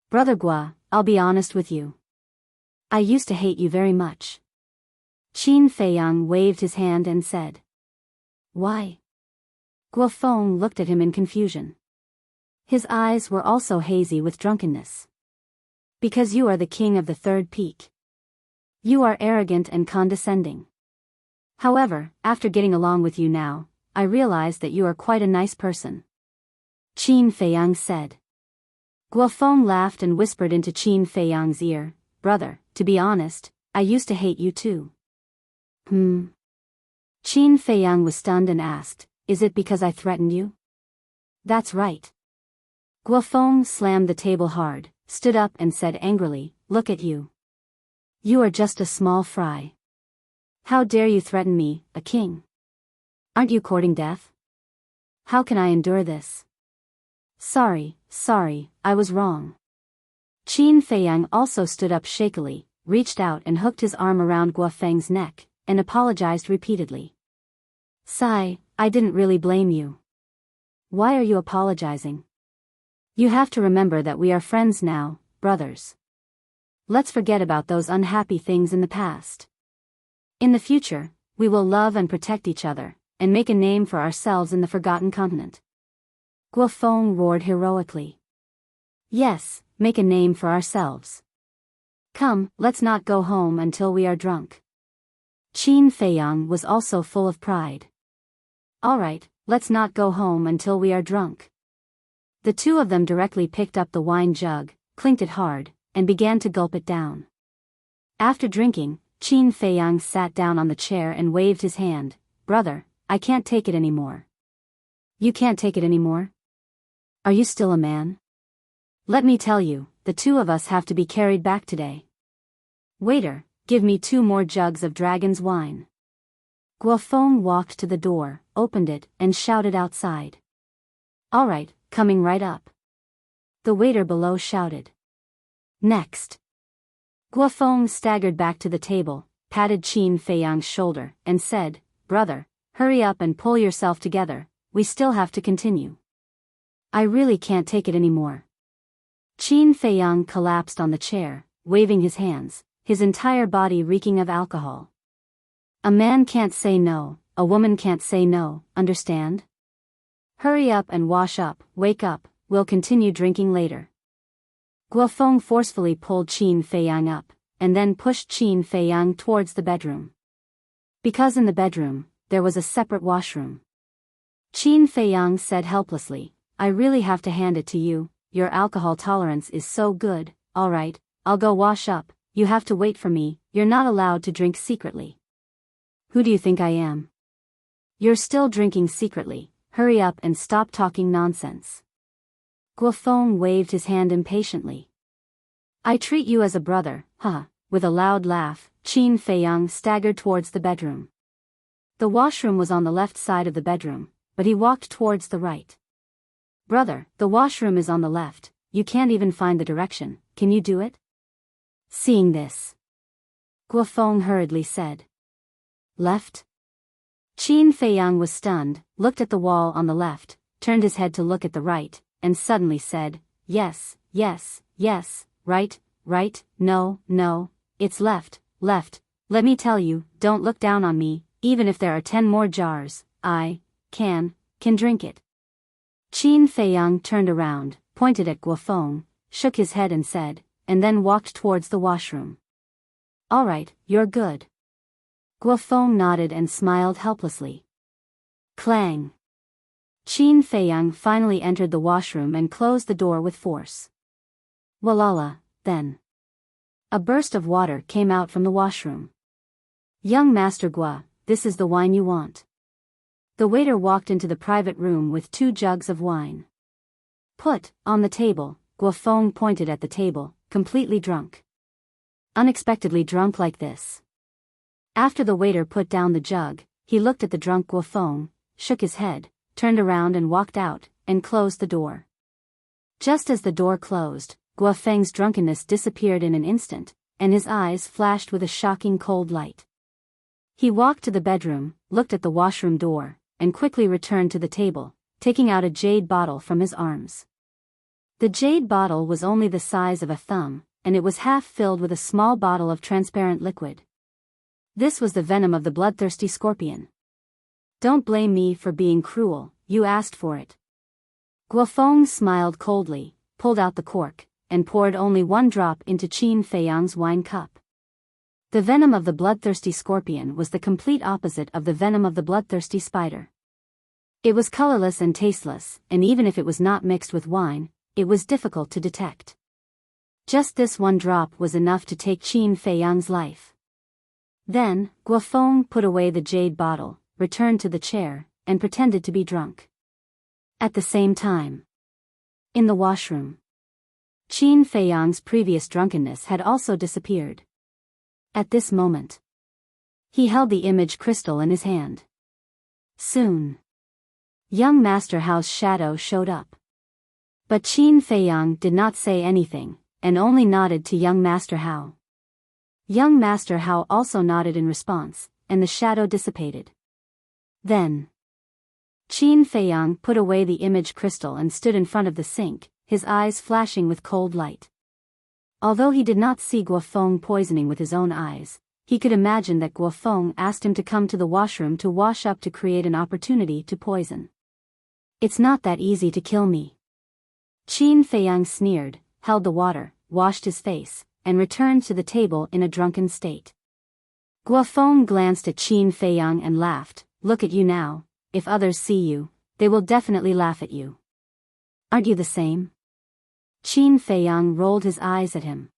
Brother Gua, I'll be honest with you. I used to hate you very much. Qin Feiyang waved his hand and said. Why? Guofeng looked at him in confusion. His eyes were also hazy with drunkenness. Because you are the king of the 3rd peak. You are arrogant and condescending. However, after getting along with you now, I realize that you are quite a nice person. Qin Feiyang said. Guofeng laughed and whispered into Qin Feiyang's ear, brother, to be honest, I used to hate you too. Qin Feiyang was stunned and asked, is it because I threatened you? That's right. Guofeng slammed the table hard, stood up and said angrily, look at you. You are just a small fry. How dare you threaten me, a king? Aren't you courting death? How can I endure this? Sorry, I was wrong. Qin Feiyang also stood up shakily, reached out and hooked his arm around Guofeng's neck, and apologized repeatedly. Sigh, I didn't really blame you. Why are you apologizing? You have to remember that we are friends now, brothers. Let's forget about those unhappy things in the past. In the future, we will love and protect each other, and make a name for ourselves in the forgotten continent. Guofeng roared heroically. Yes, make a name for ourselves. Come, let's not go home until we are drunk. Qin Feiyang was also full of pride. Alright, let's not go home until we are drunk. The two of them directly picked up the wine jug, clinked it hard, and began to gulp it down. After drinking, Qin Feiyang sat down on the chair and waved his hand. Brother, I can't take it anymore. You can't take it anymore? Are you still a man? Let me tell you, the two of us have to be carried back today. Waiter, give me 2 more jugs of dragon's wine. Guofeng walked to the door, opened it, and shouted outside. Alright, coming right up. The waiter below shouted. Next. Guofeng staggered back to the table, patted Qin Feiyang's shoulder, and said, brother, hurry up and pull yourself together, we still have to continue. I really can't take it anymore. Qin Feiyang collapsed on the chair, waving his hands, his entire body reeking of alcohol. A man can't say no, a woman can't say no, understand? Hurry up and wash up, wake up, we'll continue drinking later. Guofeng forcefully pulled Qin Feiyang up, and then pushed Qin Feiyang towards the bedroom. Because in the bedroom, there was a separate washroom. Qin Feiyang said helplessly, I really have to hand it to you, your alcohol tolerance is so good, alright, I'll go wash up, you have to wait for me, you're not allowed to drink secretly. Who do you think I am? You're still drinking secretly, hurry up and stop talking nonsense. Guofeng waved his hand impatiently. I treat you as a brother, huh? With a loud laugh, Qin Feiyang staggered towards the bedroom. The washroom was on the left side of the bedroom, but he walked towards the right. Brother, the washroom is on the left, you can't even find the direction, can you do it? Seeing this, Guofeng hurriedly said. Left? Qin Feiyang was stunned, looked at the wall on the left, turned his head to look at the right, and suddenly said, yes, right, no, it's left, let me tell you, don't look down on me, even if there are 10 more jars, I can drink it. Qin Feiyang turned around, pointed at Guofeng, shook his head and said, and then walked towards the washroom. Alright, you're good. Guofeng nodded and smiled helplessly. Clang. Qin Feiyang finally entered the washroom and closed the door with force. Walala, then. A burst of water came out from the washroom. Young Master Gua, this is the wine you want. The waiter walked into the private room with 2 jugs of wine. Put, on the table, Guofeng pointed at the table, completely drunk. Unexpectedly drunk like this. After the waiter put down the jug, he looked at the drunk Guofeng, shook his head, turned around and walked out, and closed the door. Just as the door closed, Guofeng's drunkenness disappeared in an instant, and his eyes flashed with a shocking cold light. He walked to the bedroom, looked at the washroom door, and quickly returned to the table, taking out a jade bottle from his arms. The jade bottle was only the size of a thumb, and it was half filled with a small bottle of transparent liquid. This was the venom of the bloodthirsty scorpion. Don't blame me for being cruel, you asked for it. Guofeng smiled coldly, pulled out the cork, and poured only 1 drop into Qin Feiyang's wine cup. The venom of the bloodthirsty scorpion was the complete opposite of the venom of the bloodthirsty spider. It was colorless and tasteless, and even if it was not mixed with wine, it was difficult to detect. Just this one drop was enough to take Qin Feiyang's life. Then, Guofeng put away the jade bottle, returned to the chair, and pretended to be drunk. At the same time, in the washroom, Qin Feiyang's previous drunkenness had also disappeared. At this moment, he held the image crystal in his hand. Soon, young Master Hao's shadow showed up. But Qin Feiyang did not say anything, and only nodded to young Master Hao. Young Master Hao also nodded in response, and the shadow dissipated. Then, Qin Feiyang put away the image crystal and stood in front of the sink, his eyes flashing with cold light. Although he did not see Guofeng poisoning with his own eyes, he could imagine that Guofeng asked him to come to the washroom to wash up to create an opportunity to poison. It's not that easy to kill me. Qin Feiyang sneered, held the water, washed his face, and returned to the table in a drunken state. Guofeng glanced at Qin Feiyang and laughed. Look at you now, if others see you, they will definitely laugh at you. Aren't you the same? Qin Feiyang rolled his eyes at him.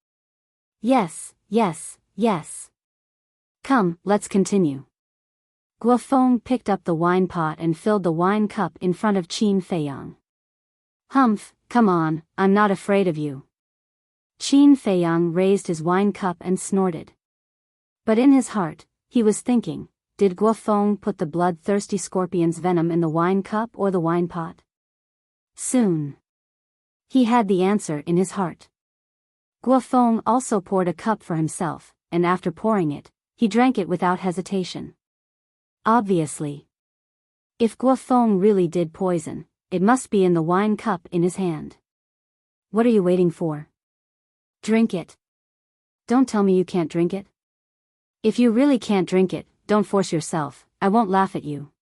Yes, yes, yes. Come, let's continue. Guofeng picked up the wine pot and filled the wine cup in front of Qin Feiyang. Humph, come on, I'm not afraid of you. Qin Feiyang raised his wine cup and snorted. But in his heart, he was thinking, did Guofeng put the bloodthirsty scorpion's venom in the wine cup or the wine pot? Soon, he had the answer in his heart. Guofeng also poured a cup for himself, and after pouring it, he drank it without hesitation. Obviously, if Guofeng really did poison, it must be in the wine cup in his hand. What are you waiting for? Drink it. Don't tell me you can't drink it. If you really can't drink it, don't force yourself, I won't laugh at you.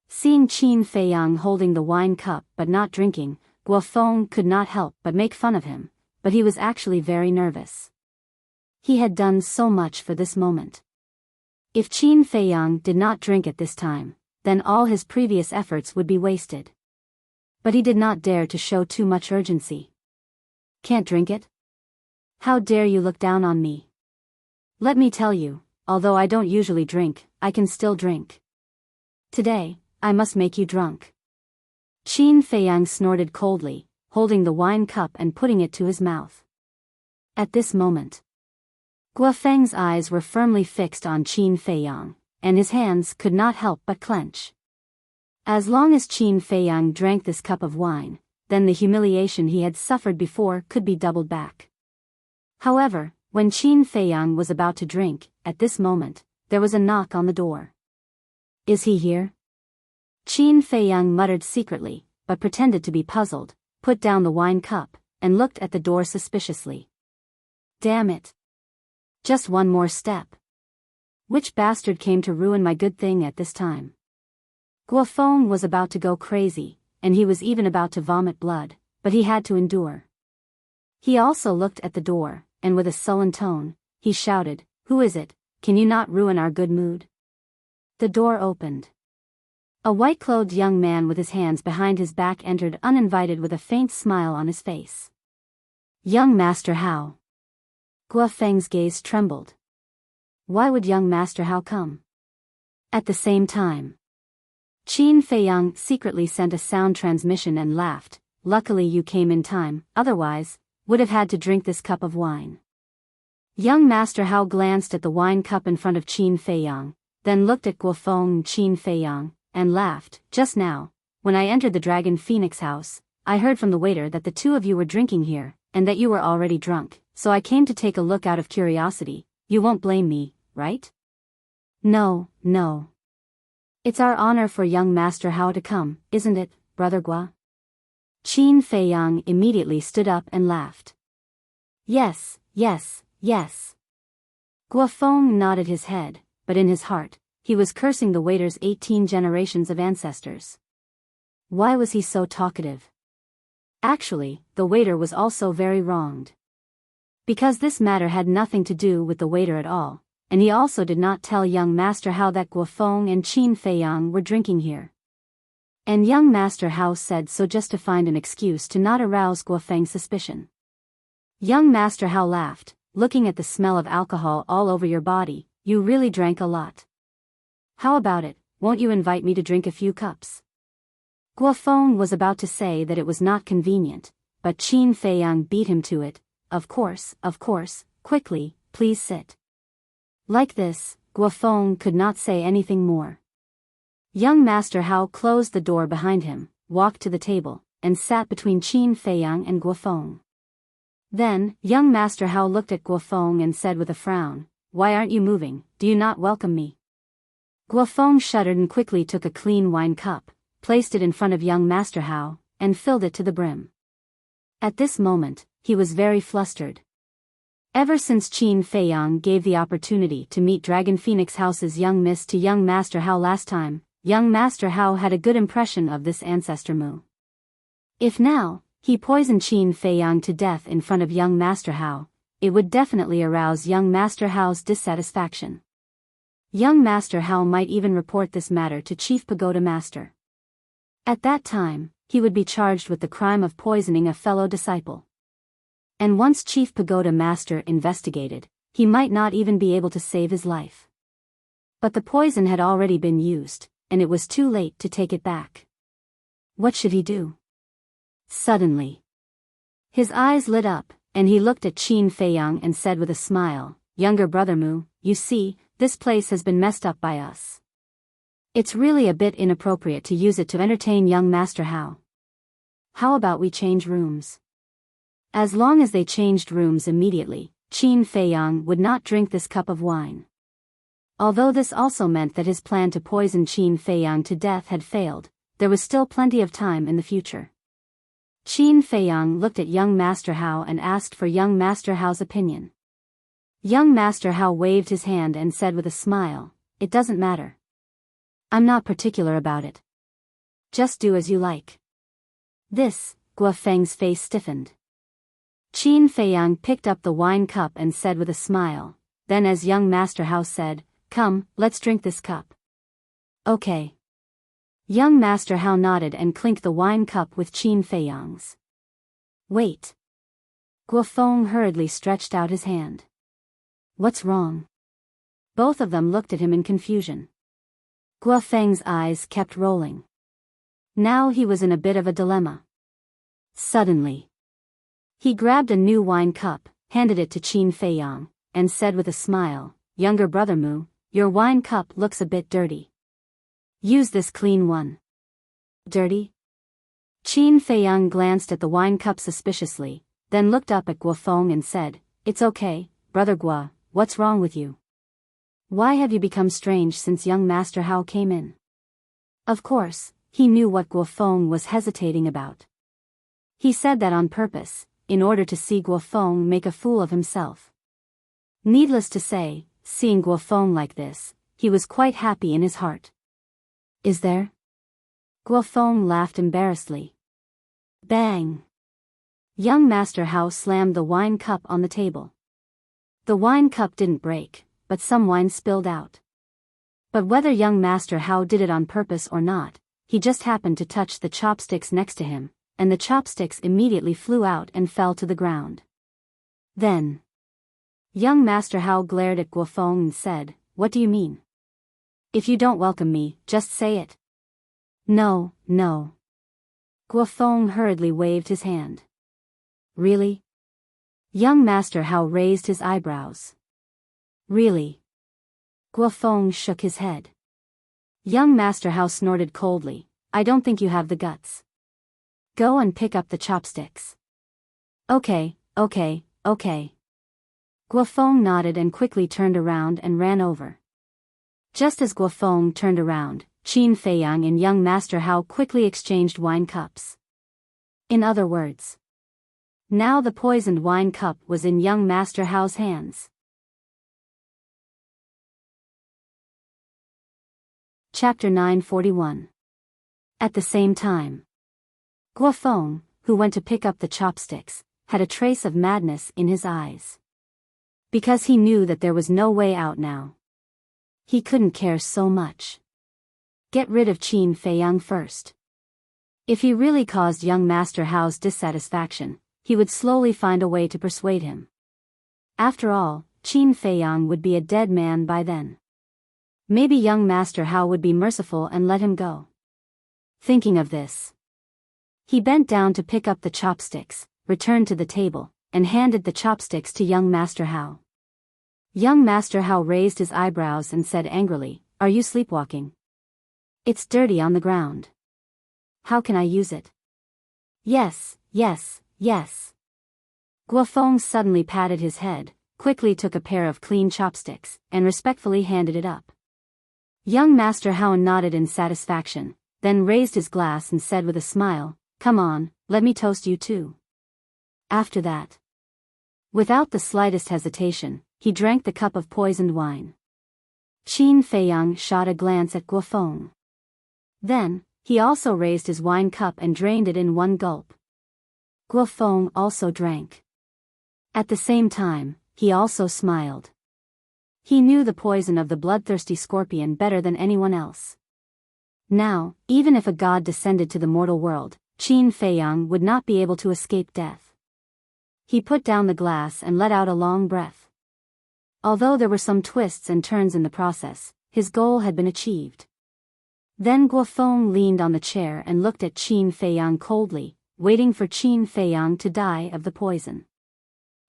Seeing Qin Feiyang holding the wine cup but not drinking, Guofeng could not help but make fun of him, but he was actually very nervous. He had done so much for this moment. If Qin Feiyang did not drink at this time, then all his previous efforts would be wasted. But he did not dare to show too much urgency. Can't drink it? How dare you look down on me? Let me tell you, although I don't usually drink, I can still drink. Today, I must make you drunk. Qin Feiyang snorted coldly, holding the wine cup and putting it to his mouth. At this moment, Guofeng's eyes were firmly fixed on Qin Feiyang, and his hands could not help but clench. As long as Qin Feiyang drank this cup of wine, then the humiliation he had suffered before could be doubled back. However, when Qin Feiyang was about to drink, at this moment, there was a knock on the door. Is he here? Qin Feiyang muttered secretly, but pretended to be puzzled, put down the wine cup, and looked at the door suspiciously. Damn it. Just one more step. Which bastard came to ruin my good thing at this time? Guofeng was about to go crazy, and he was even about to vomit blood, but he had to endure. He also looked at the door, and with a sullen tone, he shouted, Who is it? Can you not ruin our good mood? The door opened. A white-clothed young man with his hands behind his back entered uninvited with a faint smile on his face. Young Master Hao. Guofeng's gaze trembled. Why would young Master Hao come? At the same time, Qin Feiyang secretly sent a sound transmission and laughed. Luckily you came in time, otherwise, would have had to drink this cup of wine. Young Master Hao glanced at the wine cup in front of Qin Feiyang, then looked at Guofeng and Qin Feiyang, and laughed. Just now, when I entered the Dragon Phoenix house, I heard from the waiter that the two of you were drinking here, and that you were already drunk, so I came to take a look out of curiosity. You won't blame me, right? No, no. It's our honor for young Master Hao to come, isn't it, Brother Gua? Qin Feiyang immediately stood up and laughed. Yes, yes, yes. Guofeng nodded his head, but in his heart, he was cursing the waiter's 18 generations of ancestors. Why was he so talkative? Actually, the waiter was also very wronged. Because this matter had nothing to do with the waiter at all, and he also did not tell young Master Hao that Guofeng and Qin Feiyang were drinking here. And young Master Hao said so just to find an excuse to not arouse Guofeng's suspicion. Young Master Hao laughed, looking at the smell of alcohol all over your body. You really drank a lot. How about it, won't you invite me to drink a few cups? Guofeng was about to say that it was not convenient, but Qin Feiyang beat him to it. Of course, quickly, please sit. Like this, Guofeng could not say anything more. Young Master Hao closed the door behind him, walked to the table, and sat between Qin Feiyang and Guofeng. Then, young Master Hao looked at Guofeng and said with a frown, "Why aren't you moving? Do you not welcome me?" Guofeng shuddered and quickly took a clean wine cup, placed it in front of young Master Hao, and filled it to the brim. At this moment, he was very flustered. Ever since Qin Feiyang gave the opportunity to meet Dragon Phoenix House's young miss to young Master Hao last time, young Master Hao had a good impression of this ancestor Mu. If now, he poisoned Qin Feiyang to death in front of young Master Hao, it would definitely arouse young Master Hao's dissatisfaction. Young Master Hao might even report this matter to Chief Pagoda Master. At that time, he would be charged with the crime of poisoning a fellow disciple. And once Chief Pagoda Master investigated, he might not even be able to save his life. But the poison had already been used, and it was too late to take it back. What should he do? Suddenly, his eyes lit up, and he looked at Qin Feiyang and said with a smile, "Younger brother Mu, you see, this place has been messed up by us. It's really a bit inappropriate to use it to entertain young Master Hao. How about we change rooms?" As long as they changed rooms immediately, Qin Feiyang would not drink this cup of wine. Although this also meant that his plan to poison Qin Feiyang to death had failed, there was still plenty of time in the future. Qin Feiyang looked at young Master Hao and asked for young Master Hao's opinion. Young Master Hao waved his hand and said with a smile, "It doesn't matter. I'm not particular about it. Just do as you like." This, Guofeng's face stiffened. Qin Feiyang picked up the wine cup and said with a smile, then as young Master Hao said, "Come, let's drink this cup." "Okay." Young Master Hao nodded and clinked the wine cup with Qin Feiyang's. "Wait." Guofeng hurriedly stretched out his hand. "What's wrong?" Both of them looked at him in confusion. Guofeng's eyes kept rolling. Now he was in a bit of a dilemma. Suddenly, he grabbed a new wine cup, handed it to Qin Feiyang, and said with a smile, "Younger brother Mu, your wine cup looks a bit dirty. Use this clean one." "Dirty?" Qin Feiyang glanced at the wine cup suspiciously, then looked up at Guofeng and said, "It's okay, brother Guo, what's wrong with you? Why have you become strange since young Master Hao came in?" Of course, he knew what Guofeng was hesitating about. He said that on purpose, in order to see Guofeng make a fool of himself. Needless to say, seeing Guofeng like this, he was quite happy in his heart. "Is there?" Guofeng laughed embarrassedly. Bang! Young Master Hao slammed the wine cup on the table. The wine cup didn't break, but some wine spilled out. But whether young Master Hao did it on purpose or not, he just happened to touch the chopsticks next to him, and the chopsticks immediately flew out and fell to the ground. Then, young Master Hao glared at Guofeng and said, "What do you mean? If you don't welcome me, just say it." "No, no." Guofeng hurriedly waved his hand. "Really?" Young Master Hao raised his eyebrows. "Really?" Guofeng shook his head. Young Master Hao snorted coldly, "I don't think you have the guts. Go and pick up the chopsticks." Okay. Guofeng nodded and quickly turned around and ran over. Just as Guofeng turned around, Qin Feiyang and young Master Hao quickly exchanged wine cups. In other words, now the poisoned wine cup was in young Master Hao's hands. Chapter 941. At the same time, Guofeng, who went to pick up the chopsticks, had a trace of madness in his eyes. Because he knew that there was no way out now. He couldn't care so much. Get rid of Qin Feiyang first. If he really caused young Master Hao's dissatisfaction, he would slowly find a way to persuade him. After all, Qin Feiyang would be a dead man by then. Maybe young Master Hao would be merciful and let him go. Thinking of this, he bent down to pick up the chopsticks, returned to the table, and handed the chopsticks to young Master Hao. Young Master Hao raised his eyebrows and said angrily, "Are you sleepwalking? It's dirty on the ground. How can I use it?" Yes. Guofeng suddenly patted his head, quickly took a pair of clean chopsticks, and respectfully handed it up. Young Master Hao nodded in satisfaction, then raised his glass and said with a smile, "Come on, let me toast you too." After that, without the slightest hesitation, he drank the cup of poisoned wine. Qin Feiyang shot a glance at Guofeng. Then, he also raised his wine cup and drained it in one gulp. Guofeng also drank. At the same time, he also smiled. He knew the poison of the bloodthirsty scorpion better than anyone else. Now, even if a god descended to the mortal world, Qin Feiyang would not be able to escape death. He put down the glass and let out a long breath. Although there were some twists and turns in the process, his goal had been achieved. Then Guofeng leaned on the chair and looked at Qin Feiyang coldly, waiting for Qin Feiyang to die of the poison.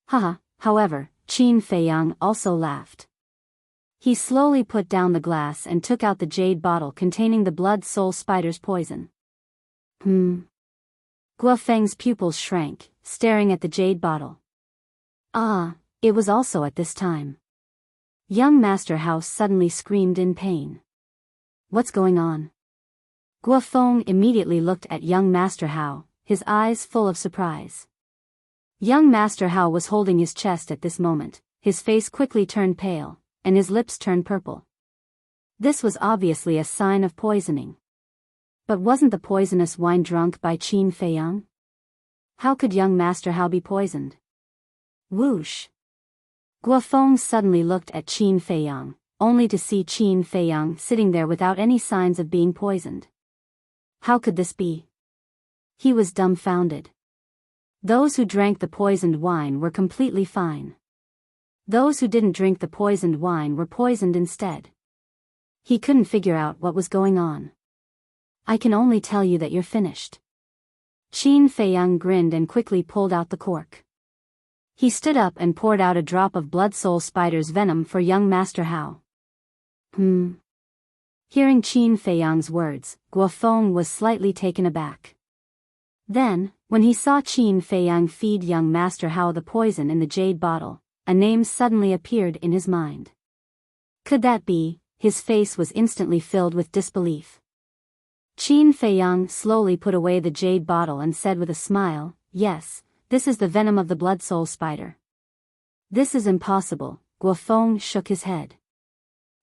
However, Qin Feiyang also laughed. He slowly put down the glass and took out the jade bottle containing the blood soul spider's poison. Guofeng's pupils shrank, staring at the jade bottle. It was also at this time. Young Master Hao suddenly screamed in pain. What's going on? Guofeng immediately looked at young Master Hao, his eyes full of surprise. Young Master Hao was holding his chest at this moment, his face quickly turned pale, and his lips turned purple. This was obviously a sign of poisoning. But wasn't the poisonous wine drunk by Qin Feiyang? How could young Master Hao be poisoned? Whoosh! Guofeng suddenly looked at Qin Feiyang, only to see Qin Feiyang sitting there without any signs of being poisoned. How could this be? He was dumbfounded. Those who drank the poisoned wine were completely fine. Those who didn't drink the poisoned wine were poisoned instead. He couldn't figure out what was going on. I can only tell you that you're finished. Qin Feiyang grinned and quickly pulled out the cork. He stood up and poured out a drop of blood soul spider's venom for young Master Hao. Hearing Qin Feiyang's words, Guofeng was slightly taken aback. Then, when he saw Qin Feiyang feed young Master Hao the poison in the jade bottle, a name suddenly appeared in his mind. Could that be? His face was instantly filled with disbelief. Qin Feiyang slowly put away the jade bottle and said with a smile, "Yes, this is the venom of the blood soul spider." "This is impossible," Guofeng shook his head.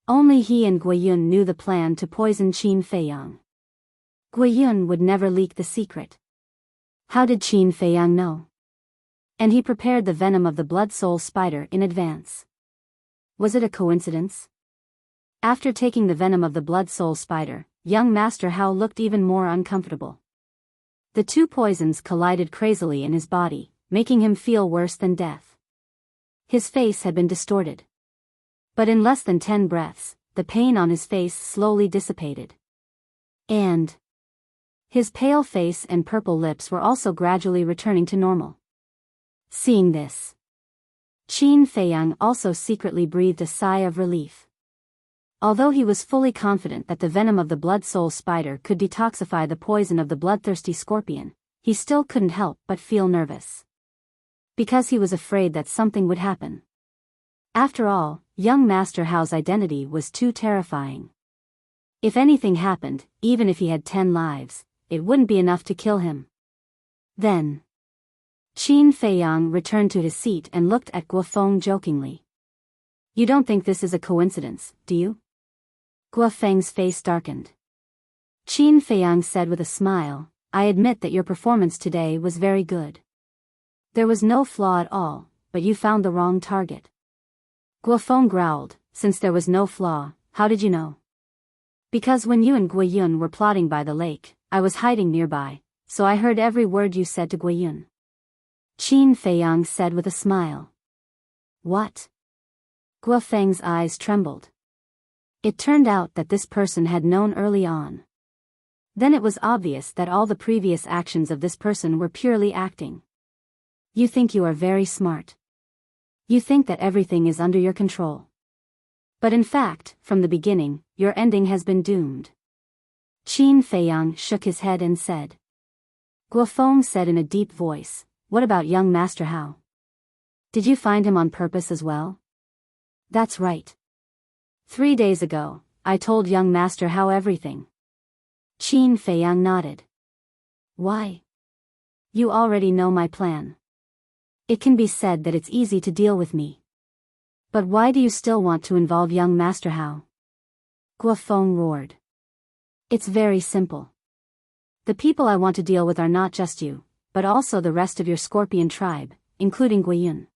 Only he and Guiyun knew the plan to poison Qin Feiyang. Guiyun would never leak the secret. How did Qin Feiyang know? And he prepared the venom of the blood soul spider in advance. Was it a coincidence? After taking the venom of the blood soul spider, young Master Hao looked even more uncomfortable. The two poisons collided crazily in his body, making him feel worse than death. His face had been distorted. But in less than 10 breaths, the pain on his face slowly dissipated. And his pale face and purple lips were also gradually returning to normal. Seeing this, Qin Feiyang also secretly breathed a sigh of relief. Although he was fully confident that the venom of the blood soul spider could detoxify the poison of the bloodthirsty scorpion, he still couldn't help but feel nervous. Because he was afraid that something would happen. After all, young Master Hao's identity was too terrifying. If anything happened, even if he had 10 lives, it wouldn't be enough to kill him. Then, Qin Feiyang returned to his seat and looked at Guofeng jokingly. "You don't think this is a coincidence, do you?" Guofeng's face darkened. Qin Feiyang said with a smile, "I admit that your performance today was very good. There was no flaw at all, but you found the wrong target. Guofeng growled, since there was no flaw, how did you know? Because when you and Guiyun were plotting by the lake, I was hiding nearby, so I heard every word you said to Guiyun. Qin Feiyang said with a smile. What? Guofeng's eyes trembled. It turned out that this person had known early on. Then it was obvious that all the previous actions of this person were purely acting. You think you are very smart. You think that everything is under your control. But in fact, from the beginning, your ending has been doomed. Qin Feiyang shook his head and said. Guofeng said in a deep voice, what about young Master Hao? Did you find him on purpose as well? That's right. 3 days ago, I told young Master Hao everything. Qin Feiyang nodded. Why? You already know my plan. It can be said that it's easy to deal with me. But why do you still want to involve young Master Hao? Guofeng roared. It's very simple. The people I want to deal with are not just you, but also the rest of your scorpion tribe, including Guiyun.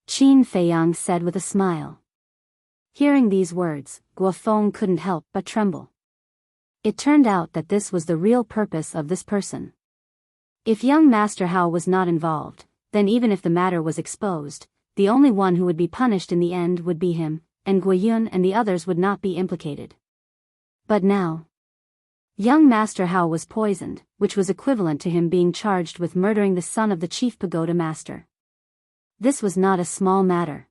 Qin Feiyang said with a smile. Hearing these words, Guofeng couldn't help but tremble. It turned out that this was the real purpose of this person. If young Master Hao was not involved, then even if the matter was exposed, the only one who would be punished in the end would be him, and Guiyun and the others would not be implicated. But now, young Master Hao was poisoned, which was equivalent to him being charged with murdering the son of the chief pagoda master. This was not a small matter.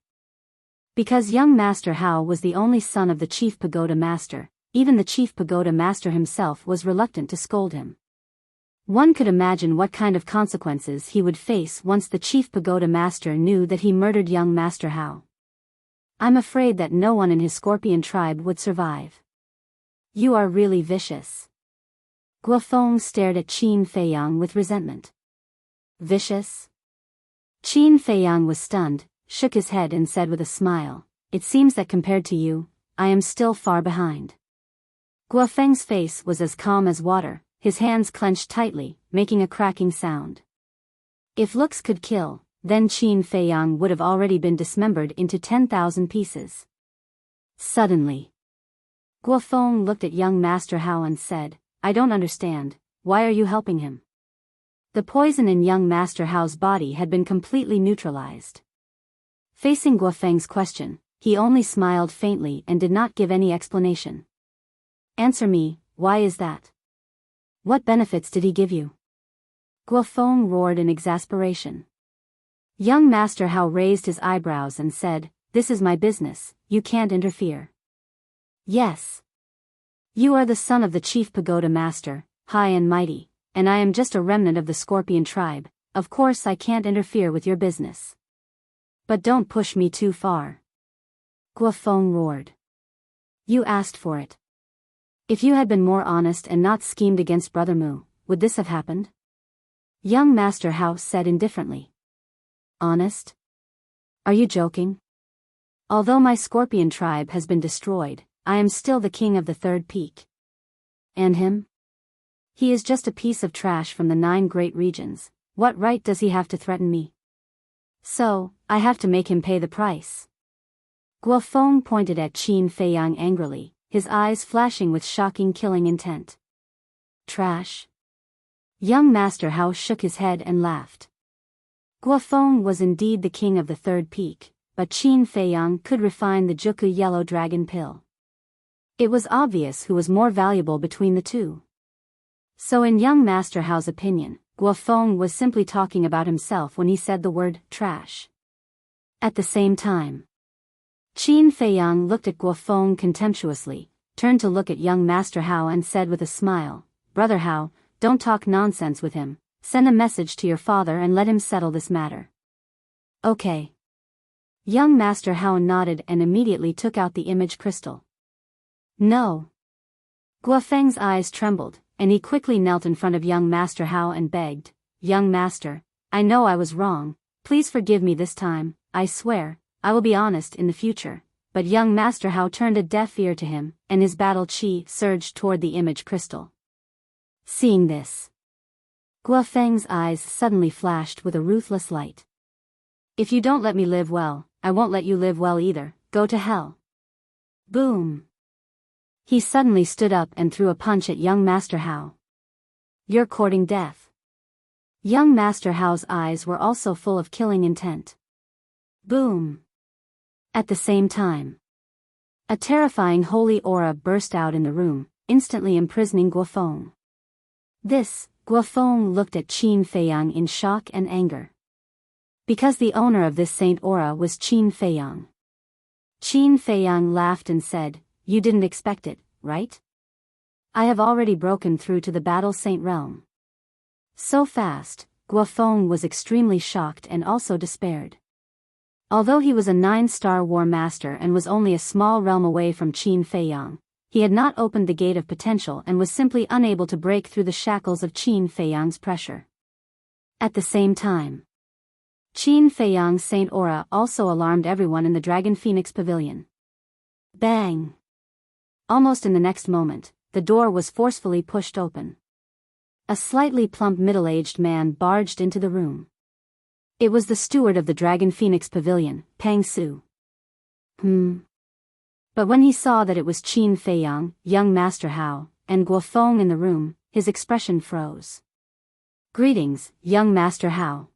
Because young Master Hao was the only son of the chief pagoda master, even the chief pagoda master himself was reluctant to scold him. One could imagine what kind of consequences he would face once the chief pagoda master knew that he murdered young Master Hao. I'm afraid that no one in his scorpion tribe would survive. You are really vicious. Guofeng stared at Qin Feiyang with resentment. Vicious? Qin Feiyang was stunned, shook his head and said with a smile, it seems that compared to you, I am still far behind. Guofeng's face was as calm as water, his hands clenched tightly, making a cracking sound. If looks could kill, then Qin Feiyang would have already been dismembered into 10,000 pieces. Suddenly, Guofeng looked at young Master Hao and said, I don't understand, why are you helping him? The poison in young Master Hao's body had been completely neutralized. Facing Guofeng's question, he only smiled faintly and did not give any explanation. Answer me, why is that? What benefits did he give you? Guofeng roared in exasperation. Young Master Hao raised his eyebrows and said, this is my business, you can't interfere. Yes. You are the son of the chief pagoda master, high and mighty, and I am just a remnant of the scorpion tribe, of course I can't interfere with your business. But don't push me too far. Guofeng roared. You asked for it. If you had been more honest and not schemed against Brother Mu, would this have happened? Young Master Hao said indifferently. Honest? Are you joking? Although my scorpion tribe has been destroyed, I am still the king of the third peak. And him? He is just a piece of trash from the 9 great regions. What right does he have to threaten me? So, I have to make him pay the price. Guofeng pointed at Qin Feiyang angrily, his eyes flashing with shocking killing intent. Trash? Young Master Hao shook his head and laughed. Guofeng was indeed the king of the third peak, but Qin Feiyang could refine the Juku yellow dragon pill. It was obvious who was more valuable between the two. So in young Master Hao's opinion, Guofeng was simply talking about himself when he said the word trash. At the same time, Qin Feiyang looked at Guofeng contemptuously, turned to look at young Master Hao and said with a smile, Brother Hao, don't talk nonsense with him, send a message to your father and let him settle this matter. Okay. Young Master Hao nodded and immediately took out the image crystal. No. Guofeng's eyes trembled, and he quickly knelt in front of young Master Hao and begged, Young Master, I know I was wrong, please forgive me this time, I swear, I will be honest in the future. But young Master Hao turned a deaf ear to him, and his battle chi surged toward the image crystal. Seeing this, Guofeng's eyes suddenly flashed with a ruthless light. If you don't let me live well, I won't let you live well either. Go to hell. Boom. He suddenly stood up and threw a punch at young Master Hao. You're courting death. Young Master Hao's eyes were also full of killing intent. Boom. At the same time, a terrifying holy aura burst out in the room, instantly imprisoning Guofeng. Guofeng looked at Qin Feiyang in shock and anger. Because the owner of this saint aura was Qin Feiyang. Qin Feiyang laughed and said, "You didn't expect it, right? I have already broken through to the battle saint realm." So fast, Guofeng was extremely shocked and also despaired. Although he was a 9-star war master and was only a small realm away from Qin Feiyang, he had not opened the gate of potential and was simply unable to break through the shackles of Qin Feiyang's pressure. At the same time, Qin Feiyang's saint aura also alarmed everyone in the Dragon Phoenix Pavilion. Bang! Almost in the next moment, the door was forcefully pushed open. A slightly plump middle-aged man barged into the room. It was the steward of the Dragon Phoenix Pavilion, Pang Su. But when he saw that it was Qin Feiyang, young Master Hao, and Guofeng in the room, his expression froze. "Greetings, young Master Hao."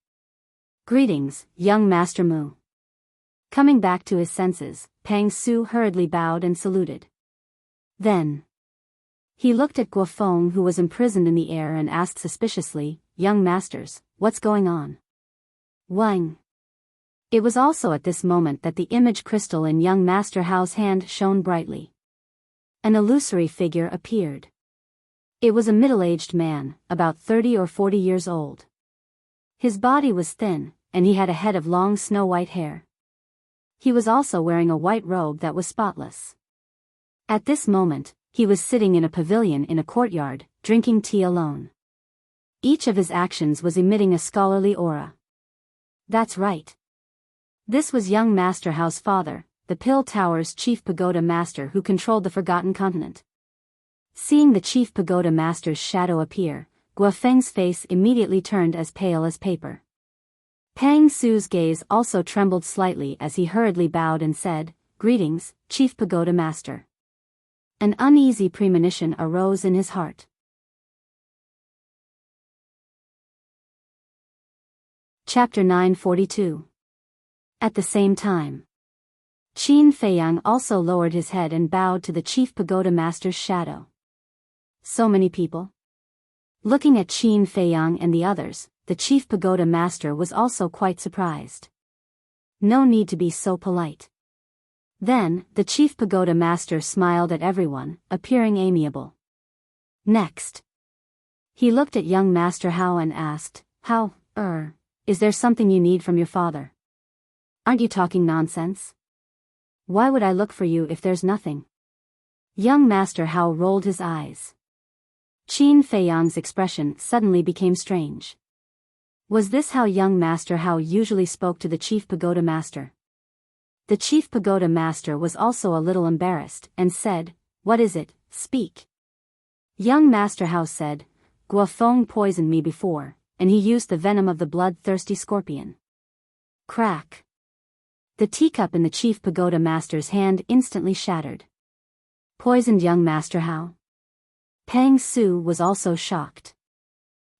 "Greetings, young Master Mu." Coming back to his senses, Pang Su hurriedly bowed and saluted. Then he looked at Guofeng, who was imprisoned in the air, and asked suspiciously, "Young masters, what's going on?" Wang. It was also at this moment that the image crystal in young Master Hao's hand shone brightly. An illusory figure appeared. It was a middle-aged man, about 30 or 40 years old. His body was thin, and he had a head of long snow-white hair. He was also wearing a white robe that was spotless. At this moment, he was sitting in a pavilion in a courtyard, drinking tea alone. Each of his actions was emitting a scholarly aura. That's right. This was young Master Hao's father, the Pill Tower's chief pagoda master who controlled the Forgotten Continent. Seeing the chief pagoda master's shadow appear, Guofeng's face immediately turned as pale as paper. Pang Su's gaze also trembled slightly as he hurriedly bowed and said, "Greetings, Chief Pagoda Master." An uneasy premonition arose in his heart. Chapter 942. At the same time, Qin Feiyang also lowered his head and bowed to the Chief Pagoda Master's shadow. So many people. Looking at Qin Feiyang and the others, the Chief Pagoda Master was also quite surprised. No need to be so polite. Then, the Chief Pagoda Master smiled at everyone, appearing amiable. Next, he looked at young Master Hao and asked, "Hao, is there something you need from your father? Aren't you talking nonsense? Why would I look for you if there's nothing?" Young Master Hao rolled his eyes. Qin Feiyang's expression suddenly became strange. Was this how young Master Hao usually spoke to the Chief Pagoda Master? The Chief Pagoda Master was also a little embarrassed, and said, "What is it? Speak." Young Master Hao said, "Guofeng poisoned me before, and he used the venom of the bloodthirsty scorpion." Crack. The teacup in the Chief Pagoda Master's hand instantly shattered. Poisoned young Master Hao? Pang Su was also shocked.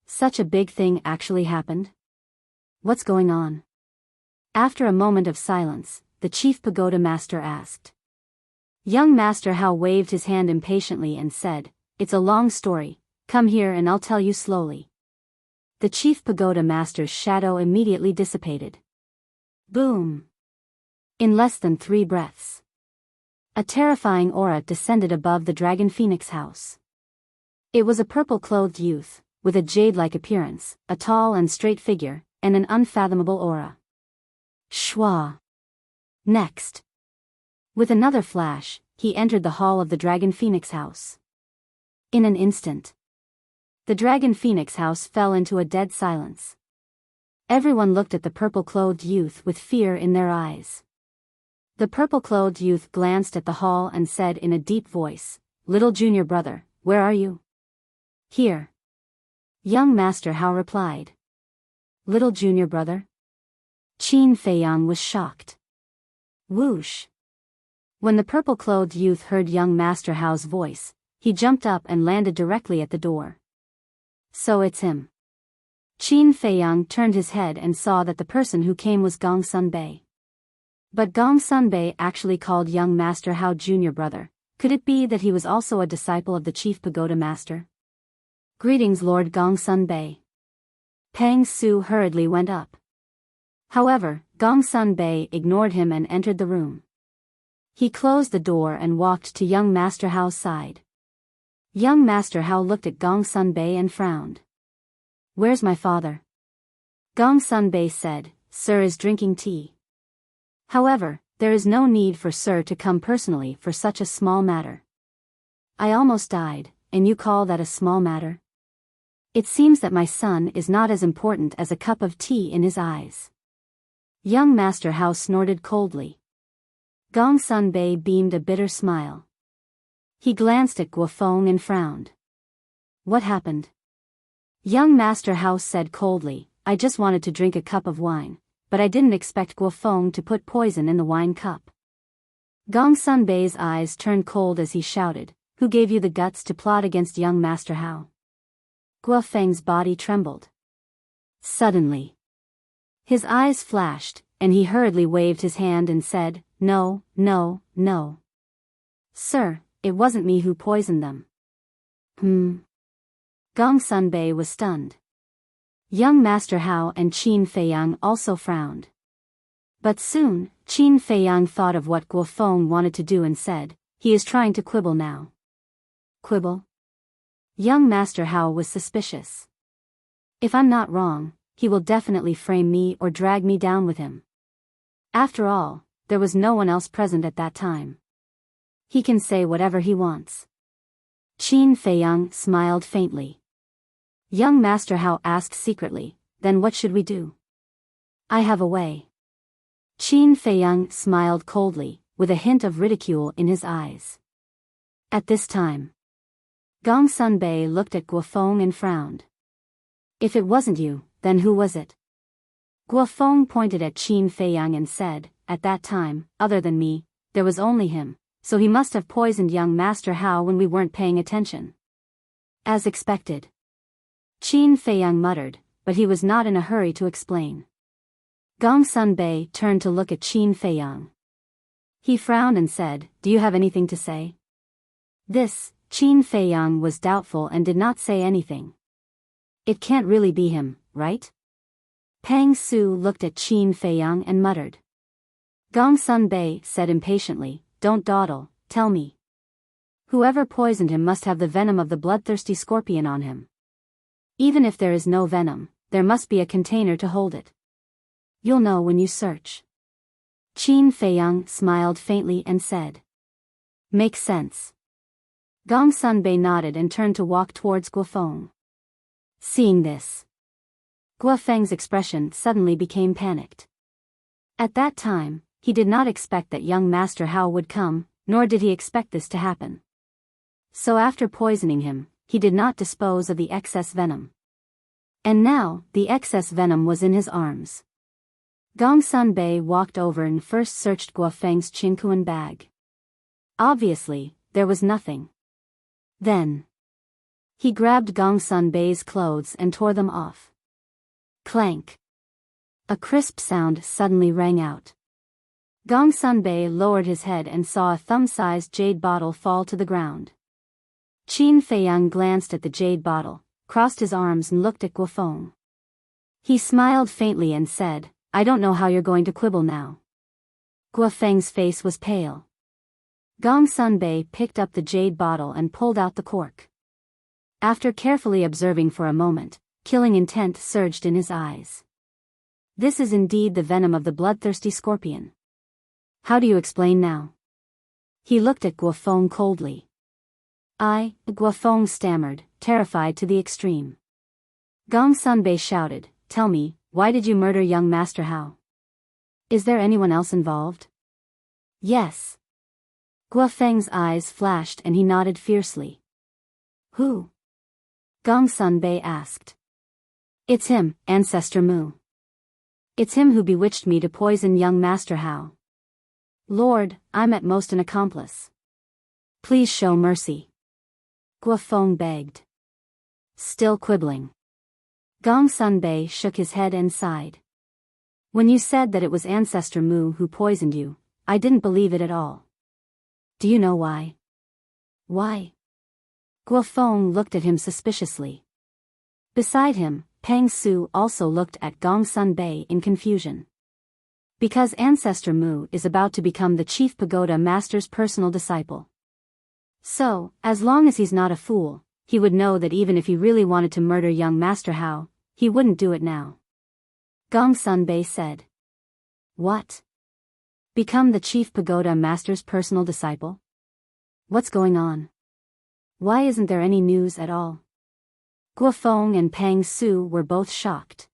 Such a big thing actually happened? What's going on? After a moment of silence, the Chief Pagoda Master asked. Young Master Hao waved his hand impatiently and said, "It's a long story, come here and I'll tell you slowly." The Chief Pagoda Master's shadow immediately dissipated. Boom! In less than 3 breaths, a terrifying aura descended above the Dragon Phoenix house. It was a purple-clothed youth, with a jade-like appearance, a tall and straight figure, and an unfathomable aura. Schwa! Next, with another flash, he entered the hall of the Dragon Phoenix house. In an instant, the Dragon Phoenix house fell into a dead silence. Everyone looked at the purple-clothed youth with fear in their eyes. The purple-clothed youth glanced at the hall and said in a deep voice, "Little junior brother, where are you?" "Here." Young Master Hao replied. "Little junior brother? Qin Feiyang was shocked. Whoosh! When the purple-clothed youth heard young Master Hao's voice, he jumped up and landed directly at the door. So it's him. Qin Feiyang turned his head and saw that the person who came was Gong Sunbei. But Gong Sunbei actually called young Master Hao junior brother. Could it be that he was also a disciple of the chief pagoda master? Greetings, Lord Gong Sunbei. Pang Su hurriedly went up. However, Gong Sunbei ignored him and entered the room. He closed the door and walked to young Master Hao's side. Young Master Hao looked at Gong Sunbei and frowned. Where's my father? Gong Sunbei said, Sir is drinking tea. However, there is no need for Sir to come personally for such a small matter. I almost died, and you call that a small matter? It seems that my son is not as important as a cup of tea in his eyes. Young Master Hao snorted coldly. Gong Sunbei beamed a bitter smile. He glanced at Guofeng and frowned. What happened? Young Master Hao said coldly, I just wanted to drink a cup of wine, but I didn't expect Guofeng to put poison in the wine cup. Gong Sunbei's eyes turned cold as he shouted, Who gave you the guts to plot against young Master Hao? Guofeng's body trembled. Suddenly, his eyes flashed, and he hurriedly waved his hand and said, No, no, no. Sir, it wasn't me who poisoned them. Gong Sunbei was stunned. Young Master Hao and Qin Feiyang also frowned. But soon, Qin Feiyang thought of what Guofeng wanted to do and said, He is trying to quibble now. Quibble? Young Master Hao was suspicious. If I'm not wrong, he will definitely frame me or drag me down with him. After all, there was no one else present at that time. He can say whatever he wants. Qin Feiyang smiled faintly. Young Master Hao asked secretly, Then what should we do? I have a way. Qin Feiyang smiled coldly, with a hint of ridicule in his eyes. At this time, Gong Sunbei looked at Guofeng and frowned. If it wasn't you, then who was it? Guofeng pointed at Qin Feiyang and said, At that time, other than me, there was only him, so he must have poisoned young Master Hao when we weren't paying attention. As expected. Qin Feiyang muttered, but he was not in a hurry to explain. Gong Sunbei turned to look at Qin Feiyang. He frowned and said, Do you have anything to say? Qin Feiyang was doubtful and did not say anything. It can't really be him, right? Pang Su looked at Qin Feiyang and muttered. Gong Sunbei said impatiently, Don't dawdle, tell me. Whoever poisoned him must have the venom of the bloodthirsty scorpion on him. Even if there is no venom, there must be a container to hold it. You'll know when you search. Qin Feiyang smiled faintly and said. Makes sense. Gong Sunbei nodded and turned to walk towards Guofeng. Seeing this, Guofeng's expression suddenly became panicked. At that time, he did not expect that young Master Hao would come, nor did he expect this to happen. So after poisoning him, he did not dispose of the excess venom. And now, the excess venom was in his arms. Gong Sunbei walked over and first searched Guofeng's Qinkuan bag. Obviously, there was nothing. Then, he grabbed Gong Sunbei's clothes and tore them off. Clank. A crisp sound suddenly rang out. Gong Sunbei lowered his head and saw a thumb-sized jade bottle fall to the ground. Qin Feiyang glanced at the jade bottle, crossed his arms and looked at Guofeng. He smiled faintly and said, I don't know how you're going to quibble now. Guofeng's face was pale. Gong Sunbei picked up the jade bottle and pulled out the cork. After carefully observing for a moment, killing intent surged in his eyes. This is indeed the venom of the bloodthirsty scorpion. How do you explain now? He looked at Guofeng coldly. Guofeng stammered, terrified to the extreme. Gong Sunbei shouted, Tell me, why did you murder young Master Hao? Is there anyone else involved? Yes. Guofeng's eyes flashed and he nodded fiercely. Who? Gong Sunbei asked. It's him, Ancestor Mu. It's him who bewitched me to poison young Master Hao. Lord, I'm at most an accomplice. Please show mercy. Guofeng begged. Still quibbling. Gong Sunbei shook his head and sighed. When you said that it was Ancestor Mu who poisoned you, I didn't believe it at all. Do you know why? Why? Guofeng looked at him suspiciously. Beside him, Pang Su also looked at Gong Sunbei in confusion. Because Ancestor Mu is about to become the chief pagoda master's personal disciple. So, as long as he's not a fool, he would know that even if he really wanted to murder young Master Hao, he wouldn't do it now. Gong Sunbei said. What? Become the chief pagoda master's personal disciple? What's going on? Why isn't there any news at all? Guofeng and Pang Su were both shocked.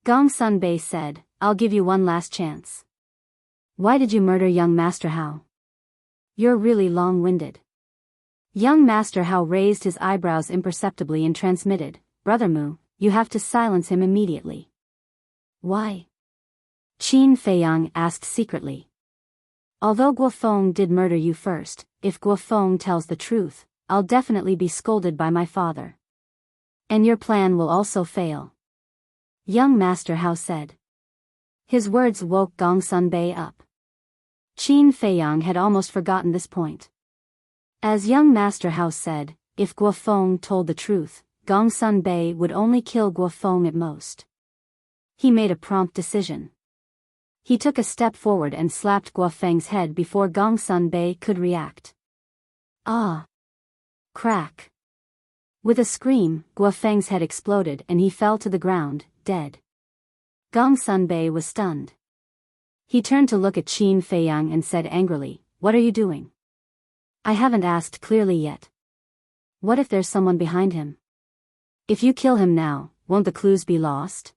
Gong Sunbei said, I'll give you one last chance. Why did you murder young Master Hao? You're really long-winded. Young Master Hao raised his eyebrows imperceptibly and transmitted, Brother Mu, you have to silence him immediately. Why? Qin Feiyang asked secretly. Although Guofeng did murder you first, if Guofeng tells the truth, I'll definitely be scolded by my father. And your plan will also fail. Young Master Hao said. His words woke Gong Sunbei up. Qin Feiyang had almost forgotten this point. As young Master Hao said, if Guofeng told the truth, Gong Sunbei would only kill Guofeng at most. He made a prompt decision. He took a step forward and slapped Guofeng's head before Gong Sunbei could react. Ah! Crack! With a scream, Guofeng's head exploded and he fell to the ground, dead. Gong Sunbei was stunned. He turned to look at Qin Feiyang and said angrily, What are you doing? I haven't asked clearly yet. What if there's someone behind him? If you kill him now, won't the clues be lost?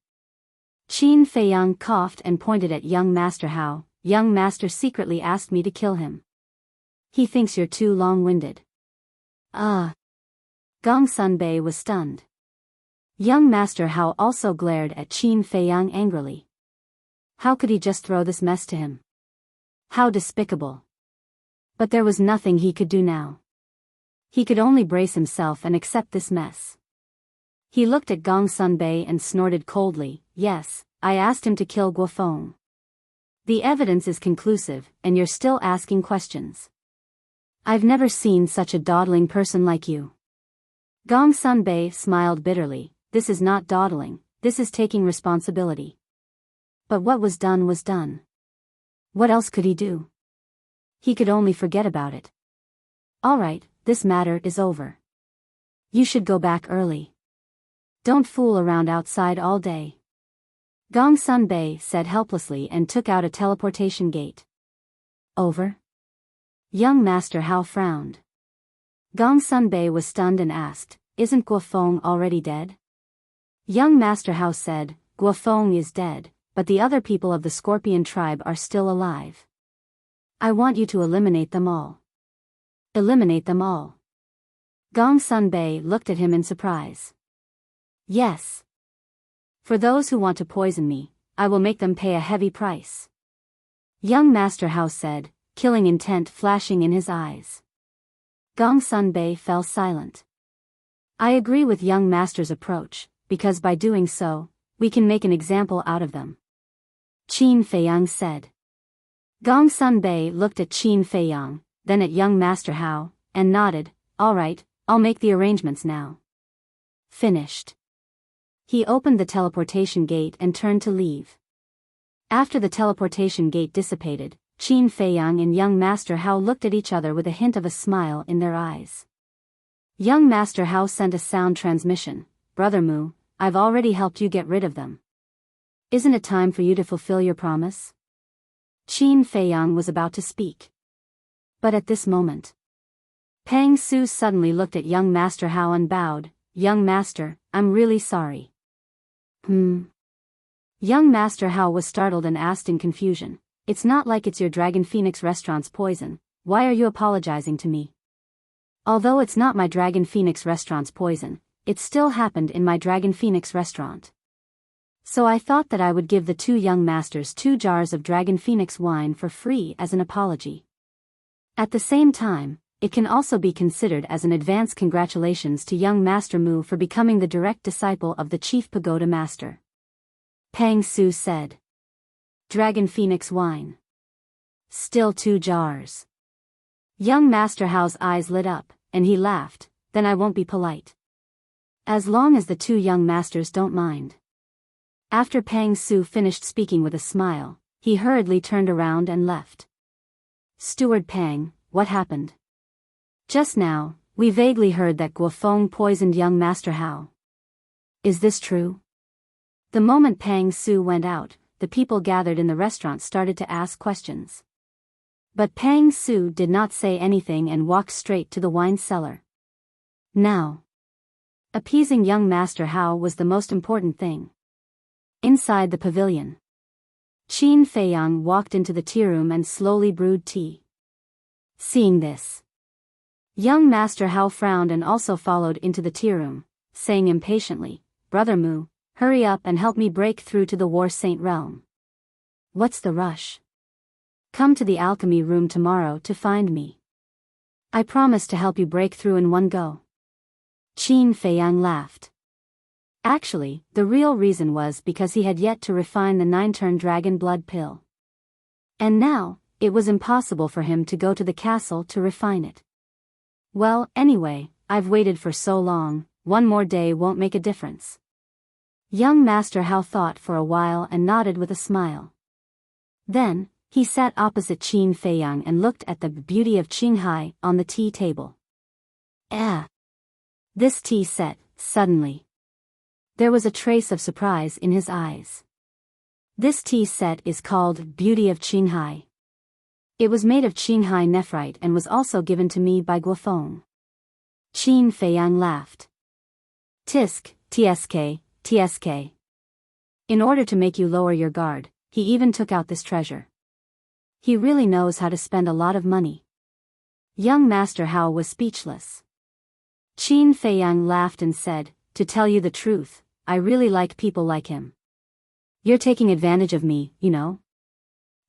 Qin Feiyang coughed and pointed at young Master Hao. Young Master secretly asked me to kill him. He thinks you're too long-winded. Ah! Gong Sunbei was stunned. Young Master Hao also glared at Qin Feiyang angrily. How could he just throw this mess to him? How despicable. But there was nothing he could do now. He could only brace himself and accept this mess. He looked at Gong Sunbei and snorted coldly, Yes, I asked him to kill Guofeng. The evidence is conclusive, and you're still asking questions. I've never seen such a dawdling person like you. Gong Sunbei smiled bitterly, This is not dawdling, this is taking responsibility. But what was done was done. What else could he do? He could only forget about it. All right, this matter is over. You should go back early. Don't fool around outside all day. Gong Sunbei said helplessly and took out a teleportation gate. Over? Young Master Hao frowned. Gong Sunbei was stunned and asked, Isn't Guofeng already dead? Young Master Hao said, Guofeng is dead, but the other people of the Scorpion tribe are still alive. I want you to eliminate them all. Eliminate them all. Gong Sunbei looked at him in surprise. Yes. For those who want to poison me, I will make them pay a heavy price. Young Master Hao said, killing intent flashing in his eyes. Gong Sunbei fell silent. I agree with young Master's approach, because by doing so, we can make an example out of them. Qin Feiyang said. Gong Sunbei looked at Qin Feiyang, then at young Master Hao, and nodded, All right, I'll make the arrangements now. Finished. He opened the teleportation gate and turned to leave. After the teleportation gate dissipated, Qin Feiyang and young Master Hao looked at each other with a hint of a smile in their eyes. Young Master Hao sent a sound transmission, Brother Mu, I've already helped you get rid of them. Isn't it time for you to fulfill your promise? Qin Feiyang was about to speak. But at this moment, Pang Su suddenly looked at young Master Hao and bowed, Young Master, I'm really sorry. Young Master Hao was startled and asked in confusion, It's not like it's your Dragon Phoenix restaurant's poison, why are you apologizing to me? Although it's not my Dragon Phoenix restaurant's poison, it still happened in my Dragon Phoenix restaurant. So I thought that I would give the two young masters 2 jars of Dragon Phoenix wine for free as an apology. At the same time, it can also be considered as an advance congratulations to young Master Mu for becoming the direct disciple of the Chief Pagoda Master. Pang Su said. Dragon Phoenix wine. Still 2 jars. Young Master Hao's eyes lit up, and he laughed. Then I won't be polite. As long as the 2 young masters don't mind. After Pang Su finished speaking with a smile, he hurriedly turned around and left. Steward Pang, what happened? Just now, we vaguely heard that Guofeng poisoned young Master Hao. Is this true? The moment Pang Su went out, the people gathered in the restaurant started to ask questions. But Pang Su did not say anything and walked straight to the wine cellar. Now, appeasing young Master Hao was the most important thing. Inside the pavilion, Qin Feiyang walked into the tea room and slowly brewed tea. Seeing this, young Master Hao frowned and also followed into the tea room, saying impatiently, Brother Mu, hurry up and help me break through to the War Saint realm. What's the rush? Come to the alchemy room tomorrow to find me. I promise to help you break through in one go. Qin Feiyang laughed. Actually, the real reason was because he had yet to refine the 9-turn dragon blood pill. And now, it was impossible for him to go to the castle to refine it. Well, anyway, I've waited for so long, one more day won't make a difference. Young Master Hao thought for a while and nodded with a smile. Then, he sat opposite Qin Feiyang and looked at the beauty of Qinghai on the tea table. This tea set, suddenly. There was a trace of surprise in his eyes. This tea set is called Beauty of Qinghai. It was made of Qinghai nephrite and was also given to me by Guofeng. Qin Feiyang laughed. Tisk, tsk. In order to make you lower your guard, he even took out this treasure. He really knows how to spend a lot of money. Young Master Hao was speechless. Qin Feiyang laughed and said, to tell you the truth, I really like people like him. You're taking advantage of me, you know?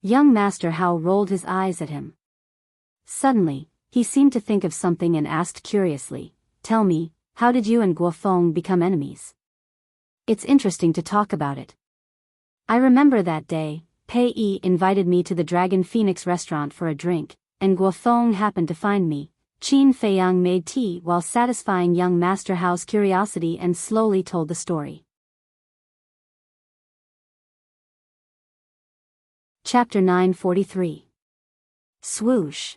Young Master Hao rolled his eyes at him. Suddenly, he seemed to think of something and asked curiously, tell me, how did you and Guofeng become enemies? It's interesting to talk about it. I remember that day, Pei Yi invited me to the Dragon Phoenix restaurant for a drink, and Guofeng happened to find me. Qin Feiyang made tea while satisfying young Master Hao's curiosity and slowly told the story. Chapter 943. Swoosh.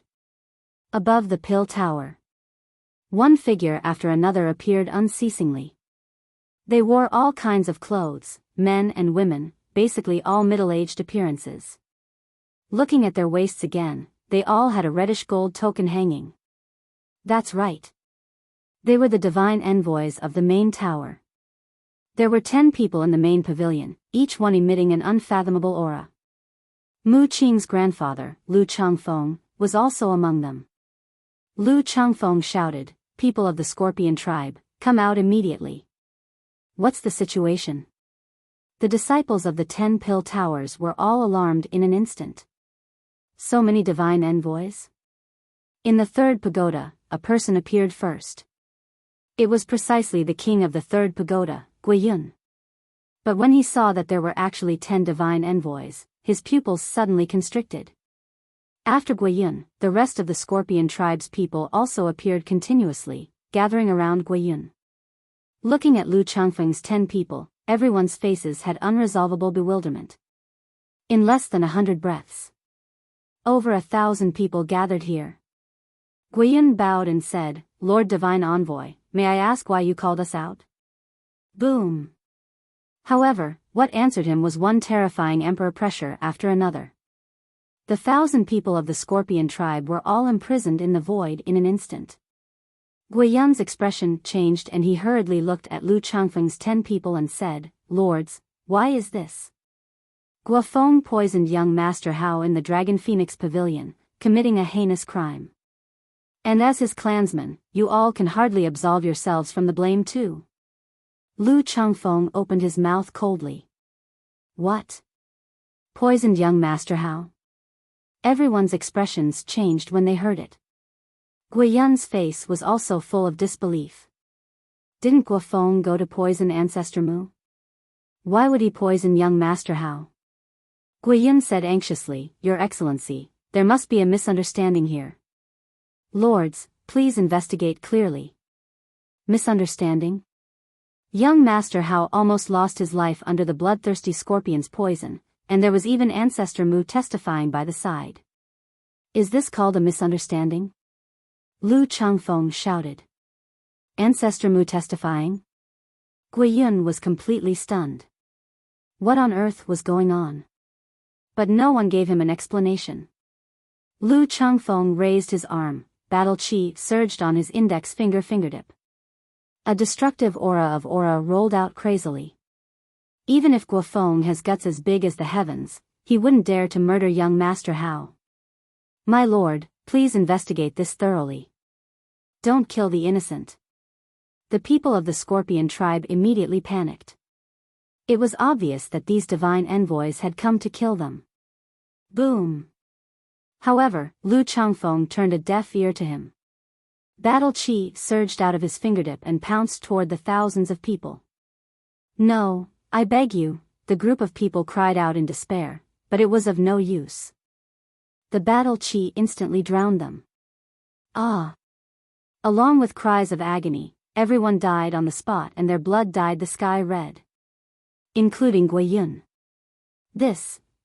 Above the Pill Tower. One figure after another appeared unceasingly. They wore all kinds of clothes, men and women, basically all middle-aged appearances. Looking at their waists again, they all had a reddish gold token hanging. That's right. They were the divine envoys of the main tower. There were 10 people in the main pavilion, each one emitting an unfathomable aura. Mu Qing's grandfather, Lu Changfeng, was also among them. Lu Changfeng shouted, people of the Scorpion tribe, come out immediately. What's the situation? The disciples of the 10 Pill Towers were all alarmed in an instant. So many divine envoys? In the third pagoda, a person appeared first. It was precisely the king of the third pagoda, Guiyun. But when he saw that there were actually 10 divine envoys, his pupils suddenly constricted. After Guiyun, the rest of the Scorpion tribe's people also appeared continuously, gathering around Guiyun. Looking at Lu Changfeng's 10 people, everyone's faces had unresolvable bewilderment. In less than 100 breaths, over 1,000 people gathered here. Guiyun bowed and said, Lord Divine Envoy, may I ask why you called us out? Boom. However, what answered him was one terrifying emperor pressure after another. The 1,000 people of the Scorpion tribe were all imprisoned in the void in an instant. Guiyun's expression changed and he hurriedly looked at Lu Changfeng's 10 people and said, Lords, why is this? Guofeng poisoned young Master Hao in the Dragon Phoenix Pavilion, committing a heinous crime. And as his clansmen, you all can hardly absolve yourselves from the blame too. Lu Changfeng opened his mouth coldly. What? Poisoned young Master Hao? Everyone's expressions changed when they heard it. Guiyun's face was also full of disbelief. Didn't Guofeng go to poison Ancestor Mu? Why would he poison young Master Hao? Guiyun said anxiously, Your Excellency, there must be a misunderstanding here. Lords, please investigate clearly. Misunderstanding? Young Master Hao almost lost his life under the bloodthirsty scorpion's poison, and there was even Ancestor Mu testifying by the side. Is this called a misunderstanding? Lu Changfeng shouted. Ancestor Mu testifying? Guiyun was completely stunned. What on earth was going on? But no one gave him an explanation. Lu Changfeng raised his arm, battle chi surged on his index fingertip. A destructive aura rolled out crazily. Even if Guofeng has guts as big as the heavens, he wouldn't dare to murder young Master Hao. My lord, please investigate this thoroughly. Don't kill the innocent. The people of the Scorpion tribe immediately panicked. It was obvious that these divine envoys had come to kill them. Boom. However, Lu Changfeng turned a deaf ear to him. Battle chi surged out of his fingertip and pounced toward the thousands of people. No, I beg you, the group of people cried out in despair, but it was of no use. The battle chi instantly drowned them. Ah! Along with cries of agony, everyone died on the spot and their blood dyed the sky red. Including Guiyun.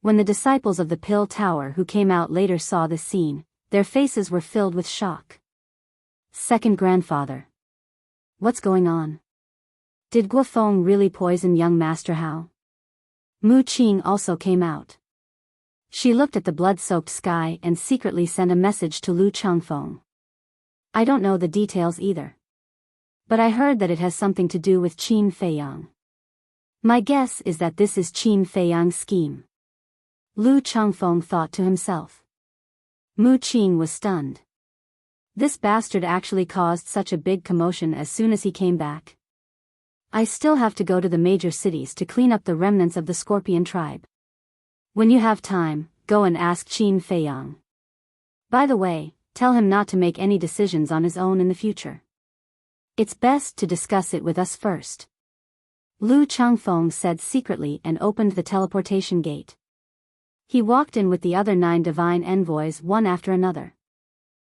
When the disciples of the Pill Tower who came out later saw this scene, their faces were filled with shock. Second grandfather. What's going on? Did Guofeng really poison young Master Hao? Mu Qing also came out. She looked at the blood-soaked sky and secretly sent a message to Lu Changfeng. I don't know the details either. But I heard that it has something to do with Qin Feiyang. My guess is that this is Qin Feiyang's scheme. Lu Changfeng thought to himself. Mu Qing was stunned. This bastard actually caused such a big commotion as soon as he came back. I still have to go to the major cities to clean up the remnants of the Scorpion tribe. When you have time, go and ask Qin Feiyang. By the way, tell him not to make any decisions on his own in the future. It's best to discuss it with us first. Lu Changfeng said secretly and opened the teleportation gate. He walked in with the other 9 divine envoys one after another.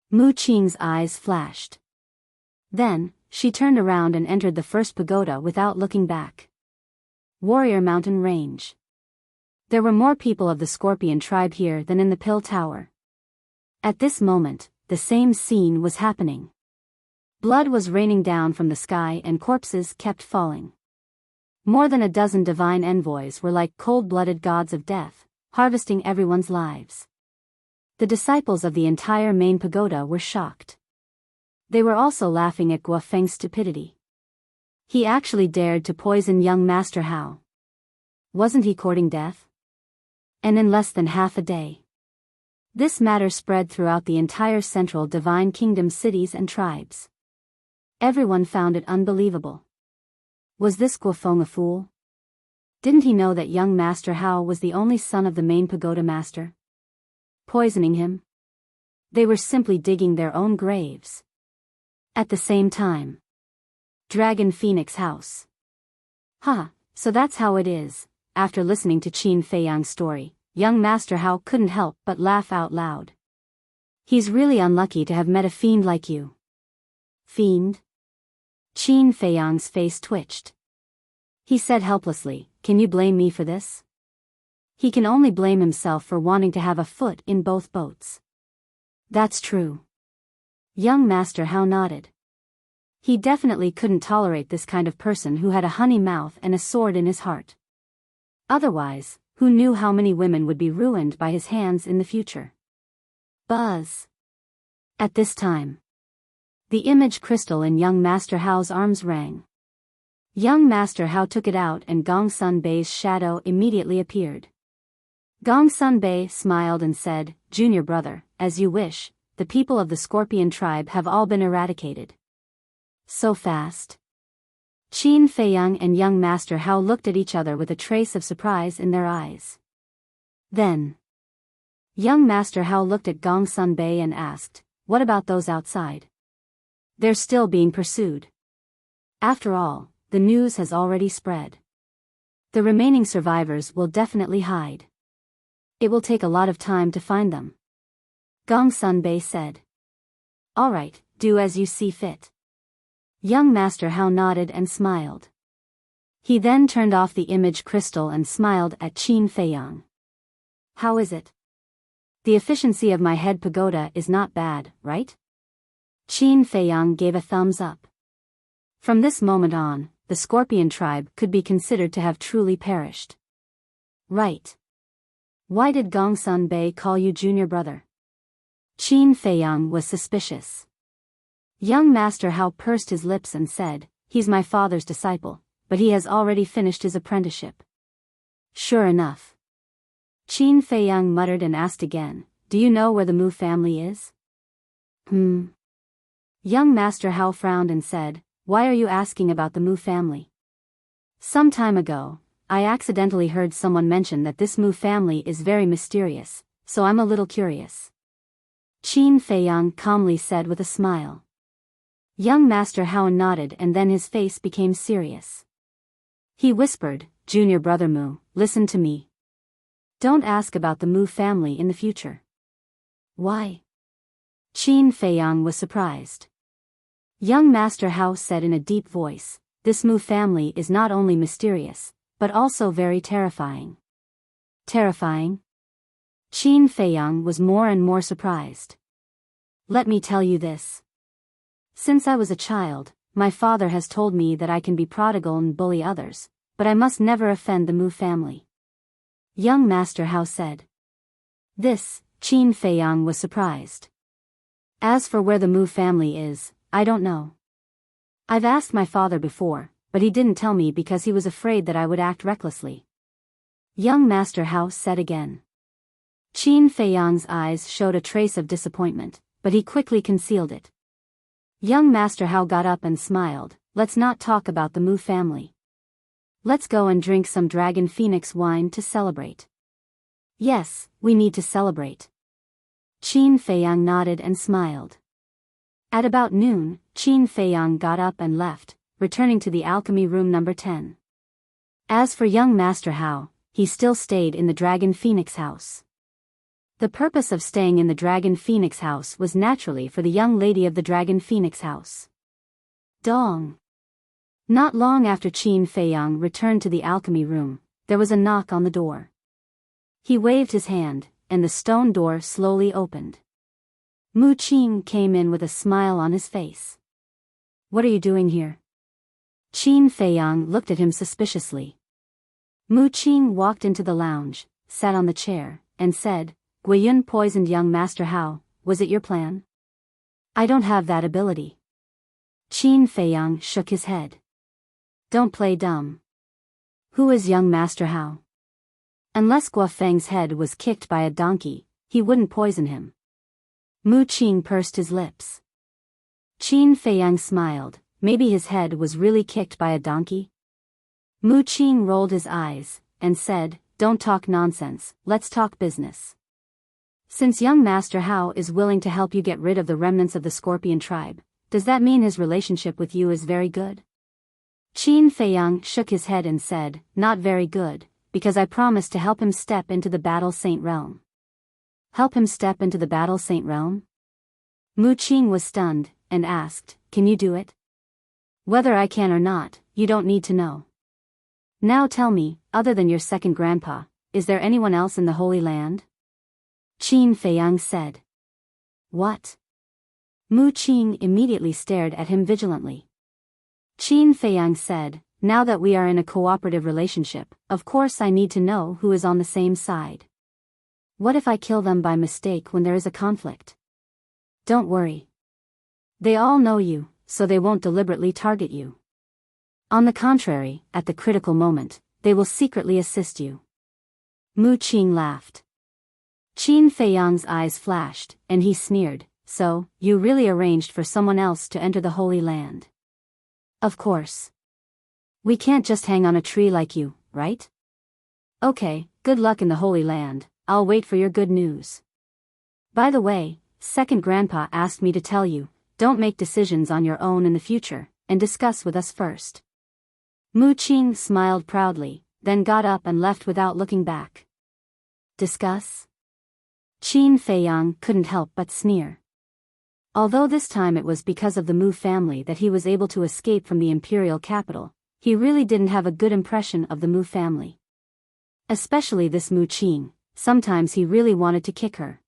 Mu Qing's eyes flashed. Then, she turned around and entered the first pagoda without looking back. Warrior Mountain Range. There were more people of the Scorpion tribe here than in the Pill Tower. At this moment, the same scene was happening. Blood was raining down from the sky and corpses kept falling. More than a dozen divine envoys were like cold-blooded gods of death, harvesting everyone's lives. The disciples of the entire main pagoda were shocked. They were also laughing at Guofeng's stupidity. He actually dared to poison young Master Hao. Wasn't he courting death? And in less than half a day. This matter spread throughout the entire central Divine Kingdom cities and tribes. Everyone found it unbelievable. Was this Guofeng a fool? Didn't he know that young Master Hao was the only son of the main pagoda master? Poisoning him? They were simply digging their own graves. At the same time. Dragon Phoenix House. So that's how it is. After listening to Qin Feiyang's story, young Master Hao couldn't help but laugh out loud. He's really unlucky to have met a fiend like you. Fiend? Qin Feiyang's face twitched. He said helplessly, Can you blame me for this? He can only blame himself for wanting to have a foot in both boats. That's true. Young Master Hao nodded. He definitely couldn't tolerate this kind of person who had a honey mouth and a sword in his heart. Otherwise, who knew how many women would be ruined by his hands in the future? Buzz. At this time, the image crystal in young Master Hao's arms rang. Young Master Hao took it out and Gong Sun Bei's shadow immediately appeared. Gong Sun Bei smiled and said, Junior brother, as you wish, the people of the Scorpion tribe have all been eradicated. So fast? Qin Feiyang and young Master Hao looked at each other with a trace of surprise in their eyes. Then, young Master Hao looked at Gong Sunbei and asked, "What about those outside? They're still being pursued. After all, the news has already spread. The remaining survivors will definitely hide. It will take a lot of time to find them." Gong Sunbei said. "All right, do as you see fit." Young Master Hao nodded and smiled. He then turned off the image crystal and smiled at Qin Feiyang. "How is it? The efficiency of my head pagoda is not bad, right?" Qin Feiyang gave a thumbs up. From this moment on, the Scorpion tribe could be considered to have truly perished. "Right. Why did Gong Sunbei call you junior brother?" Qin Feiyang was suspicious. Young Master Hao pursed his lips and said, "He's my father's disciple, but he has already finished his apprenticeship." "Sure enough." Qin Feiyang muttered and asked again, "Do you know where the Mu family is?" Young Master Hao frowned and said, "Why are you asking about the Mu family?" "Some time ago, I accidentally heard someone mention that this Mu family is very mysterious, so I'm a little curious." Qin Feiyang calmly said with a smile. Young Master Hao nodded and then his face became serious. He whispered, "Junior brother Mu, listen to me. Don't ask about the Mu family in the future." "Why?" Qin Feiyang was surprised. Young Master Hao said in a deep voice, "This Mu family is not only mysterious, but also very terrifying." "Terrifying?" Qin Feiyang was more and more surprised. "Let me tell you this. Since I was a child, my father has told me that I can be prodigal and bully others, but I must never offend the Mu family." Young Master Hao said. This, Qin Feiyang was surprised. "As for where the Mu family is, I don't know. I've asked my father before, but he didn't tell me because he was afraid that I would act recklessly." Young Master Hao said again. Qin Feiyang's eyes showed a trace of disappointment, but he quickly concealed it. Young Master Hao got up and smiled, "Let's not talk about the Mu family. Let's go and drink some Dragon Phoenix wine to celebrate." "Yes, we need to celebrate." Qin Feiyang nodded and smiled. At about noon, Qin Feiyang got up and left, returning to the alchemy room number 10. As for young Master Hao, he still stayed in the Dragon Phoenix house. The purpose of staying in the Dragon Phoenix house was naturally for the young lady of the Dragon Phoenix house. Dong. Not long after Qin Feiyang returned to the alchemy room, there was a knock on the door. He waved his hand, and the stone door slowly opened. Mu Qing came in with a smile on his face. "What are you doing here?" Qin Feiyang looked at him suspiciously. Mu Qing walked into the lounge, sat on the chair, and said, "Guiyun poisoned young Master Hao, was it your plan?" "I don't have that ability." Qin Feiyang shook his head. "Don't play dumb. Who is young Master Hao? Unless Guo Feng's head was kicked by a donkey, he wouldn't poison him." Mu Qing pursed his lips. Qin Feiyang smiled, maybe his head was really kicked by a donkey? Mu Qing rolled his eyes, and said, "Don't talk nonsense, let's talk business. Since young Master Hao is willing to help you get rid of the remnants of the Scorpion tribe, does that mean his relationship with you is very good?" Qin Feiyang shook his head and said, "Not very good, because I promised to help him step into the Battle Saint realm." "Help him step into the Battle Saint realm?" Mu Qing was stunned, and asked, "Can you do it?" "Whether I can or not, you don't need to know. Now tell me, other than your second grandpa, is there anyone else in the Holy Land?" Qin Feiyang said. "What?" Mu Qing immediately stared at him vigilantly. Qin Feiyang said, "Now that we are in a cooperative relationship, of course I need to know who is on the same side. What if I kill them by mistake when there is a conflict?" "Don't worry. They all know you, so they won't deliberately target you. On the contrary, at the critical moment, they will secretly assist you." Mu Qing laughed. Qin Feiyang's eyes flashed, and he sneered, "So, you really arranged for someone else to enter the Holy Land?" "Of course. We can't just hang on a tree like you, right? Okay, good luck in the Holy Land, I'll wait for your good news. By the way, second grandpa asked me to tell you, don't make decisions on your own in the future, and discuss with us first. Mu Qing smiled proudly, then got up and left without looking back. Discuss? Qin Feiyang couldn't help but sneer. Although this time it was because of the Mu family that he was able to escape from the imperial capital, he really didn't have a good impression of the Mu family. Especially this Mu Qing, sometimes he really wanted to kick her.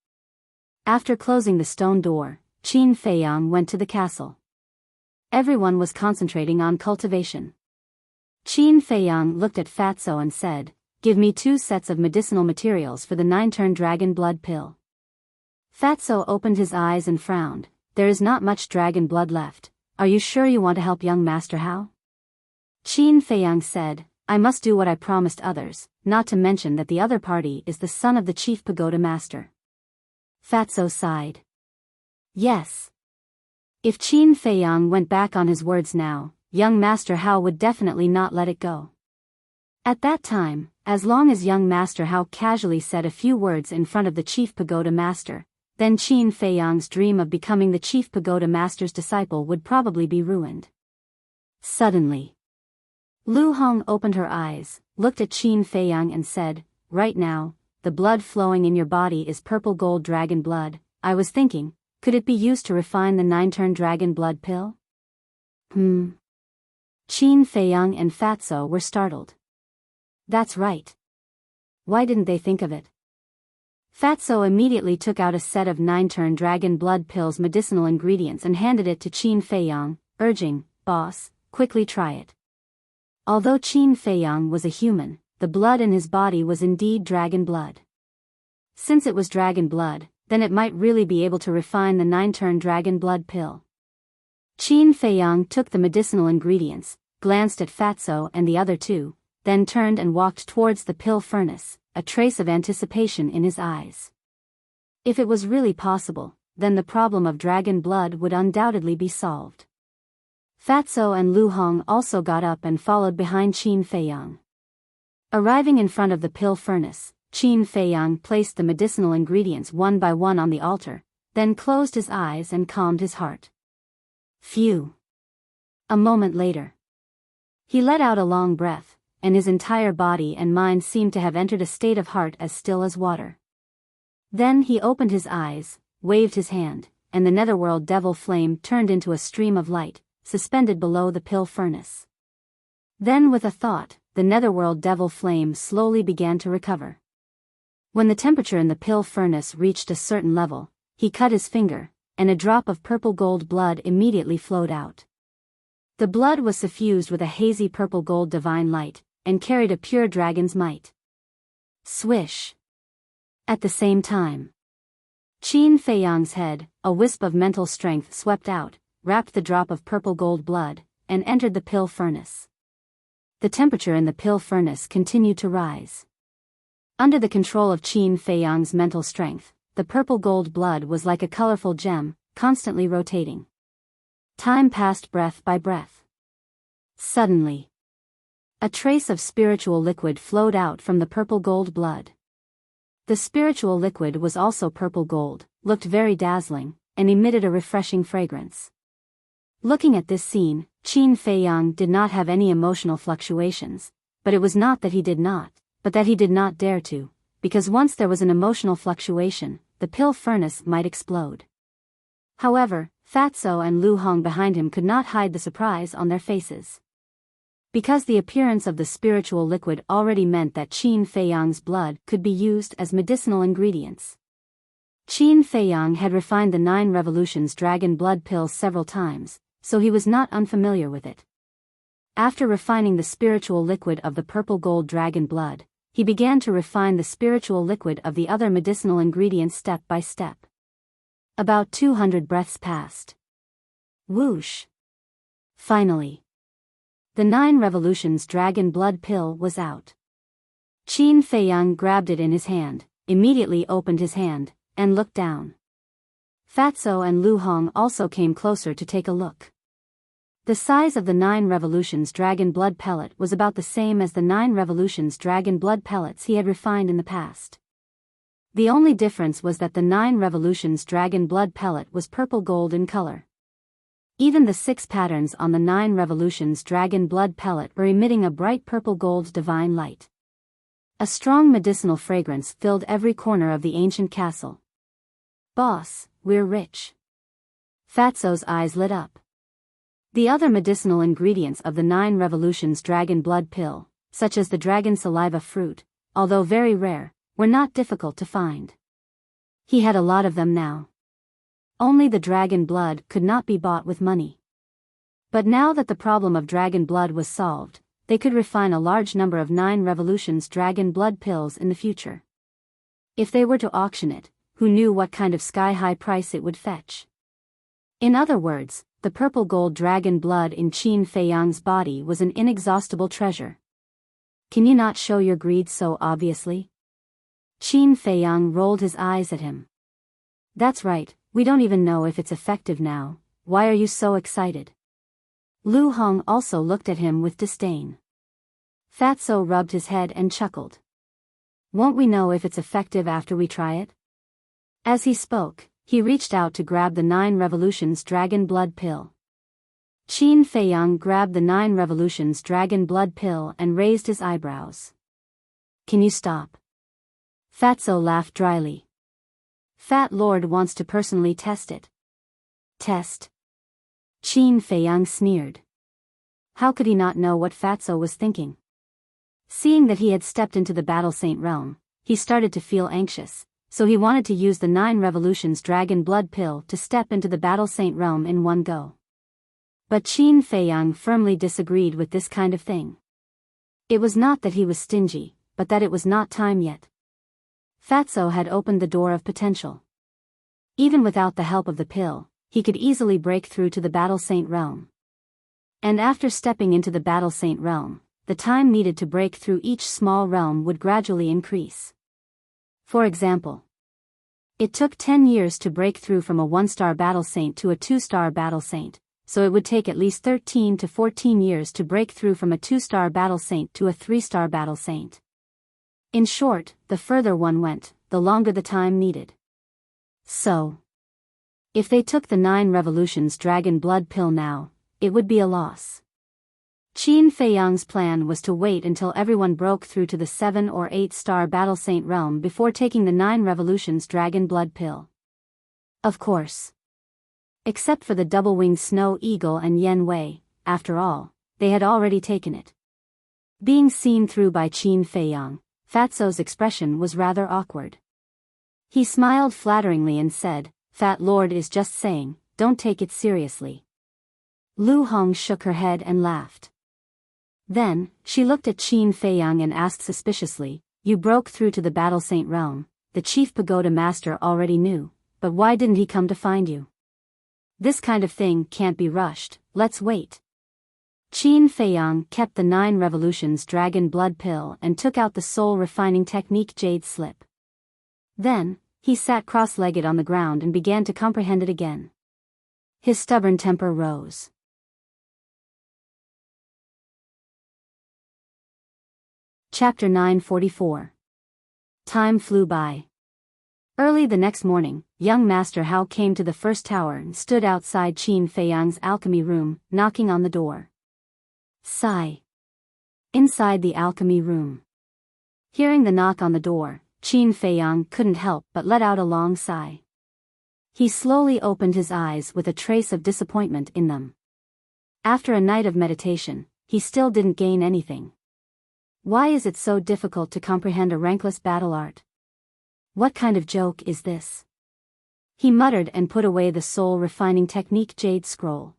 After closing the stone door, Qin Feiyang went to the castle. Everyone was concentrating on cultivation. Qin Feiyang looked at Fatso and said, "Give me 2 sets of medicinal materials for the 9-turn dragon blood pill." Fatso opened his eyes and frowned. "There is not much dragon blood left. Are you sure you want to help young Master Hao?" Qin Feiyang said, "I must do what I promised others, not to mention that the other party is the son of the chief pagoda master." Fatso sighed. Yes. If Qin Feiyang went back on his words now, young Master Hao would definitely not let it go. At that time, as long as young Master Hao casually said a few words in front of the chief pagoda master, then Qin Feiyang's dream of becoming the chief pagoda master's disciple would probably be ruined. Suddenly, Lu Hong opened her eyes, looked at Qin Feiyang and said, "Right now, the blood flowing in your body is purple gold dragon blood. I was thinking, could it be used to refine the 9-turn dragon blood pill?" Qin Feiyang and Fatso were startled. That's right. Why didn't they think of it? Fatso immediately took out a set of 9-turn dragon blood pills medicinal ingredients and handed it to Qin Feiyang, urging, "Boss, quickly try it." Although Qin Feiyang was a human, the blood in his body was indeed dragon blood. Since it was dragon blood, then it might really be able to refine the 9-turn dragon blood pill. Qin Feiyang took the medicinal ingredients, glanced at Fatso and the other 2, then turned and walked towards the pill furnace, a trace of anticipation in his eyes. If it was really possible, then the problem of dragon blood would undoubtedly be solved. Fatso and Lu Hong also got up and followed behind Qin Feiyang. Arriving in front of the pill furnace, Qin Feiyang placed the medicinal ingredients one by one on the altar, then closed his eyes and calmed his heart. Phew. A moment later, he let out a long breath, and his entire body and mind seemed to have entered a state of heart as still as water. Then he opened his eyes, waved his hand, and the netherworld devil flame turned into a stream of light, suspended below the pill furnace. Then with a thought, the netherworld devil flame slowly began to recover. When the temperature in the pill furnace reached a certain level, he cut his finger, and a drop of purple gold blood immediately flowed out. The blood was suffused with a hazy purple gold divine light, and carried a pure dragon's might. Swish. At the same time, Qin Feiyang's head, a wisp of mental strength swept out, wrapped the drop of purple gold blood, and entered the pill furnace. The temperature in the pill furnace continued to rise. Under the control of Qin Feiyang's mental strength, the purple gold blood was like a colorful gem, constantly rotating. Time passed breath by breath. Suddenly, a trace of spiritual liquid flowed out from the purple gold blood. The spiritual liquid was also purple gold, looked very dazzling, and emitted a refreshing fragrance. Looking at this scene, Qin Feiyang did not have any emotional fluctuations, but it was not that he did not, but that he did not dare to, because once there was an emotional fluctuation, the pill furnace might explode. However, Fatso and Lu Hong behind him could not hide the surprise on their faces. Because the appearance of the spiritual liquid already meant that Qin Feiyang's blood could be used as medicinal ingredients. Qin Feiyang had refined the 9 Revolutions dragon blood pill several times, so he was not unfamiliar with it. After refining the spiritual liquid of the purple gold dragon blood, he began to refine the spiritual liquid of the other medicinal ingredients step by step. About 200 breaths passed. Whoosh! Finally, the 9 Revolutions dragon blood pill was out. Qin Feiyang grabbed it in his hand, immediately opened his hand, and looked down. Fatso and Lu Hong also came closer to take a look. The size of the 9 Revolutions dragon blood pellet was about the same as the 9 Revolutions dragon blood pellets he had refined in the past. The only difference was that the 9 Revolutions dragon blood pellet was purple gold in color. Even the 6 patterns on the 9 Revolutions dragon blood pellet were emitting a bright purple gold divine light. A strong medicinal fragrance filled every corner of the ancient castle. "Boss, we're rich." Fatso's eyes lit up. The other medicinal ingredients of the 9 Revolutions dragon blood pill, such as the dragon saliva fruit, although very rare, were not difficult to find. He had a lot of them now. Only the dragon blood could not be bought with money. But now that the problem of dragon blood was solved, they could refine a large number of 9 Revolutions dragon blood pills in the future. If they were to auction it, who knew what kind of sky-high price it would fetch? In other words, the purple gold dragon blood in Qin Feiyang's body was an inexhaustible treasure. "Can you not show your greed so obviously?" Qin Feiyang rolled his eyes at him. "That's right, we don't even know if it's effective now, why are you so excited?" Lu Hong also looked at him with disdain. Fatso rubbed his head and chuckled. "Won't we know if it's effective after we try it?" As he spoke, he reached out to grab the 9 Revolutions dragon blood pill. Qin Feiyang grabbed the 9 Revolutions dragon blood pill and raised his eyebrows. "Can you stop?" Fatso laughed dryly. "Fat Lord wants to personally test it." "Test?" Qin Feiyang sneered. How could he not know what Fatso was thinking? Seeing that he had stepped into the Battle Saint realm, he started to feel anxious, so he wanted to use the 9 Revolutions dragon blood pill to step into the Battle Saint realm in one go. But Qin Feiyang firmly disagreed with this kind of thing. It was not that he was stingy, but that it was not time yet. Fatso had opened the door of potential. Even without the help of the pill, he could easily break through to the Battle Saint realm. And after stepping into the Battle Saint realm, the time needed to break through each small realm would gradually increase. For example, it took 10 years to break through from a 1-star Battle Saint to a 2-star Battle Saint, so it would take at least 13 to 14 years to break through from a 2-star Battle Saint to a 3-star Battle Saint. In short, the further one went, the longer the time needed. So, if they took the 9 Revolutions dragon blood pill now, it would be a loss. Qin Feiyang's plan was to wait until everyone broke through to the 7 or 8-star Battle Saint realm before taking the 9 Revolutions dragon blood pill. Of course. Except for the double-winged snow eagle and Yen Wei, after all, they had already taken it. Being seen through by Qin Feiyang, Fatso's expression was rather awkward. He smiled flatteringly and said, "Fat Lord is just saying, don't take it seriously." Lu Hong shook her head and laughed. Then, she looked at Qin Feiyang and asked suspiciously, "You broke through to the Battle Saint realm, the chief pagoda master already knew, but why didn't he come to find you? This kind of thing can't be rushed, let's wait." Qin Feiyang kept the 9 Revolutions dragon blood pill and took out the soul refining technique jade slip. Then, he sat cross-legged on the ground and began to comprehend it again. His stubborn temper rose. Chapter 944. Time flew by. Early the next morning, young Master Hao came to the first tower and stood outside Qin Feiyang's alchemy room, knocking on the door. Sigh. Inside the alchemy room. Hearing the knock on the door, Qin Feiyang couldn't help but let out a long sigh. He slowly opened his eyes with a trace of disappointment in them. After a night of meditation, he still didn't gain anything. Why is it so difficult to comprehend a rankless battle art? What kind of joke is this? He muttered and put away the soul-refining technique jade scroll.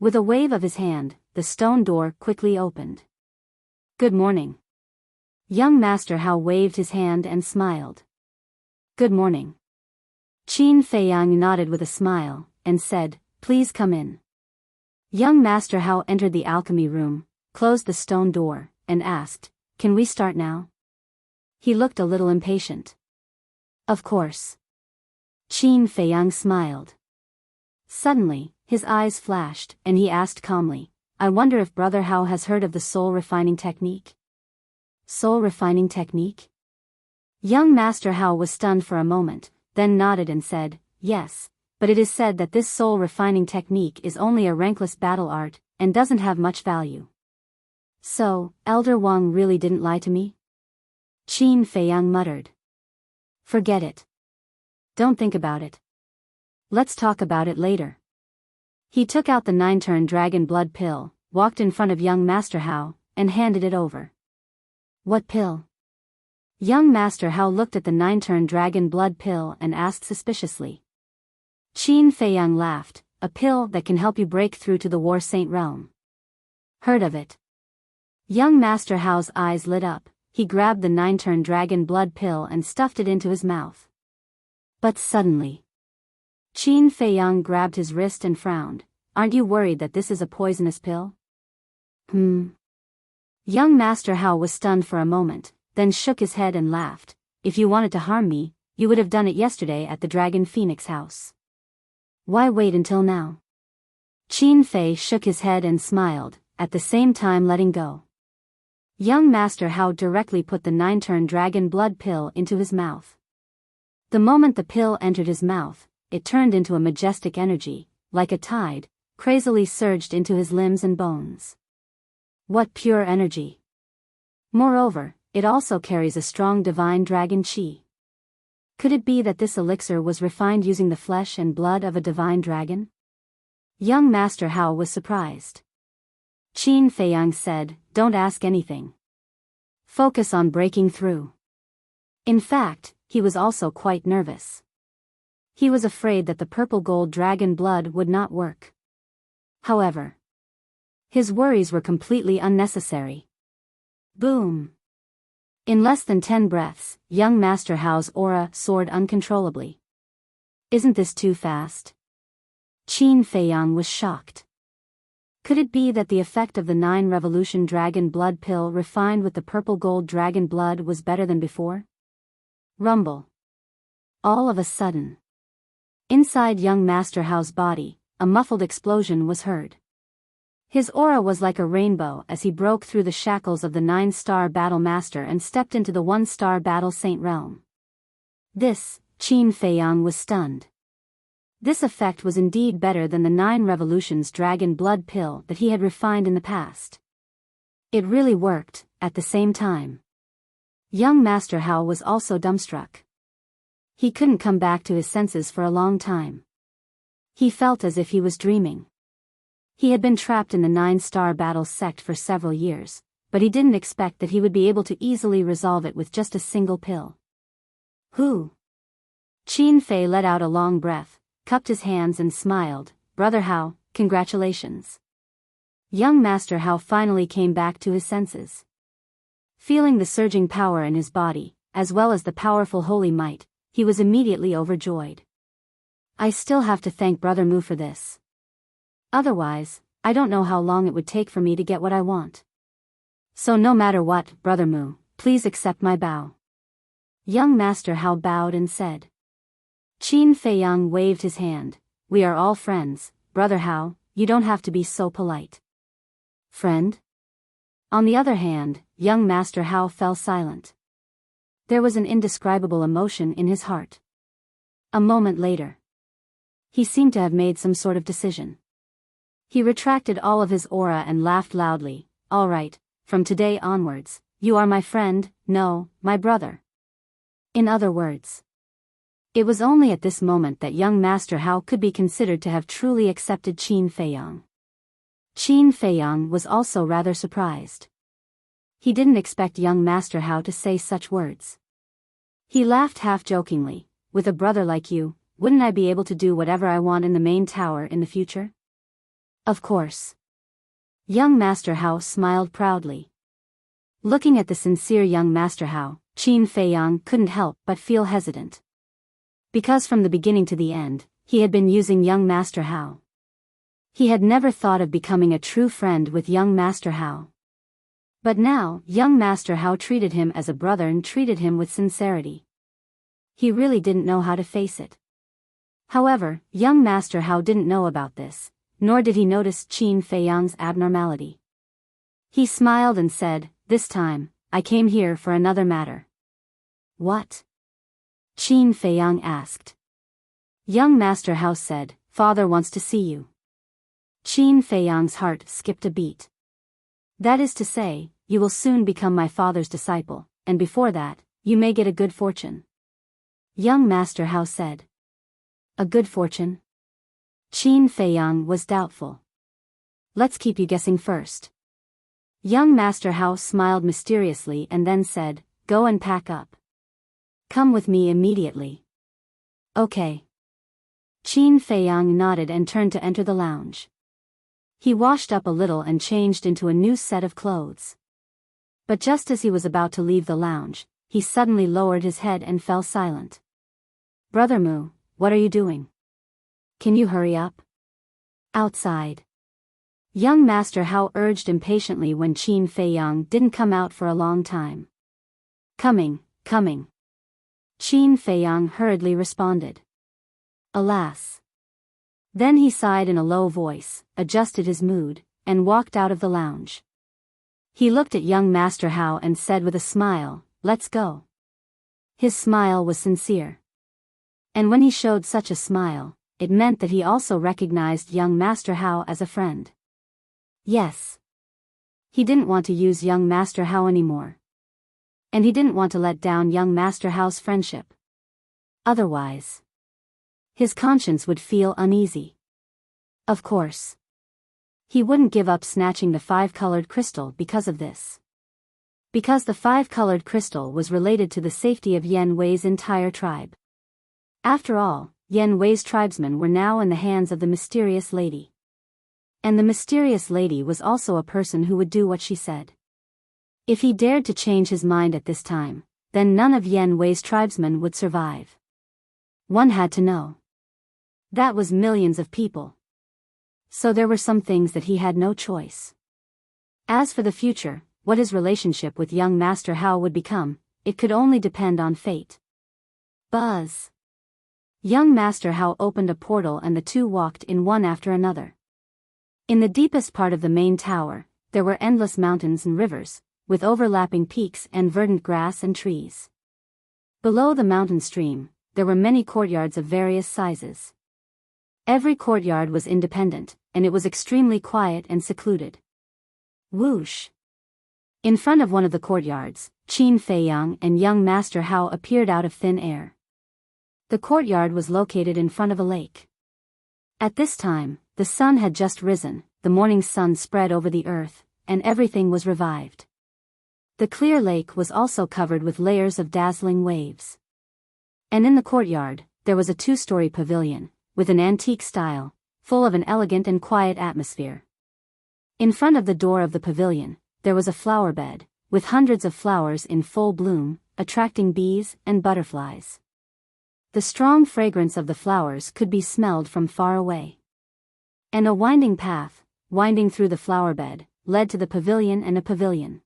With a wave of his hand, the stone door quickly opened. "Good morning." Young Master Hao waved his hand and smiled. "Good morning." Qin Feiyang nodded with a smile, and said, "Please come in." Young Master Hao entered the alchemy room, closed the stone door, and asked, "Can we start now?" He looked a little impatient. "Of course." Qin Feiyang smiled. Suddenly, His eyes flashed, and he asked calmly, I wonder if Brother Hao has heard of the soul refining technique? Soul refining technique? Young Master Hao was stunned for a moment, then nodded and said, yes, but it is said that this soul refining technique is only a rankless battle art, and doesn't have much value. So, Elder Wang really didn't lie to me? Qin Feiyang muttered. Forget it. Don't think about it. Let's talk about it later. He took out the 9-turn dragon blood pill, walked in front of young Master Hao, and handed it over. What pill? Young Master Hao looked at the 9-turn dragon blood pill and asked suspiciously. Qin Feiyang laughed, a pill that can help you break through to the War Saint realm. Heard of it? Young Master Hao's eyes lit up, he grabbed the 9-turn dragon blood pill and stuffed it into his mouth. But suddenly, Qin Feiyang grabbed his wrist and frowned. Aren't you worried that this is a poisonous pill? Young Master Hao was stunned for a moment, then shook his head and laughed. If you wanted to harm me, you would have done it yesterday at the Dragon Phoenix house. Why wait until now? Qin Fei shook his head and smiled, at the same time letting go. Young Master Hao directly put the 9-turn dragon blood pill into his mouth. The moment the pill entered his mouth, it turned into a majestic energy, like a tide, crazily surged into his limbs and bones. What pure energy! Moreover, it also carries a strong divine dragon qi. Could it be that this elixir was refined using the flesh and blood of a divine dragon? Young Master Hao was surprised. Qin Feiyang said, don't ask anything. Focus on breaking through. In fact, he was also quite nervous. He was afraid that the purple gold dragon blood would not work. However, his worries were completely unnecessary. Boom! In less than 10 breaths, young Master Hao's aura soared uncontrollably. Isn't this too fast? Qin Feiyang was shocked. Could it be that the effect of the 9 revolution dragon blood pill refined with the purple gold dragon blood was better than before? Rumble. All of a sudden, inside young Master Hao's body, a muffled explosion was heard. His aura was like a rainbow as he broke through the shackles of the 9-star battle master and stepped into the 1-star battle saint realm. This, Qin Feiyang was stunned. This effect was indeed better than the 9 revolutions dragon blood pill that he had refined in the past. It really worked, at the same time. Young Master Hao was also dumbstruck. He couldn't come back to his senses for a long time. He felt as if he was dreaming. He had been trapped in the 9-star battle sect for several years, but he didn't expect that he would be able to easily resolve it with just a single pill. Who? Qin Fei let out a long breath, cupped his hands and smiled. Brother Hao, congratulations. Young Master Hao finally came back to his senses. Feeling the surging power in his body, as well as the powerful holy might, he was immediately overjoyed. I still have to thank Brother Mu for this. Otherwise, I don't know how long it would take for me to get what I want. So no matter what, Brother Mu, please accept my bow. Young Master Hao bowed and said. Qin Feiyang waved his hand. We are all friends, Brother Hao, you don't have to be so polite. Friend? On the other hand, young Master Hao fell silent. There was an indescribable emotion in his heart. A moment later, he seemed to have made some sort of decision. He retracted all of his aura and laughed loudly. All right, from today onwards, you are my friend, no, my brother. In other words, it was only at this moment that young Master Hao could be considered to have truly accepted Qin Feiyang. Qin Feiyang was also rather surprised. He didn't expect young Master Hao to say such words. He laughed half-jokingly. With a brother like you, wouldn't I be able to do whatever I want in the main tower in the future? Of course. Young Master Hao smiled proudly. Looking at the sincere young Master Hao, Qin Feiyang couldn't help but feel hesitant. Because from the beginning to the end, he had been using young Master Hao. He had never thought of becoming a true friend with young Master Hao. But now, young Master Hao treated him as a brother and treated him with sincerity. He really didn't know how to face it. However, young Master Hao didn't know about this. nor did he notice Qin Feiyang's abnormality. He smiled and said, "This time, I came here for another matter." "What?" Qin Feiyang asked. Young Master Hao said, "Father wants to see you." Qin Feiyang's heart skipped a beat. "That is to say, you will soon become my father's disciple, and before that, you may get a good fortune." Young Master Hao said. "A good fortune?" Qin Feiyang was doubtful. "Let's keep you guessing first." Young Master Hao smiled mysteriously and then said, "Go and pack up. Come with me immediately." "Okay." Qin Feiyang nodded and turned to enter the lounge. He washed up a little and changed into a new set of clothes. But just as he was about to leave the lounge, he suddenly lowered his head and fell silent. "Brother Mu, what are you doing? Can you hurry up?" "Outside." Young Master Hao urged impatiently when Qin Feiyang didn't come out for a long time. "Coming, coming." Qin Feiyang hurriedly responded. Alas. Then he sighed in a low voice, adjusted his mood, and walked out of the lounge. He looked at young Master Hao and said with a smile, "Let's go." His smile was sincere. And when he showed such a smile, it meant that he also recognized young Master Hao as a friend. Yes. He didn't want to use young Master Hao anymore. And he didn't want to let down young Master Hao's friendship. Otherwise, his conscience would feel uneasy. Of course, he wouldn't give up snatching the five-colored crystal because of this. Because the five-colored crystal was related to the safety of Yan Wei's entire tribe. After all, Yan Wei's tribesmen were now in the hands of the mysterious lady. And the mysterious lady was also a person who would do what she said. If he dared to change his mind at this time, then none of Yan Wei's tribesmen would survive. One had to know. That was millions of people. So there were some things that he had no choice. As for the future, what his relationship with young Master Hao would become, it could only depend on fate. Buzz. Young Master Hao opened a portal and the two walked in one after another. In the deepest part of the main tower, there were endless mountains and rivers, with overlapping peaks and verdant grass and trees. Below the mountain stream, there were many courtyards of various sizes. Every courtyard was independent, and it was extremely quiet and secluded. Whoosh! In front of one of the courtyards, Qin Feiyang and young Master Hao appeared out of thin air. The courtyard was located in front of a lake. At this time, the sun had just risen, the morning sun spread over the earth, and everything was revived. The clear lake was also covered with layers of dazzling waves. And in the courtyard, there was a two-story pavilion, with an antique style, full of an elegant and quiet atmosphere. In front of the door of the pavilion, there was a flower bed, with hundreds of flowers in full bloom, attracting bees and butterflies. The strong fragrance of the flowers could be smelled from far away. And a winding path, winding through the flower bed, led to the pavilion and a pavilion.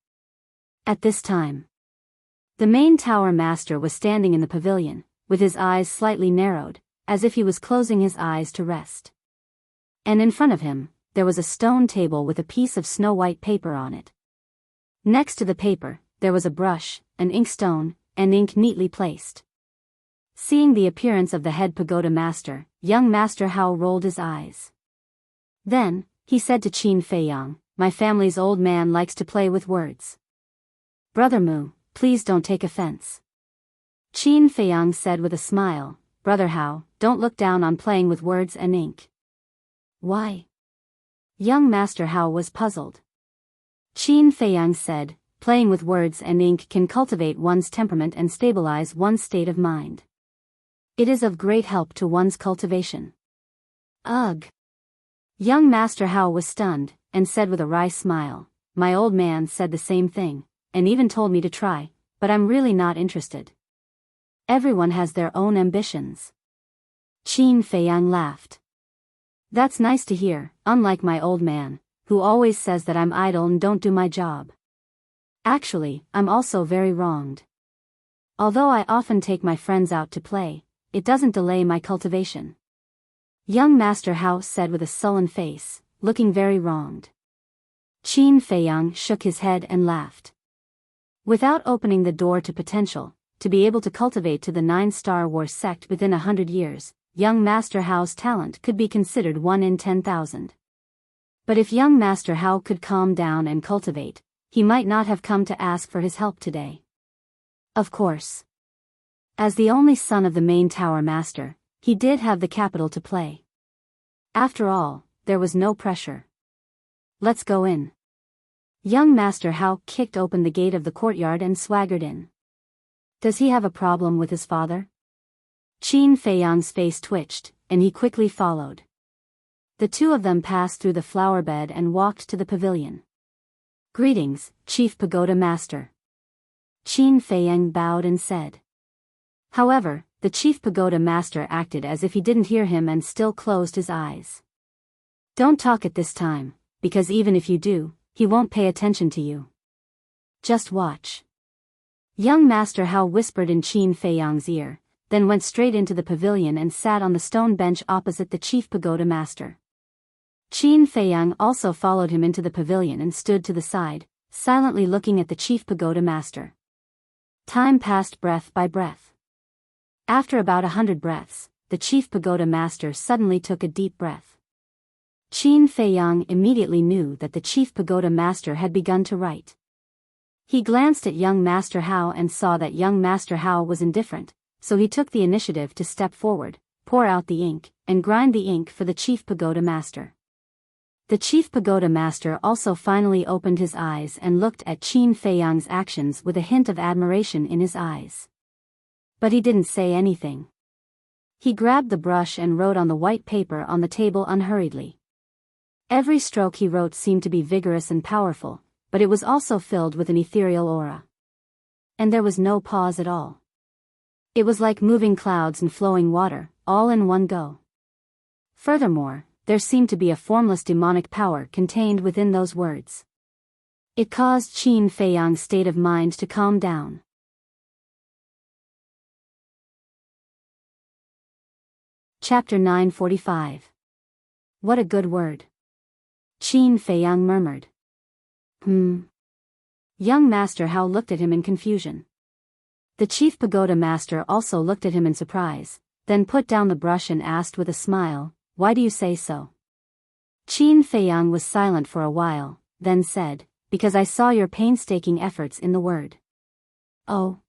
At this time, the main tower master was standing in the pavilion, with his eyes slightly narrowed, as if he was closing his eyes to rest. And in front of him, there was a stone table with a piece of snow-white paper on it. Next to the paper, there was a brush, an inkstone, and ink neatly placed. Seeing the appearance of the head pagoda master, young Master Hao rolled his eyes. Then, he said to Qin Feiyang, "My family's old man likes to play with words. Brother Mu, please don't take offense." Qin Feiyang said with a smile, "Brother Hao, don't look down on playing with words and ink." "Why?" Young Master Hao was puzzled. Qin Feiyang said, "Playing with words and ink can cultivate one's temperament and stabilize one's state of mind. It is of great help to one's cultivation." Ugh! Young Master Hao was stunned, and said with a wry smile, "My old man said the same thing, and even told me to try, but I'm really not interested. Everyone has their own ambitions." Qin Feiyang laughed. "That's nice to hear, unlike my old man, who always says that I'm idle and don't do my job. Actually, I'm also very wronged. Although I often take my friends out to play, it doesn't delay my cultivation." Young Master Hao said with a sullen face, looking very wronged. Qin Feiyang shook his head and laughed. Without opening the door to potential, to be able to cultivate to the 9-star war sect within 100 years, young Master Hao's talent could be considered 1 in 10,000. But if young Master Hao could calm down and cultivate, he might not have come to ask for his help today. Of course. As the only son of the main tower master, he did have the capital to play. After all, there was no pressure. Let's go in. Young Master Hao kicked open the gate of the courtyard and swaggered in. Does he have a problem with his father? Qin Feiyang's face twitched, and he quickly followed. The two of them passed through the flower bed and walked to the pavilion. Greetings, Chief Pagoda Master. Qin Feiyang bowed and said. However, the Chief Pagoda Master acted as if he didn't hear him and still closed his eyes. Don't talk at this time, because even if you do, he won't pay attention to you. Just watch. Young Master Hao whispered in Qin Feiyang's ear, then went straight into the pavilion and sat on the stone bench opposite the Chief Pagoda Master. Qin Feiyang also followed him into the pavilion and stood to the side, silently looking at the Chief Pagoda Master. Time passed breath by breath. After about 100 breaths, the Chief Pagoda Master suddenly took a deep breath. Qin Feiyang immediately knew that the Chief Pagoda Master had begun to write. He glanced at young Master Hao and saw that young Master Hao was indifferent, so he took the initiative to step forward, pour out the ink, and grind the ink for the Chief Pagoda Master. The Chief Pagoda Master also finally opened his eyes and looked at Qin Feiyang's actions with a hint of admiration in his eyes. But he didn't say anything. He grabbed the brush and wrote on the white paper on the table unhurriedly. Every stroke he wrote seemed to be vigorous and powerful, but it was also filled with an ethereal aura. And there was no pause at all. It was like moving clouds and flowing water, all in one go. Furthermore, there seemed to be a formless demonic power contained within those words. It caused Qin Feiyang's state of mind to calm down. Chapter 945. What a good word. Qin Feiyang murmured. Young Master Hao looked at him in confusion. The Chief Pagoda Master also looked at him in surprise, then put down the brush and asked with a smile, "Why do you say so?" Qin Feiyang was silent for a while, then said, "Because I saw your painstaking efforts in the word." Oh.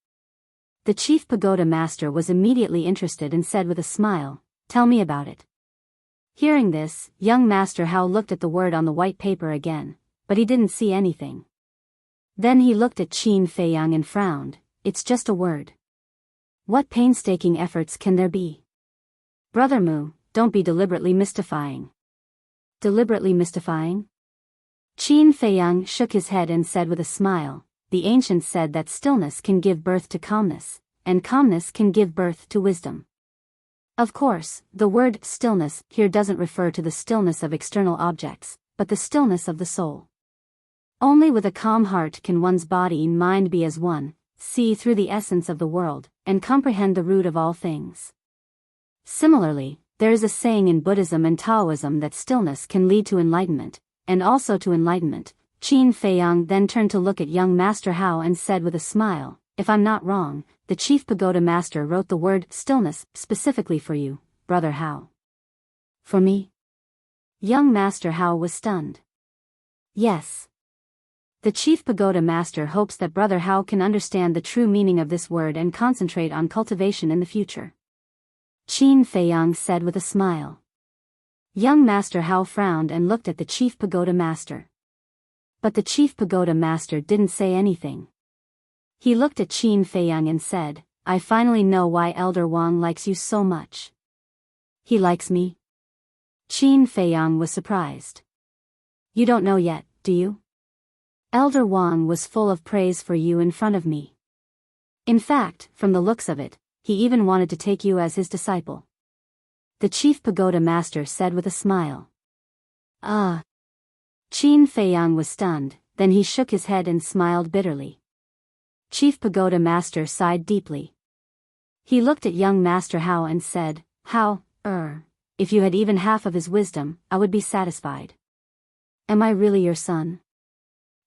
The Chief Pagoda Master was immediately interested and said with a smile, "Tell me about it." Hearing this, young Master Hao looked at the word on the white paper again, but he didn't see anything. Then he looked at Qin Feiyang and frowned. It's just a word. What painstaking efforts can there be? Brother Mu, don't be deliberately mystifying. Deliberately mystifying? Qin Feiyang shook his head and said with a smile, "The ancients said that stillness can give birth to calmness, and calmness can give birth to wisdom." Of course, the word stillness here doesn't refer to the stillness of external objects, but the stillness of the soul. Only with a calm heart can one's body and mind be as one, see through the essence of the world, and comprehend the root of all things. Similarly, there is a saying in Buddhism and Taoism that stillness can lead to enlightenment, and also to enlightenment. Qin Feiyang then turned to look at young Master Hao and said with a smile, "If I'm not wrong, the Chief Pagoda Master wrote the word stillness specifically for you, Brother Hao." For me? Young Master Hao was stunned. Yes. The Chief Pagoda Master hopes that Brother Hao can understand the true meaning of this word and concentrate on cultivation in the future. Qin Feiyang said with a smile. Young Master Hao frowned and looked at the Chief Pagoda Master. But the Chief Pagoda Master didn't say anything. He looked at Qin Feiyang and said, "I finally know why Elder Wang likes you so much." He likes me? Qin Feiyang was surprised. You don't know yet, do you? Elder Wang was full of praise for you in front of me. In fact, from the looks of it, he even wanted to take you as his disciple. The Chief Pagoda Master said with a smile. Ah. Qin Feiyang was stunned, then he shook his head and smiled bitterly. Chief Pagoda Master sighed deeply. He looked at young Master Hao and said, if you had even half of his wisdom, I would be satisfied. Am I really your son?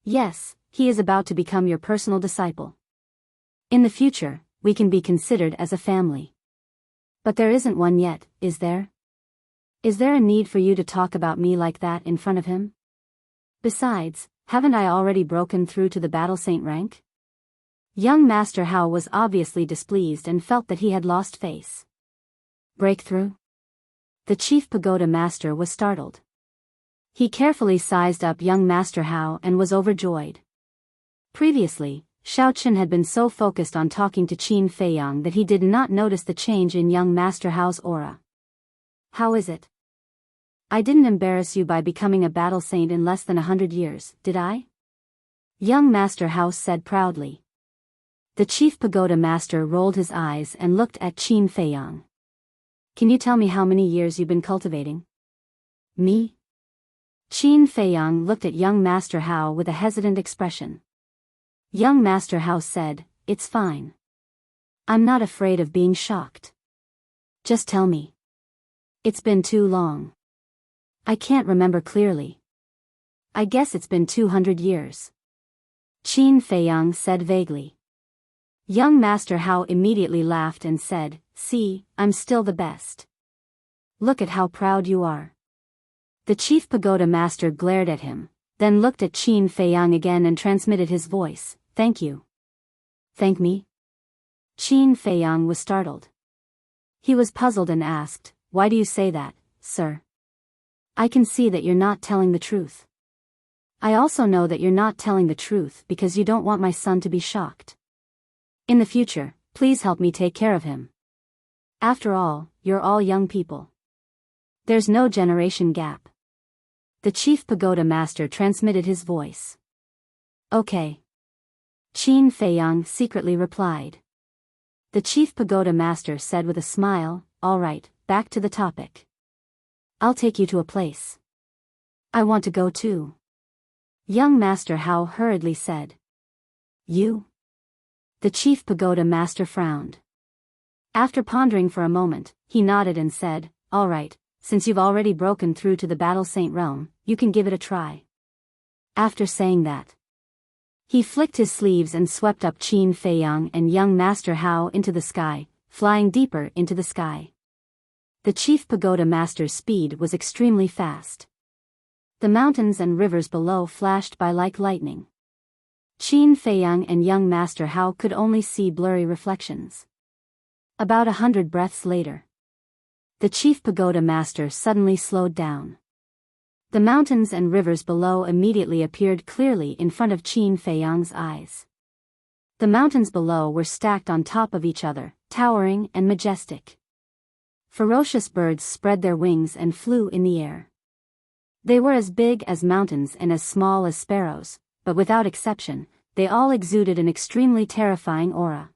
Yes, he is about to become your personal disciple. In the future, we can be considered as a family. But there isn't one yet, is there? Is there a need for you to talk about me like that in front of him? Besides, haven't I already broken through to the battle saint rank? Young Master Hao was obviously displeased and felt that he had lost face. Breakthrough? The chief pagoda master was startled. He carefully sized up young Master Hao and was overjoyed. Previously, Xiaochen had been so focused on talking to Qin Feiyang that he did not notice the change in young Master Hao's aura. How is it? I didn't embarrass you by becoming a battle saint in less than 100 years, did I? Young Master Hao said proudly. The chief pagoda master rolled his eyes and looked at Qin Feiyang. Can you tell me how many years you've been cultivating? Me? Qin Feiyang looked at young Master Hao with a hesitant expression. Young Master Hao said, "It's fine. I'm not afraid of being shocked. Just tell me. It's been too long. I can't remember clearly. I guess it's been 200 years. Qin Feiyang said vaguely. Young Master Hao immediately laughed and said, "See, I'm still the best. Look at how proud you are." The chief pagoda master glared at him, then looked at Qin Feiyang again and transmitted his voice, "Thank you." Thank me? Qin Feiyang was startled. He was puzzled and asked, "Why do you say that, sir? I can see that you're not telling the truth. I also know that you're not telling the truth because you don't want my son to be shocked. In the future, please help me take care of him. After all, you're all young people. There's no generation gap." The chief pagoda master transmitted his voice. "Okay." Qin Feiyang secretly replied. The chief pagoda master said with a smile, "All right, back to the topic. I'll take you to a place. I want to go too." Young Master Hao hurriedly said. "You?" The chief pagoda master frowned. After pondering for a moment, he nodded and said, "All right, since you've already broken through to the battle saint realm, you can give it a try." After saying that, he flicked his sleeves and swept up Qin Feiyang and young Master Hao into the sky, flying deeper into the sky. The chief pagoda master's speed was extremely fast. The mountains and rivers below flashed by like lightning. Qin Feiyang and young Master Hao could only see blurry reflections. About 100 breaths later, the chief pagoda master suddenly slowed down. The mountains and rivers below immediately appeared clearly in front of Qin Feiyang's eyes. The mountains below were stacked on top of each other, towering and majestic. Ferocious birds spread their wings and flew in the air. They were as big as mountains and as small as sparrows, but without exception, they all exuded an extremely terrifying aura.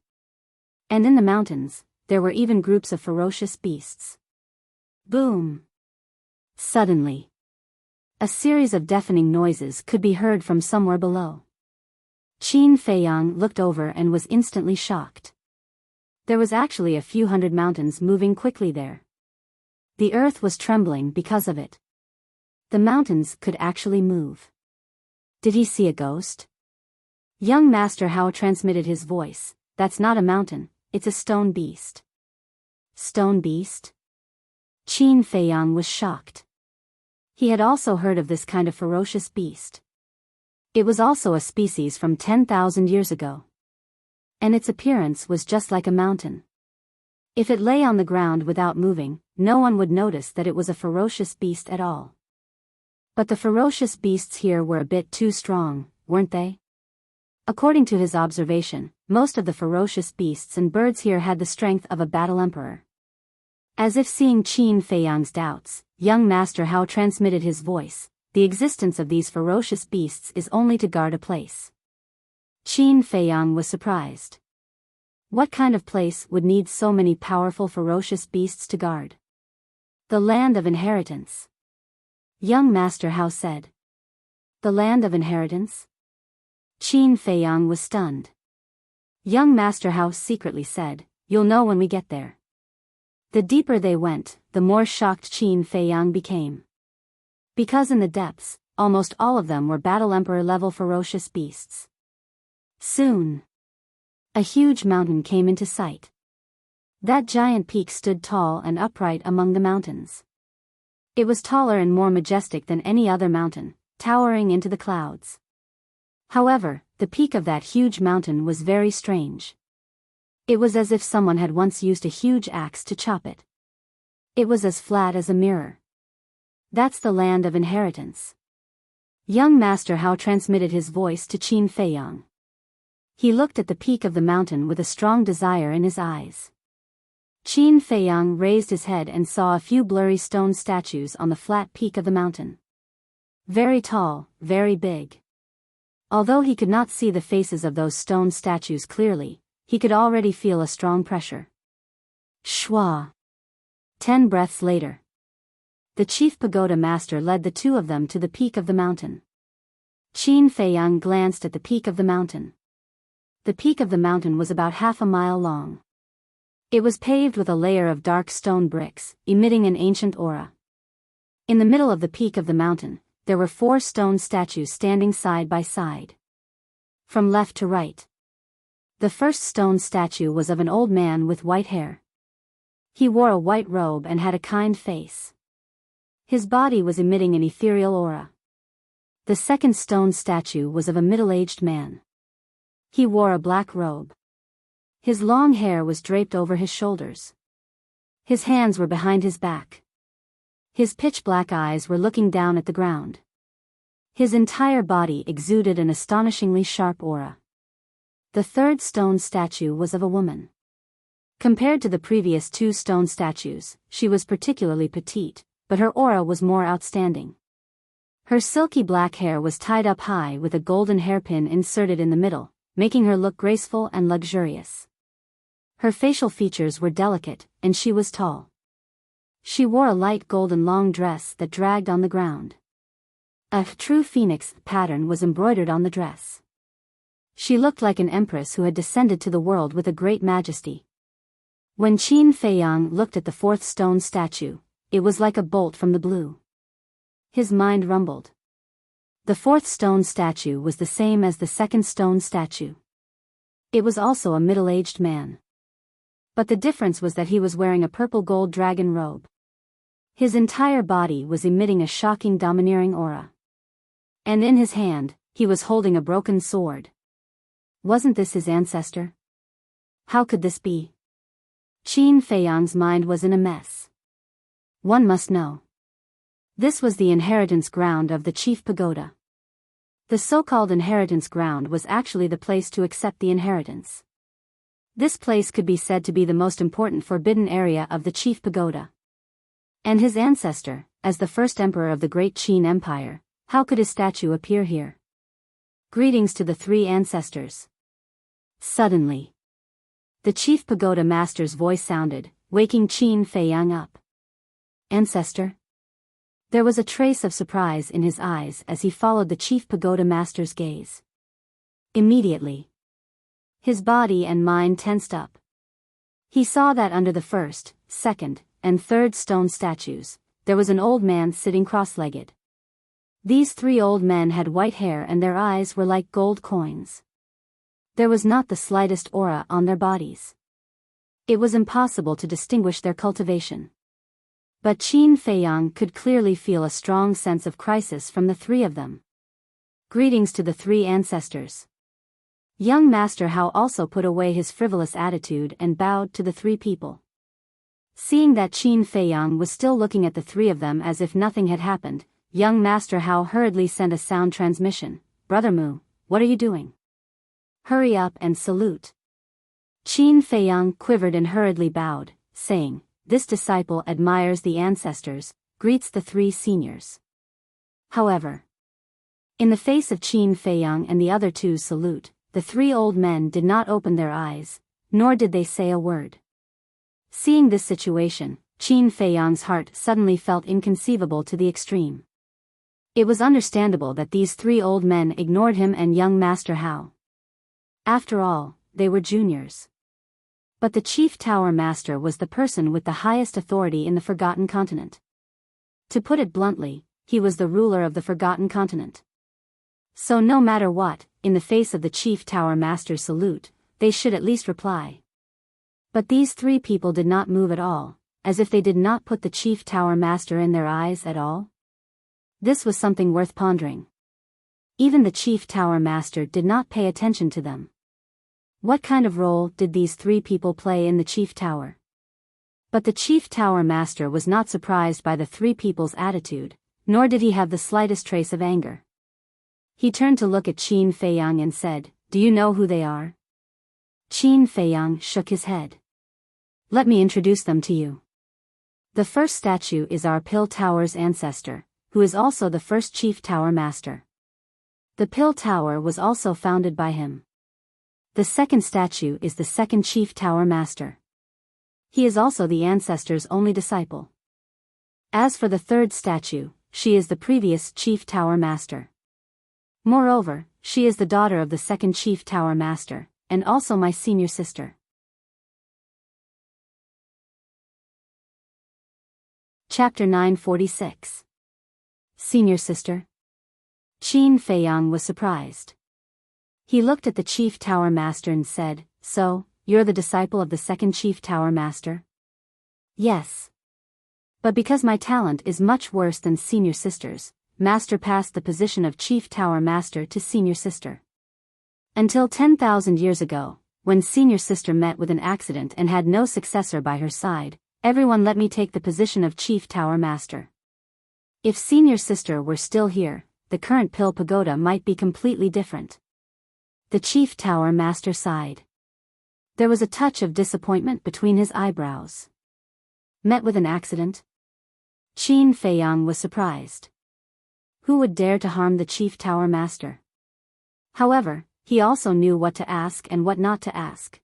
And in the mountains, there were even groups of ferocious beasts. Boom! Suddenly, a series of deafening noises could be heard from somewhere below. Qin Feiyang looked over and was instantly shocked. There was actually a few hundred mountains moving quickly there. The earth was trembling because of it. The mountains could actually move. Did he see a ghost? Young Master Hao transmitted his voice, "That's not a mountain, it's a stone beast." Stone beast? Qin Feiyang was shocked. He had also heard of this kind of ferocious beast. It was also a species from 10,000 years ago. And its appearance was just like a mountain. If it lay on the ground without moving, no one would notice that it was a ferocious beast at all. But the ferocious beasts here were a bit too strong, weren't they? According to his observation, most of the ferocious beasts and birds here had the strength of a battle emperor. As if seeing Qin Feiyang's doubts, young Master Hao transmitted his voice, "The existence of these ferocious beasts is only to guard a place." Qin Feiyang was surprised. What kind of place would need so many powerful ferocious beasts to guard? The land of inheritance. Young Master Hao said. The land of inheritance? Qin Feiyang was stunned. Young Master Hao secretly said, "You'll know when we get there." The deeper they went, the more shocked Qin Feiyang became. Because in the depths, almost all of them were Battle Emperor-level ferocious beasts. Soon, a huge mountain came into sight. That giant peak stood tall and upright among the mountains. It was taller and more majestic than any other mountain, towering into the clouds. However, the peak of that huge mountain was very strange. It was as if someone had once used a huge axe to chop it. It was as flat as a mirror. That's the land of inheritance. Young Master Hao transmitted his voice to Qin Feiyang. He looked at the peak of the mountain with a strong desire in his eyes. Qin Feiyang raised his head and saw a few blurry stone statues on the flat peak of the mountain. Very tall, very big. Although he could not see the faces of those stone statues clearly, he could already feel a strong pressure. Shwa. 10 breaths later. The chief pagoda master led the two of them to the peak of the mountain. Qin Feiyang glanced at the peak of the mountain. The peak of the mountain was about half a mile long. It was paved with a layer of dark stone bricks, emitting an ancient aura. In the middle of the peak of the mountain, there were 4 stone statues standing side by side. From left to right. The first stone statue was of an old man with white hair. He wore a white robe and had a kind face. His body was emitting an ethereal aura. The second stone statue was of a middle-aged man. He wore a black robe. His long hair was draped over his shoulders. His hands were behind his back. His pitch-black eyes were looking down at the ground. His entire body exuded an astonishingly sharp aura. The third stone statue was of a woman. Compared to the previous 2 stone statues, she was particularly petite, but her aura was more outstanding. Her silky black hair was tied up high with a golden hairpin inserted in the middle, making her look graceful and luxurious. Her facial features were delicate, and she was tall. She wore a light golden long dress that dragged on the ground. A true phoenix pattern was embroidered on the dress. She looked like an empress who had descended to the world with a great majesty. When Qin Feiyang looked at the 4th stone statue, it was like a bolt from the blue. His mind rumbled. The 4th stone statue was the same as the 2nd stone statue. It was also a middle-aged man. But the difference was that he was wearing a purple gold dragon robe. His entire body was emitting a shocking domineering aura. And in his hand, he was holding a broken sword. Wasn't this his ancestor? How could this be? Qin Feiyang's mind was in a mess. One must know. This was the inheritance ground of the chief pagoda. The so-called inheritance ground was actually the place to accept the inheritance. This place could be said to be the most important forbidden area of the chief pagoda. And his ancestor, as the first emperor of the great Qin Empire, how could his statue appear here? Greetings to the 3 ancestors. Suddenly, the chief pagoda master's voice sounded, waking Qin Feiyang up. Ancestor? There was a trace of surprise in his eyes as he followed the chief pagoda master's gaze. Immediately, his body and mind tensed up. He saw that under the 1st, 2nd, and 3rd stone statues, there was an old man sitting cross-legged. These 3 old men had white hair and their eyes were like gold coins. There was not the slightest aura on their bodies. It was impossible to distinguish their cultivation. But Qin Feiyang could clearly feel a strong sense of crisis from the 3 of them. Greetings to the 3 ancestors. Young Master Hao also put away his frivolous attitude and bowed to the 3 people. Seeing that Qin Feiyang was still looking at the 3 of them as if nothing had happened, young Master Hao hurriedly sent a sound transmission. Brother Mu, what are you doing? Hurry up and salute. Qin Feiyang quivered and hurriedly bowed, saying, this disciple admires the ancestors, greets the 3 seniors. However, in the face of Qin Feiyang and the other 2's salute, the 3 old men did not open their eyes, nor did they say a word. Seeing this situation, Qin Feiyang's heart suddenly felt inconceivable to the extreme. It was understandable that these 3 old men ignored him and young Master Hao. After all, they were juniors. But the Chief Tower Master was the person with the highest authority in the Forgotten Continent. To put it bluntly, he was the ruler of the Forgotten Continent. So no matter what, in the face of the Chief Tower Master's salute, they should at least reply. But these three people did not move at all, as if they did not put the Chief Tower Master in their eyes at all. This was something worth pondering. Even the Chief Tower Master did not pay attention to them. What kind of role did these three people play in the Chief Tower? But the Chief Tower Master was not surprised by the three people's attitude, nor did he have the slightest trace of anger. He turned to look at Qin Feiyang and said, "Do you know who they are?" Qin Feiyang shook his head. "Let me introduce them to you. The first statue is our Pill Tower's ancestor, who is also the first Chief Tower Master. The Pill Tower was also founded by him. The second statue is the second Chief Tower Master. He is also the ancestor's only disciple. As for the third statue, she is the previous Chief Tower Master. Moreover, she is the daughter of the second Chief Tower Master, and also my senior sister." Chapter 946. Senior sister? Qin Feiyang was surprised. He looked at the Chief Tower Master and said, "So, you're the disciple of the second Chief Tower Master?" "Yes. But because my talent is much worse than senior sister's, Master passed the position of Chief Tower Master to senior sister. Until 10,000 years ago, when senior sister met with an accident and had no successor by her side, everyone let me take the position of Chief Tower Master. If senior sister were still here, the current Pill Pagoda might be completely different." The Chief Tower Master sighed. There was a touch of disappointment between his eyebrows. Met with an accident? Qin Feiyang was surprised. Who would dare to harm the Chief Tower Master? However, he also knew what to ask and what not to ask.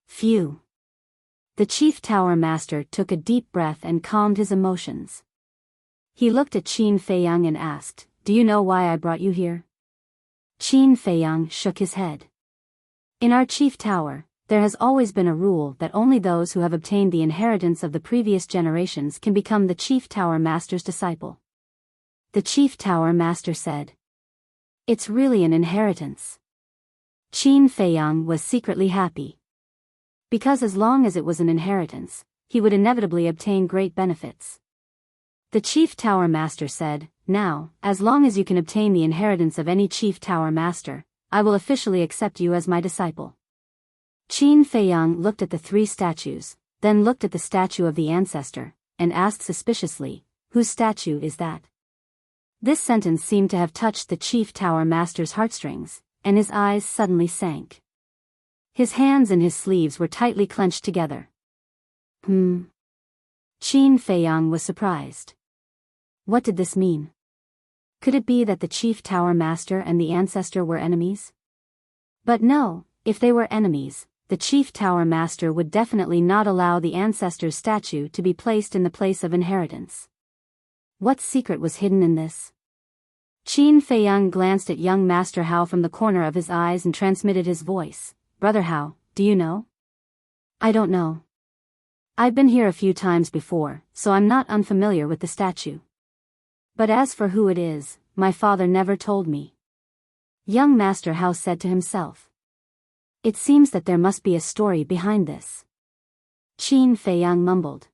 Phew. The Chief Tower Master took a deep breath and calmed his emotions. He looked at Qin Feiyang and asked, "Do you know why I brought you here?" Qin Feiyang shook his head. "In our Chief Tower, there has always been a rule that only those who have obtained the inheritance of the previous generations can become the Chief Tower Master's disciple." The Chief Tower Master said, "It's really an inheritance." Qin Feiyang was secretly happy. Because as long as it was an inheritance, he would inevitably obtain great benefits. The Chief Tower Master said, "Now, as long as you can obtain the inheritance of any Chief Tower Master, I will officially accept you as my disciple." Qin Feiyang looked at the three statues, then looked at the statue of the ancestor, and asked suspiciously, "Whose statue is that?" This sentence seemed to have touched the Chief Tower Master's heartstrings, and his eyes suddenly sank. His hands and his sleeves were tightly clenched together. Qin Feiyang was surprised. What did this mean? Could it be that the Chief Tower Master and the ancestor were enemies? But no, if they were enemies, the Chief Tower Master would definitely not allow the ancestor's statue to be placed in the place of inheritance. What secret was hidden in this? Qin Feiyang glanced at young Master Hao from the corner of his eyes and transmitted his voice. "Brother Hao, do you know?" "I don't know. I've been here a few times before, so I'm not unfamiliar with the statue. But as for who it is, my father never told me." Young Master Hao said to himself. "It seems that there must be a story behind this." Qin Feiyang mumbled.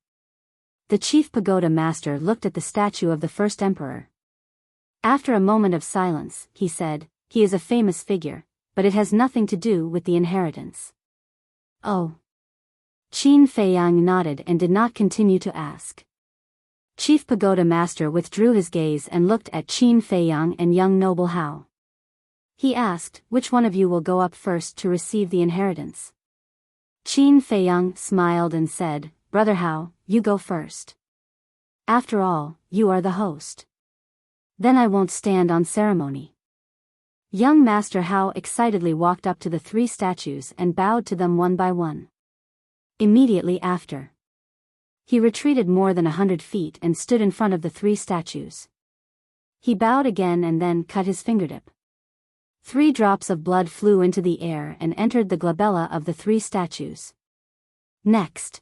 The Chief Pagoda Master looked at the statue of the first emperor. After a moment of silence, he said, "He is a famous figure, but it has nothing to do with the inheritance." "Oh." Qin Feiyang nodded and did not continue to ask. Chief Pagoda Master withdrew his gaze and looked at Qin Feiyang and young noble Hao. He asked, "Which one of you will go up first to receive the inheritance?" Qin Feiyang smiled and said, "Brother Hao, you go first. After all, you are the host. Then I won't stand on ceremony." Young Master Hao excitedly walked up to the three statues and bowed to them one by one. Immediately after, he retreated more than 100 feet and stood in front of the three statues. He bowed again and then cut his fingertip. 3 drops of blood flew into the air and entered the glabella of the three statues. Next.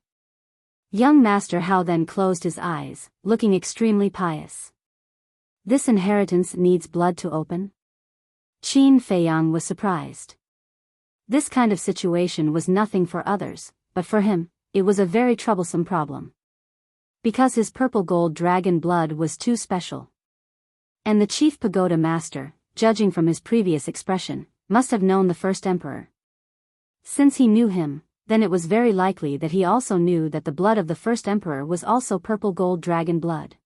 Young Master Hao then closed his eyes, looking extremely pious. This inheritance needs blood to open? Qin Feiyang was surprised. This kind of situation was nothing for others, but for him, it was a very troublesome problem. Because his purple gold dragon blood was too special. And the chief pagoda master, judging from his previous expression, must have known the first emperor. Since he knew him, then it was very likely that he also knew that the blood of the first emperor was also purple gold dragon blood.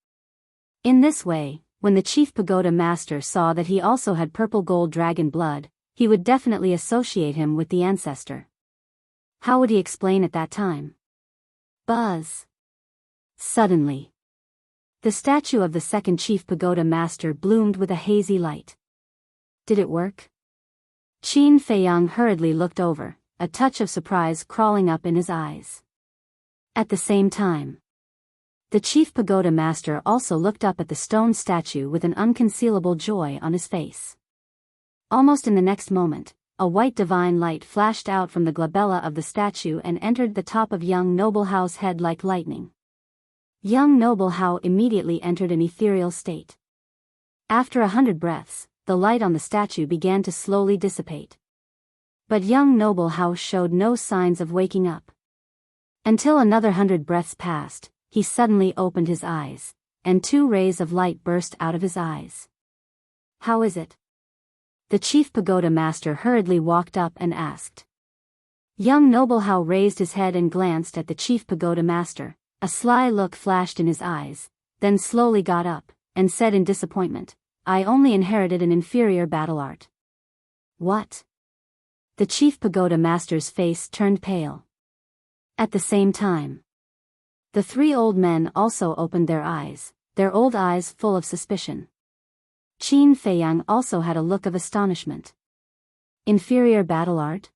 In this way, when the chief pagoda master saw that he also had purple gold dragon blood, he would definitely associate him with the ancestor. How would he explain at that time? Buzz. Suddenly, the statue of the second chief pagoda master bloomed with a hazy light. Did it work? Qin Feiyang hurriedly looked over, a touch of surprise crawling up in his eyes. At the same time, the chief pagoda master also looked up at the stone statue with an unconcealable joy on his face. Almost in the next moment, a white divine light flashed out from the glabella of the statue and entered the top of young noble Hao's head like lightning. Young noble Hao immediately entered an ethereal state. After 100 breaths, the light on the statue began to slowly dissipate. But young noble Hao showed no signs of waking up. Until another 100 breaths passed, he suddenly opened his eyes, and 2 rays of light burst out of his eyes. How is it? The chief pagoda master hurriedly walked up and asked. Young noble Hao raised his head and glanced at the chief pagoda master. A sly look flashed in his eyes, then slowly got up, and said in disappointment, I only inherited an inferior battle art. What? The chief pagoda master's face turned pale. At the same time, the 3 old men also opened their eyes, their old eyes full of suspicion. Qin Feiyang also had a look of astonishment. Inferior battle art?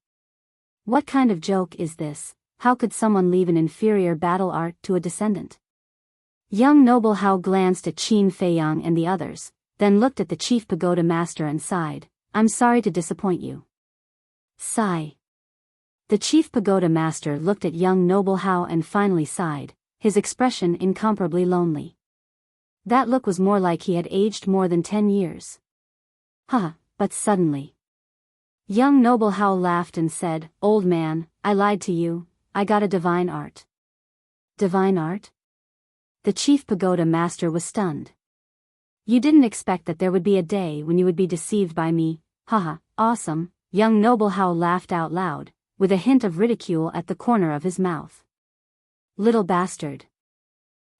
What kind of joke is this? How could someone leave an inferior battle art to a descendant? Young noble Hao glanced at Qin Feiyang and the others, then looked at the chief pagoda master and sighed, I'm sorry to disappoint you. Sigh. The chief pagoda master looked at young noble Hao and finally sighed, his expression incomparably lonely. That look was more like he had aged more than 10 years. But suddenly, young noble Hao laughed and said, Old man, I lied to you. I got a divine art. Divine art? The chief pagoda master was stunned. You didn't expect that there would be a day when you would be deceived by me, awesome, young noble Hao laughed out loud, with a hint of ridicule at the corner of his mouth. Little bastard.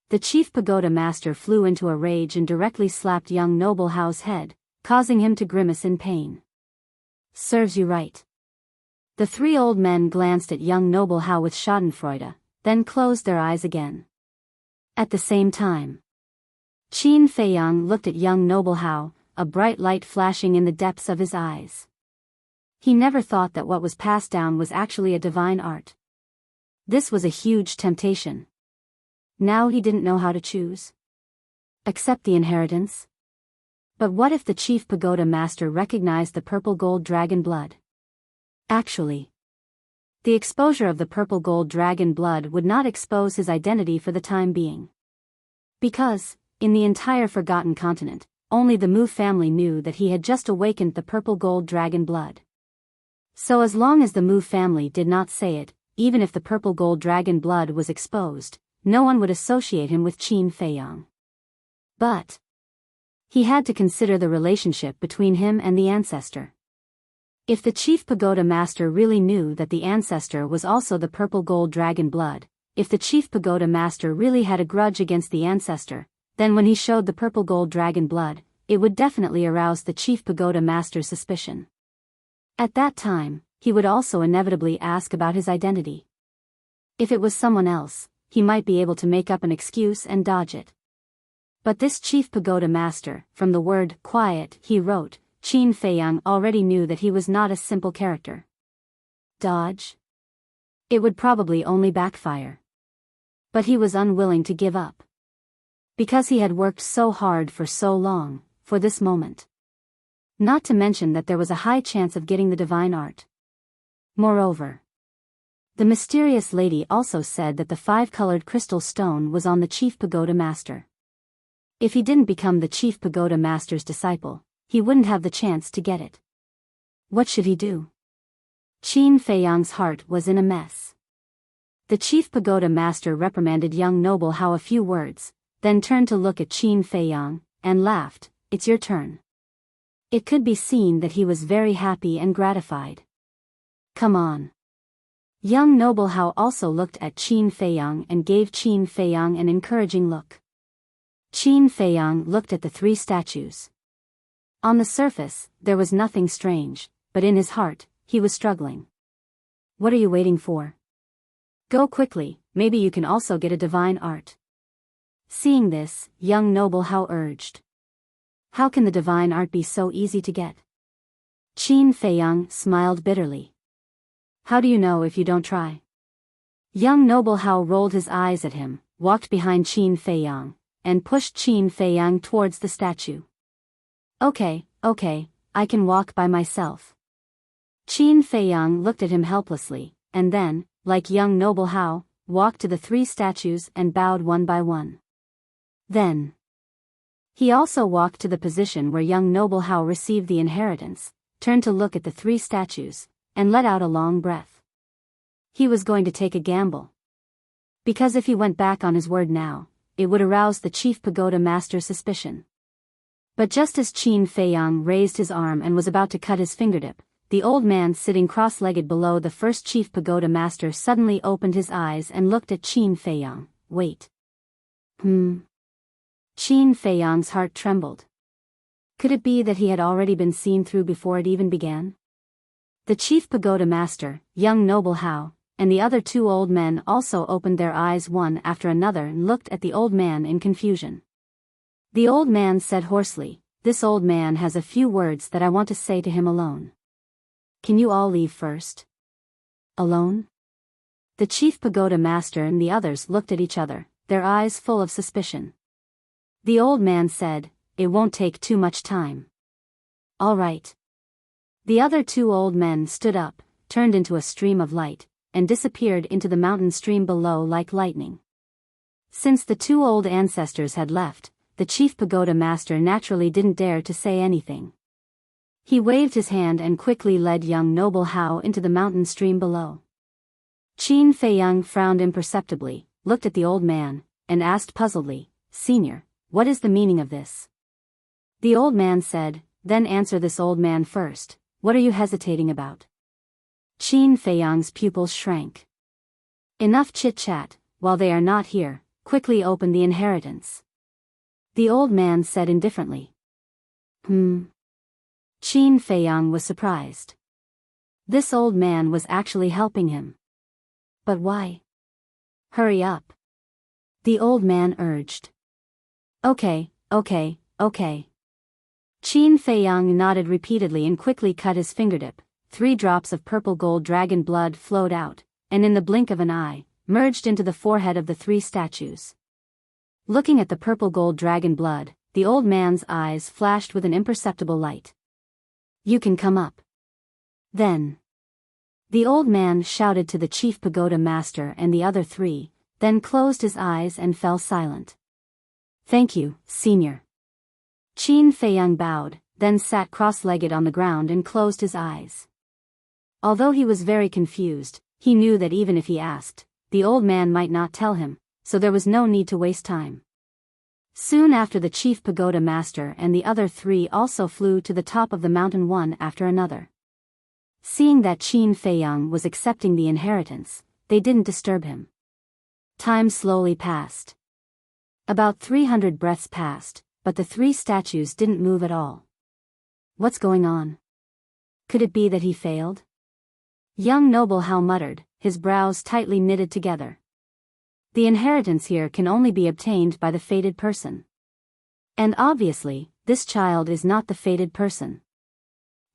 The chief pagoda master flew into a rage and directly slapped young noble Hao's head, causing him to grimace in pain. Serves you right. The 3 old men glanced at young noble Hao with schadenfreude, then closed their eyes again. At the same time, Qin Feiyang looked at young noble Hao, a bright light flashing in the depths of his eyes. He never thought that what was passed down was actually a divine art. This was a huge temptation. Now he didn't know how to choose. Accept the inheritance? But what if the chief pagoda master recognized the purple gold dragon blood? Actually, the exposure of the purple gold dragon blood would not expose his identity for the time being. Because, in the entire Forgotten Continent, only the Mu family knew that he had just awakened the purple gold dragon blood. So as long as the Mu family did not say it, even if the purple gold dragon blood was exposed, no one would associate him with Qin Feiyang. But he had to consider the relationship between him and the ancestor. If the chief pagoda master really knew that the ancestor was also the purple gold dragon blood, if the chief pagoda master really had a grudge against the ancestor, then when he showed the purple gold dragon blood, it would definitely arouse the chief pagoda master's suspicion. At that time, he would also inevitably ask about his identity. If it was someone else, he might be able to make up an excuse and dodge it. But this chief pagoda master, from the word quiet he wrote, Qin Feiyang already knew that he was not a simple character. Dodge? It would probably only backfire. But he was unwilling to give up. Because he had worked so hard for so long, for this moment. Not to mention that there was a high chance of getting the divine art. Moreover, The mysterious lady also said that the 5-colored crystal stone was on the chief pagoda master. If he didn't become the chief pagoda master's disciple, he wouldn't have the chance to get it. What should he do? Qin Feiyang's heart was in a mess. The chief pagoda master reprimanded young noble Hao a few words, then turned to look at Qin Feiyang, and laughed, "It's your turn." It could be seen that he was very happy and gratified. "Come on." Young noble Hao also looked at Qin Feiyang and gave Qin Feiyang an encouraging look. Qin Feiyang looked at the 3 statues. On the surface, there was nothing strange, but in his heart, he was struggling. "What are you waiting for? Go quickly, maybe you can also get a divine art." Seeing this, young noble Hao urged. "How can the divine art be so easy to get?" Qin Feiyang smiled bitterly. "How do you know if you don't try?" Young noble Hao rolled his eyes at him, walked behind Qin Feiyang, and pushed Qin Feiyang towards the statue. Okay, I can walk by myself." Qin Feiyang looked at him helplessly, and then, like young noble Hao, walked to the 3 statues and bowed one by one. Then he also walked to the position where young noble Hao received the inheritance, turned to look at the 3 statues, and let out a long breath. He was going to take a gamble. Because if he went back on his word now, it would arouse the chief pagoda master's suspicion. But just as Qin Feiyang raised his arm and was about to cut his fingertip, the old man sitting cross-legged below the first chief pagoda master suddenly opened his eyes and looked at Qin Feiyang. "Wait. Qin Feiyang's heart trembled. Could it be that he had already been seen through before it even began? The chief pagoda master, young noble Hao, and the other 2 old men also opened their eyes one after another and looked at the old man in confusion. The old man said hoarsely, "This old man has a few words that I want to say to him alone. Can you all leave first?" "Alone?" The chief pagoda master and the others looked at each other, their eyes full of suspicion. The old man said, "It won't take too much time." "All right." The other 2 old men stood up, turned into a stream of light, and disappeared into the mountain stream below like lightning. Since the 2 old ancestors had left, the chief pagoda master naturally didn't dare to say anything. He waved his hand and quickly led young noble Hao into the mountain stream below. Qin Feiyang frowned imperceptibly, looked at the old man, and asked puzzledly, "Senior, what is the meaning of this?" The old man said, "Then answer this old man first. What are you hesitating about?" Qin Feiyang's pupils shrank. "Enough chit-chat, while they are not here, quickly open the inheritance." The old man said indifferently. Qin Feiyang was surprised. This old man was actually helping him. But why? "Hurry up," the old man urged. Okay. Qin Feiyang nodded repeatedly and quickly cut his fingertip. 3 drops of purple gold dragon blood flowed out, and in the blink of an eye, merged into the forehead of the 3 statues. Looking at the purple gold dragon blood, the old man's eyes flashed with an imperceptible light. "You can come up." Then the old man shouted to the chief pagoda master and the other 3, then closed his eyes and fell silent. "Thank you, senior." Qin Feiyang bowed, then sat cross-legged on the ground and closed his eyes. Although he was very confused, he knew that even if he asked, the old man might not tell him, so there was no need to waste time. Soon after, the chief pagoda master and the other 3 also flew to the top of the mountain one after another. Seeing that Qin Feiyang was accepting the inheritance, they didn't disturb him. Time slowly passed. About 300 breaths passed, but the 3 statues didn't move at all. What's going on? Could it be that he failed? Young noble Hao muttered, his brows tightly knitted together. The inheritance here can only be obtained by the fated person. And obviously, this child is not the fated person.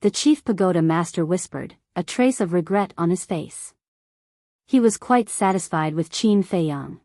The chief pagoda master whispered, a trace of regret on his face. He was quite satisfied with Qin Feiyang.